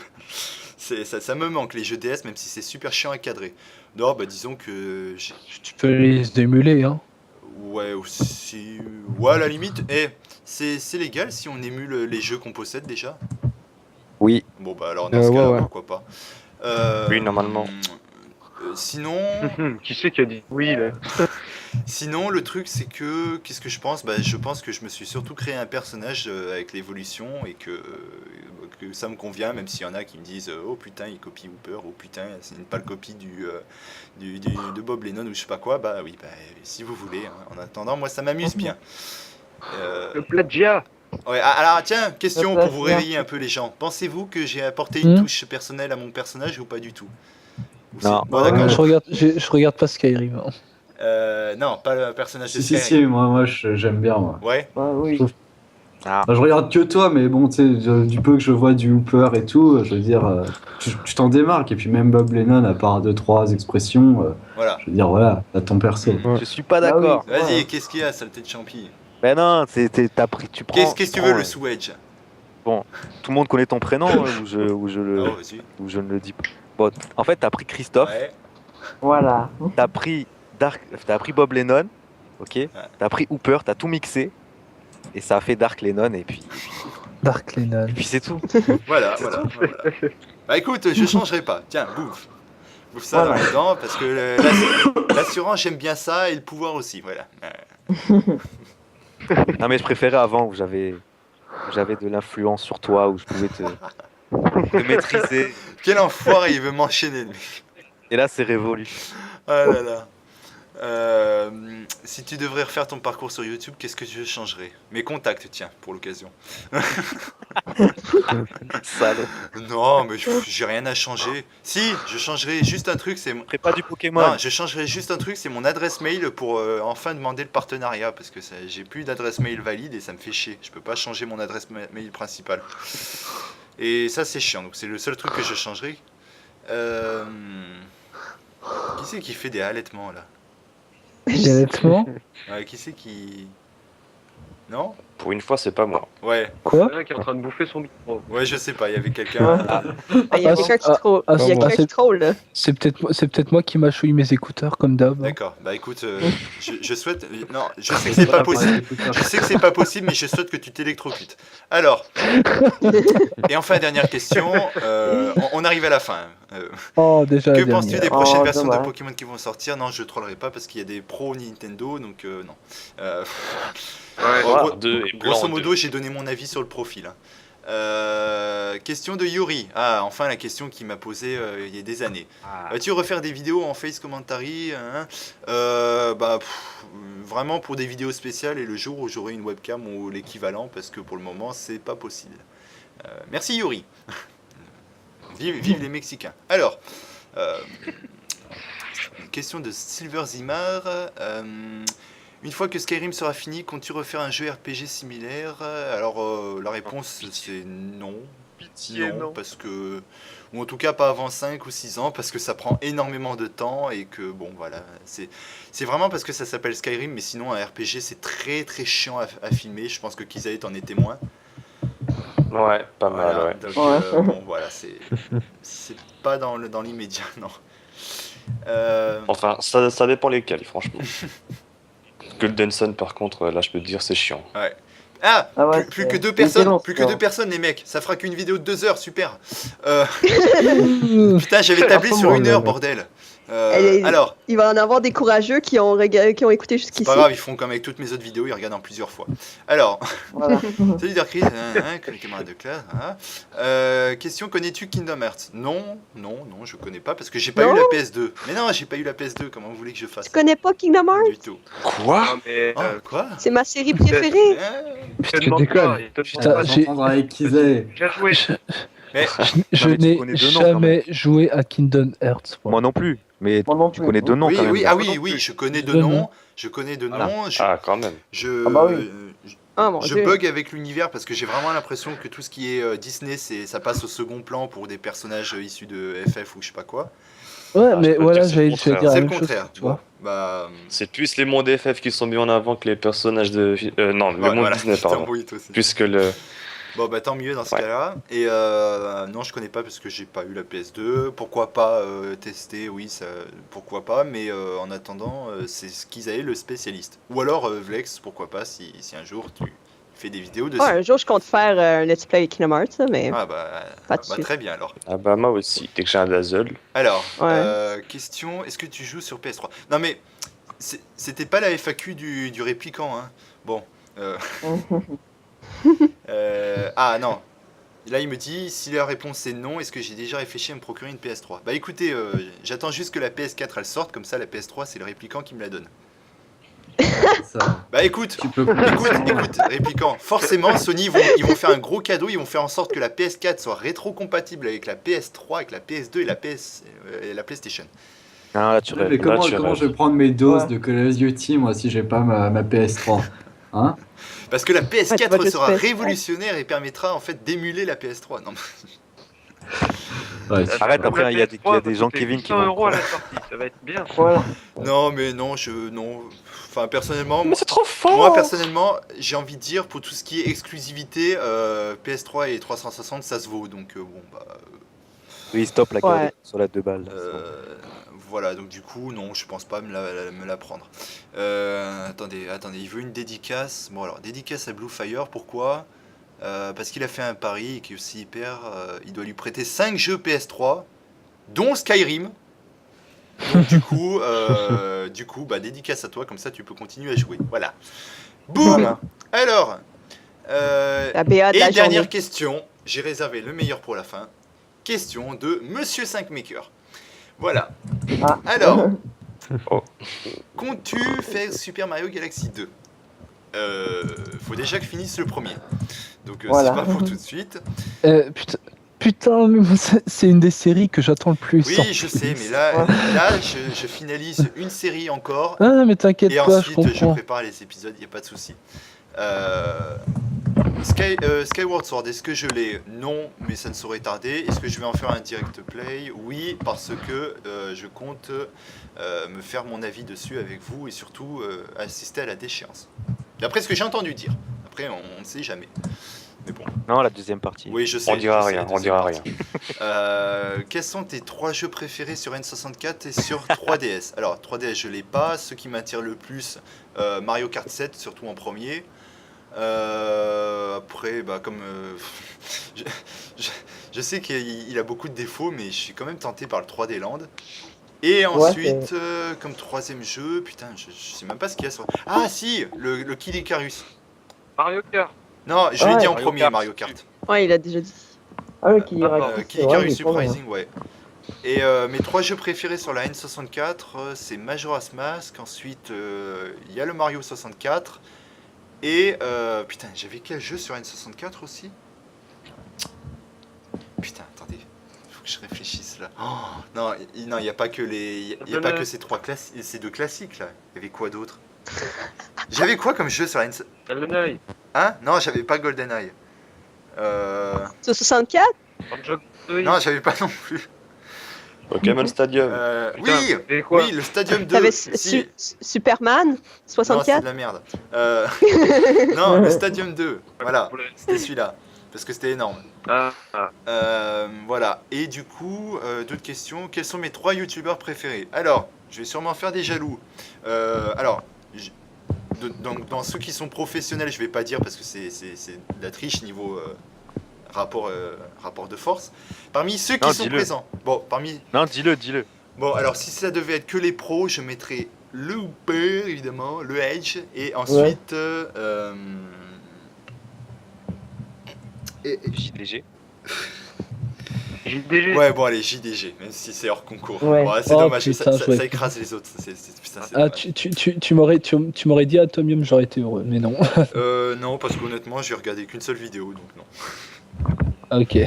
ça me manque les jeux DS, même si c'est super chiant à cadrer. Non, bah disons que Tu peux les émuler, hein. ouais, aussi, ouais, à la limite, c'est légal si on émule les jeux qu'on possède déjà. Oui. Bon bah alors dans ce Ouais, cas, ouais. pourquoi pas. Oui, normalement. Sinon, Qui c'est qui a dit oui là? sinon, le truc c'est que, qu'est-ce que je pense? Bah, je pense que je me suis surtout créé un personnage avec l'évolution et que ça me convient, même s'il y en a qui me disent oh putain il copie Hooper, oh putain c'est pas le copie de Bob Lennon ou je sais pas quoi. Bah oui, bah, si vous voulez. Hein. En attendant, moi ça m'amuse bien. Le plagiat. Ouais, alors tiens, question pour vous Bien. réveiller un peu les gens. Pensez-vous que j'ai apporté une touche personnelle à mon personnage ou pas du tout? Ou Non. c'est- Bon, d'accord. Je regarde pas Skyrim. hein. Non, pas le personnage de Si, Skyrim. moi j'aime bien, moi. Ouais. Ouais, oui. Ah. Je regarde que toi, mais bon, tu sais, du peu que je vois du Hooper et tout, je veux dire, tu t'en démarques. Et puis même Bob Lennon, à part 2-3 expressions, Voilà. je veux dire, voilà, t'as ton perso. Ouais. Je suis pas Bah oui. d'accord. Vas-y, Ouais. qu'est-ce qu'il y a, saleté de champi? Ben non, t'as pris, tu prends. Qu'est-ce que tu veux, prends, le Swedge? Tout le monde connaît ton prénom ou je Oh, vas-y. ne le dis pas. Bon, en fait, t'as pris Christophe, Ouais. Voilà. t'as pris Bob Lennon, ok, t'as pris Hooper, t'as tout mixé et ça a fait Dark Lennon et puis Dark Lennon. c'est tout. Voilà. Bah écoute, je changerai pas. Tiens, bouffe. Bouffe ça dans les dents parce que l'assurance, j'aime bien ça et le pouvoir aussi. Voilà. Non mais je préférais avant où j'avais de l'influence sur toi où je pouvais te maîtriser. Quel enfoiré, il veut m'enchaîner, le mec. Et là, c'est révolu. Ah là là. Si tu devrais refaire ton parcours sur YouTube, qu'est-ce que tu changerais? Mes contacts, tiens, pour l'occasion. Salaud. Non, mais j'ai rien à changer. Si, je changerais juste un truc, c'est... Ferais pas du Pokémon. Non, je changerais juste un truc, c'est mon adresse mail pour enfin demander le partenariat, parce que j'ai plus d'adresse mail valide et ça me fait chier. Je peux pas changer mon adresse mail principale. Et ça, c'est chiant, donc c'est le seul truc que je changerais. Qui c'est qui fait des allaitements, là? Honnêtement, Qui c'est qui... Non? Pour une fois, c'est pas moi. Ouais, quoi? Il y en a qui est en train de bouffer son micro. ouais, je sais pas, il y avait quelqu'un... Il y a quelqu'un qui troll. ah, Il y a c'est- quelqu'un qui troll, là. C'est peut-être moi qui mâchouille mes écouteurs comme d'hab. D'accord, bah écoute, je souhaite... Non, je sais que c'est pas possible. Je sais que c'est pas possible, mais je souhaite que tu t'électrocutes. Alors, et enfin, dernière question. On arrive à la fin. Oh, déjà la Que penses-tu dernière. des prochaines Oh, versions de dommage. Pokémon qui vont sortir? Non, je trollerai pas parce qu'il y a des pros Nintendo, donc non. Ouais, Noir 2 et blanc Grosso 2. modo, j'ai donné mon avis sur le profil. Question de Yuri. Ah, enfin la question qu'il m'a posée il y a des années. Vas-tu refaire des vidéos en face commentary vraiment pour des vidéos spéciales et le jour où j'aurai une webcam ou l'équivalent, parce que pour le moment, c'est pas possible. Merci Yuri. Vive les Mexicains. Alors, question de Silver Zimar. Une fois que Skyrim sera fini, comptes-tu refaire un jeu RPG similaire? Alors, la réponse c'est non. Pitié, non. Parce que... Ou en tout cas pas avant 5 ou 6 ans, parce que ça prend énormément de temps et que, bon, voilà. C'est vraiment parce que ça s'appelle Skyrim, mais sinon, un RPG, c'est très très chiant à filmer. Je pense que Kizae en est témoin. Ouais, pas Voilà, mal, ouais. donc, Ouais. bon, voilà, c'est pas dans l'immédiat, non. Enfin, ça dépend lesquels, franchement. Golden Sun, par contre, là, je peux te dire, c'est chiant. Ouais. Ah, Ah ouais, plus c'est- que deux c'est personnes, long, plus c'est que deux long. personnes, les mecs. Ça fera qu'une vidéo de 2 heures, super. Putain, j'avais tablé sur 1 heure, bordel. Alors, Il va en avoir des courageux qui ont écouté c'est jusqu'ici. pas grave, ils font comme avec toutes mes autres vidéos, ils regardent en plusieurs fois. Alors, Voilà. salut Dark Chris, camarade de classe. Question, connais-tu Kingdom Hearts? Non, je connais pas parce que j'ai pas Non. eu la PS2. Mais non, j'ai pas eu la PS2, comment vous voulez que je fasse? Tu connais pas Kingdom Hearts? Du tout. Quoi? Non, mais, Quoi? C'est ma série préférée. je te demande pas, il te demande Putain, pas. j'ai- S'entendre avec Kizae. Bien joué. Mais Je mais tu n'ai connais deux noms, quand jamais joué à Kingdom Hearts. moi. Moi non plus. Mais Moi non tu plus. connais deux noms oui, quand même. oui, ah oui, je connais deux Deux noms. noms. Je connais deux Voilà. noms. Ah, quand même. Je, Ah bah oui. Oh mon je dieu. bug avec l'univers parce que j'ai vraiment l'impression que tout ce qui est Disney, ça passe au second plan pour des personnages issus de FF ou je sais pas quoi. Ouais, Ah, je mais peux te voilà, dire, c'est le j'allais contraire. dire la C'est le même chose, contraire. tu Bon, vois. bah, C'est plus les mondes FF qui sont mis en avant que les personnages de... non, le ouais, monde voilà, Disney, putain, pardon. oui, toi aussi. Plus que le... Bon, bah tant mieux dans ce Ouais. cas-là. Et non, je connais pas parce que j'ai pas eu la PS2. Pourquoi pas tester? Oui, ça, pourquoi pas. Mais en attendant, c'est ce qu'ils avaient le spécialiste. Ou alors Vlex, pourquoi pas si un jour tu fais des vidéos dessus. Ouais, un jour, je compte faire un let's play avec Kingdom Hearts, là, mais Ah bah, pas de suite. très bien alors. Ah bah moi aussi, dès que j'ai un dazzle. Alors, Ouais. question, est-ce que tu joues sur PS3? Non mais, c'était pas la FAQ du répliquant, hein. Bon. Ah non. Là il me dit, si la réponse est non, est-ce que j'ai déjà réfléchi à me procurer une PS3? Bah écoutez, j'attends juste que la PS4 elle sorte, comme ça la PS3 c'est le répliquant qui me la donne. Ça. Bah écoute, Tu peux écoute, répliquant, forcément Sony ils vont faire un gros cadeau, ils vont faire en sorte que la PS4 soit rétro-compatible avec la PS3, avec la PS2 et la PlayStation. Ah, là, tu Ouais, rêves. mais comment tu rêves. je vais prendre mes doses Ouais. de Call of Duty, moi, si j'ai pas ma PS3? Hein? Parce que la Ouais, tu PS4 vas juste sera PS3. révolutionnaire et permettra en fait d'émuler la PS3. Non, Ouais, Arrête, Comme après, la il y a des PS3 gens, va coûter Kevin, qui 800 vont euros à la sortie, ça va être bien. Voilà. non mais non, enfin personnellement, Mais c'est trop fort! moi personnellement, j'ai envie de dire pour tout ce qui est exclusivité, PS3 et 360 ça se vaut. Donc bon bah Oui, stop la Ouais. gueule sur la 2 balles. là, c'est bon. voilà, donc du coup non, je pense pas me la prendre. Attendez, il veut une dédicace. Bon alors dédicace à Bluefire, pourquoi? Parce qu'il a fait un pari et qu'il est aussi hyper, il doit lui prêter 5 jeux PS3, dont Skyrim. Donc du coup, bah dédicace à toi, comme ça tu peux continuer à jouer. Voilà. Boum. Voilà. Alors, La BA de et la dernière journée. question, j'ai réservé le meilleur pour la fin. question de Monsieur 5maker. Voilà. Ah. Alors, Oh. comptes-tu faire Super Mario Galaxy 2 faut déjà que finisse le premier. Donc Voilà. c'est pas pour tout de suite. Putain, mais moi, c'est une des séries que j'attends le plus. Oui, je sais, mais là je finalise une série encore. Ah, mais t'inquiète Et pas, je ensuite, je comprends. prépare les épisodes, il n'y a pas de souci. Skyward Sword, est-ce que je l'ai? Non, mais ça ne saurait tarder. Est-ce que je vais en faire un direct play? Oui, parce que je compte me faire mon avis dessus avec vous et surtout assister à la déchéance. D'après ce que j'ai entendu dire. Après, on ne sait jamais. Mais bon. Non, la deuxième partie. Oui, je sais. On dira je sais, rien, la on deuxième dira partie. rien. Quels sont tes 3 jeux préférés sur N64 et sur 3DS? Alors, 3DS, je l'ai pas. Ce qui m'attire le plus, Mario Kart 7, surtout en premier. Après, bah, comme je sais qu'il a beaucoup de défauts, mais je suis quand même tenté par le 3D Land. Et ensuite, comme troisième jeu, putain, je sais même pas ce qu'il y a sur. Ah si, le Kid Icarus. Mario Kart. Non, je l'ai dit en Mario premier, Kart. Mario Kart. Ouais, il a déjà dit. Ah, le Kid Icarus, Kid Icarus Uprising, ouais. Et mes 3 jeux préférés sur la N64, c'est Majora's Mask. Ensuite, il y a le Mario 64. Et putain, j'avais quel jeu sur N64 aussi? Putain, attendez, faut que je réfléchisse là. Oh, non, il n'y a pas que ces deux classiques là. Il y avait quoi d'autre? J'avais quoi comme jeu sur la N64? GoldenEye. Hein? Non, j'avais pas GoldenEye. Sur 64? Non, j'avais pas non plus. Pokémon Stadium. Oui, et quoi? oui, le Stadium 2. T'avais Si. Superman Non, c'est 64? de la merde. Non, le Stadium 2. Voilà, c'était celui-là. Parce que c'était énorme. Voilà. Et du coup, d'autres questions. Quels sont mes 3 youtubeurs préférés? Alors, je vais sûrement faire des jaloux. Alors, dans ceux qui sont professionnels, je vais pas dire parce que c'est de la triche niveau rapport de force. Parmi ceux qui sont présents. Bon, Non, dis-le. Bon, alors si ça devait être que les pros, je mettrais le Hooper, évidemment, le Edge, et ensuite... JDG. JDG. Ouais, bon, allez, JDG, même si c'est hors concours. Ouais. Bon, c'est Oh, dommage, putain, ça écrase les autres. Putain, c'est Ah, dommage. tu m'aurais dit Atomium, j'aurais été heureux, mais non. Non, parce qu'honnêtement, j'ai regardé qu'une seule vidéo, donc non. Ok.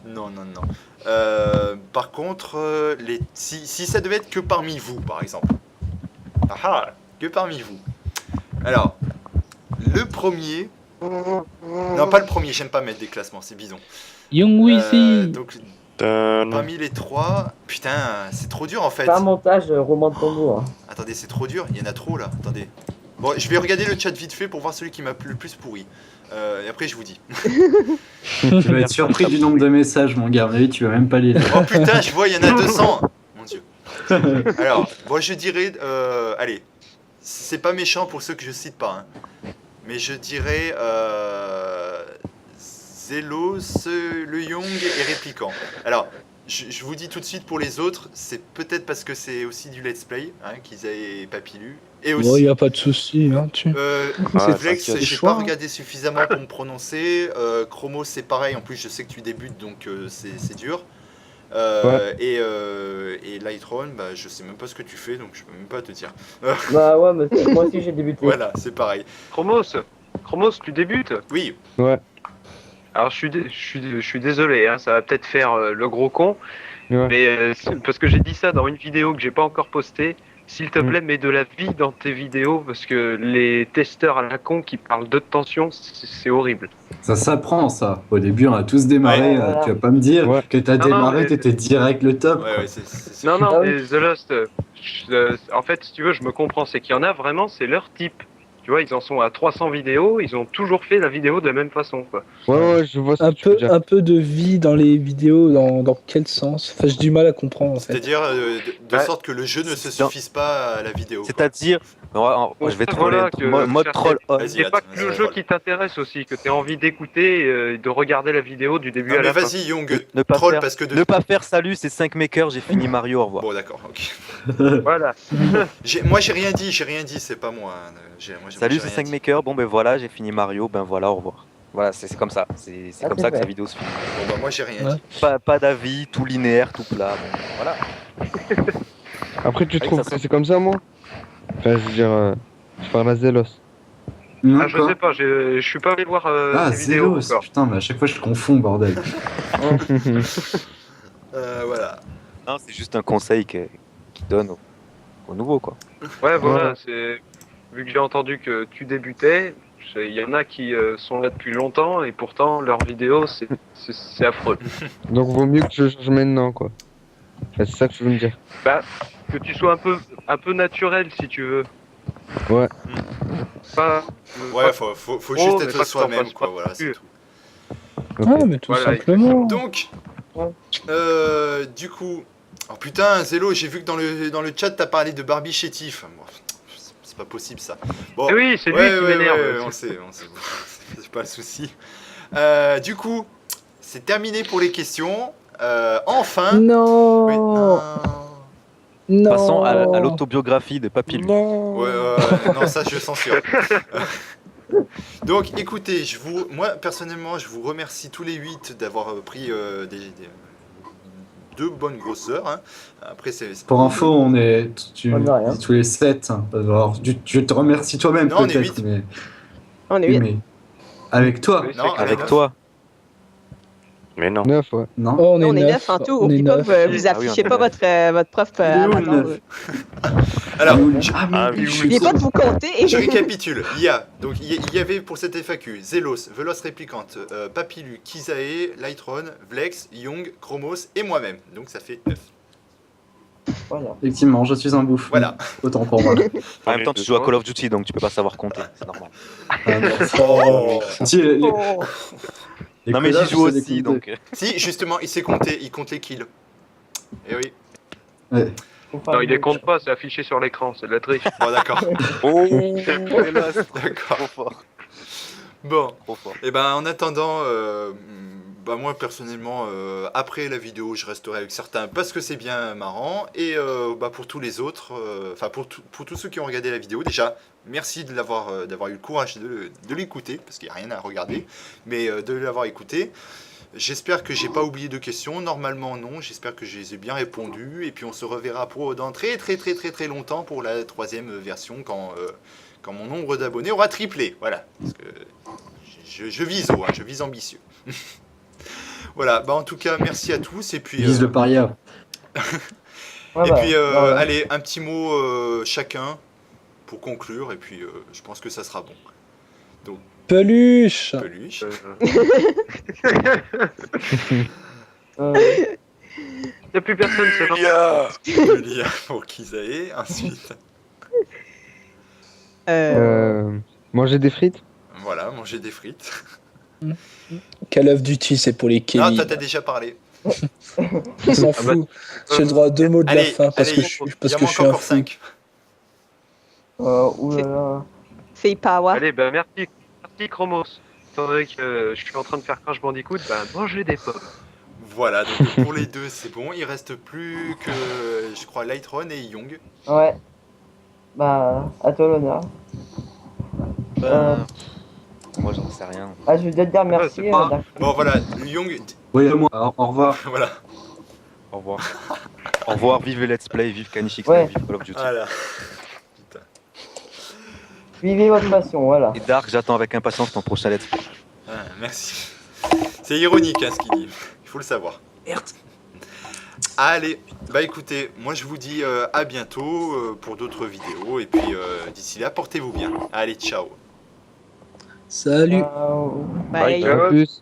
Non. Par contre, si ça devait être que parmi vous, par exemple. Que parmi vous. Alors, le premier... Non, pas le premier, j'aime pas mettre des classements, c'est bidon. Young Weezy. Donc, parmi les 3... Putain, c'est trop dur en fait. Pas un montage roman de tambour. Attendez, c'est trop dur, il y en a trop là. Attendez. Bon, je vais regarder le chat vite fait pour voir celui qui m'a le plus pourri. Et après, je vous dis. Tu vas être surpris du nombre de messages, mon gars. Mais tu vas même pas les lire. Oh putain, je vois, il y en a 200. Mon dieu. Alors, bon, je dirais... allez, c'est pas méchant pour ceux que je cite pas. Hein. Mais je dirais... Zelos, le Young et Répliquant. Alors, je vous dis tout de suite pour les autres, c'est peut-être parce que c'est aussi du let's play hein, qu'ils avaient Papilu. Et aussi... Bon, y a pas de souci, hein, c'est Flex, t'inquiète. j'ai pas regardé suffisamment pour me prononcer. Chromos, c'est pareil, en plus je sais que tu débutes donc c'est dur. Et Lightroom, bah, je sais même pas ce que tu fais donc je peux même pas te dire. Bah ouais, mais moi aussi j'ai débuté. Voilà, c'est pareil. Chromos, tu débutes? Oui. Ouais. Alors je suis désolé, hein, ça va peut-être faire le gros con, Ouais. mais parce que j'ai dit ça dans une vidéo que j'ai pas encore postée. S'il te plaît, mets de la vie dans tes vidéos parce que les testeurs à la con qui parlent de tension, c'est horrible. Ça s'apprend, ça. Au début, on a tous démarré. Ouais, voilà. Tu vas pas me dire Ouais. que t'as Non, démarré, mais- t'étais direct le top. Ouais, quoi. ouais, c'est Non, Ah oui. mais The Lost, en fait, si tu veux, je me comprends, c'est qu'il y en a vraiment, c'est leur type. Tu vois, ils en sont à 300 vidéos, ils ont toujours fait la vidéo de la même façon, quoi. Ouais, je vois ce Un que tu veux peu, dire. un peu de vie dans les vidéos, dans quel sens? Enfin, j'ai du mal à comprendre en fait. C'est-à-dire de Ouais. sorte que le jeu ne se C'est dans- suffise pas à la vidéo. quoi. C'est-à-dire, je vais troller, Voilà, que- mode troll on. Vas-y, C'est pas que le vas-y, jeu troll. qui t'intéresse aussi, que tu as envie d'écouter et de regarder la vidéo du début Non à mais la fin. vas-y Young, Ne pas troll faire- parce que de... Ne pas faire salut, c'est 5 makers, j'ai fini Mario, au revoir. Bon d'accord, ok. Voilà. Moi j'ai rien dit, c'est pas moi. Moi, j'ai Salut, rien c'est 5 dit. makers, bon ben voilà, j'ai fini Mario, ben voilà, au revoir. Voilà, c'est comme ça. C'est Ah, comme c'est ça que vrai. sa vidéo se finit. Bon, bah, moi, j'ai rien Ouais. dit. Pas d'avis, tout linéaire, tout plat. Bon, voilà. Après, tu Avec trouves sa que c'est comme ça, moi? Enfin, je veux dire, je parle à Zélos. Non, Ah, je quoi sais pas, je suis pas allé voir Ah, ces vidéos Zélos, encore. putain, mais à chaque fois je confonds, bordel. Voilà. Non, c'est juste un conseil qu'il donne aux nouveaux, quoi. Ouais, voilà, Ouais. c'est vu que j'ai entendu que tu débutais, il y en a qui sont là depuis longtemps et pourtant leurs vidéos c'est affreux. Donc, vaut mieux que je change maintenant, quoi. Enfin, c'est ça que tu veux me dire. Bah, que tu sois un peu naturel si tu veux. Ouais. Pas, Ouais, pas- faut Oh, juste mais pas être que t'en soi-même, fasses quoi. pas Voilà, non c'est plus. tout. Ok. Ouais, mais tout Voilà, simplement. Donc, Ouais. du coup, oh putain, Zélo, j'ai vu que dans le chat, t'as parlé de Barbie chétif. Bon, c'est pas possible ça. Bon, Eh oui, c'est lui ouais, qui ouais, m'énerve. ouais, on sait, c'est pas le souci. Du coup, c'est terminé pour les questions. Enfin. Non. Oui, non. Non. Passons à l'autobiographie de Papy. Non. Ouais, non, ça je censure. Donc, écoutez, moi personnellement, je vous remercie tous les 8 d'avoir pris deux bonnes grosses heures. Hein. Après, Pour info, on est tu On a rien. dis tous les 7. Alors, je te remercie toi-même Non, on est peut-être, 8. mais... On est Oui, 8. mais avec toi, Oui, c'est Non, clair. Avec neuf. toi. Mais non. 9, ouais. non? Oh, on est On est 9 neuf en tout. On est Oublie pas que 9. vous Ah oui, affichez on est pas neuf. votre prof Il est où, le avatar. neuf? Alors, Ah, mais je- oui, N'oubliez pas de vous compter. je récapitule. Il y avait pour cette FAQ Zélos, Velos Réplicante, Papillu, Kizae, Lightron, Vlex, Young, Chromos et moi-même. Donc ça fait 9. Voilà. Effectivement, je suis un bouffon. Voilà. Autant pour moi. En même temps, tu joues à Call of Duty, donc tu peux pas savoir compter. C'est normal. Ah, non. Oh. Si, les Oh. Non, mais collages, j'y joue c'est des aussi, comptes donc. Si, justement, il sait compter, il compte les kills. Eh oui. de- Ouais. Faut faire Non, il les le- compte pas, c'est affiché sur l'écran, c'est de la triche. Bon, d'accord. Oh, hélas, D'accord. trop fort. Bon. Trop fort. Et ben en attendant, moi personnellement, après la vidéo, je resterai avec certains parce que c'est bien marrant. Et pour tous les autres, enfin pour tous ceux qui ont regardé la vidéo, déjà, merci d'avoir eu le courage de l'écouter, parce qu'il n'y a rien à regarder, mais de l'avoir écouté. J'espère que j'ai pas oublié de questions. Normalement non, j'espère que je les ai bien répondues. Et puis on se reverra dans très longtemps pour la 3e version quand mon nombre d'abonnés aura triplé. Voilà. Parce que je vise haut, hein, je vise ambitieux. Voilà, en tout cas, merci à tous. Et puis, Vise le paria. Ouais, et puis ouais. allez, un petit mot chacun pour conclure. Et puis, je pense que ça sera bon. Peluche. Peluche. Euh, Y a plus personne, c'est vrai. Julia pour Kizae. Ensuite, Manger des frites? voilà, manger des frites. Call of Duty, c'est pour les Non, Kenny. t'as déjà parlé. On s'en Ah bah, fout. J'ai le droit à 2 mots de la Allez, fin parce allez, que je suis, parce il y que en je suis manque un encore fou. 5. oulala. C'est Power. Allez, bah merci Chromos. Étant donné que je suis en train de faire Crash Bandicoot, bah mangez des pommes. Voilà, donc pour les deux, c'est bon. Il reste plus que, je crois, Lightron et Young. Ouais. Bah, à toi l'honneur. Moi, j'en sais rien. Ah, je vais te dire merci. c'est pas- Dark. Bon, voilà, Young, Oui, moi. Alors, au revoir. voilà. Au revoir. Au revoir, vive le Let's Play, vive Kanishix, Ouais. vive Call of Duty. Voilà. Vivez votre passion, voilà. Et Dark, j'attends avec impatience ton prochain Let's Play. Ah, merci. C'est ironique, hein, ce qu'il dit. Il faut le savoir. Merde. Allez, écoutez, moi je vous dis à bientôt pour d'autres vidéos. Et puis d'ici là, portez-vous bien. Allez, ciao. Salut. Ciao. Bye. À plus.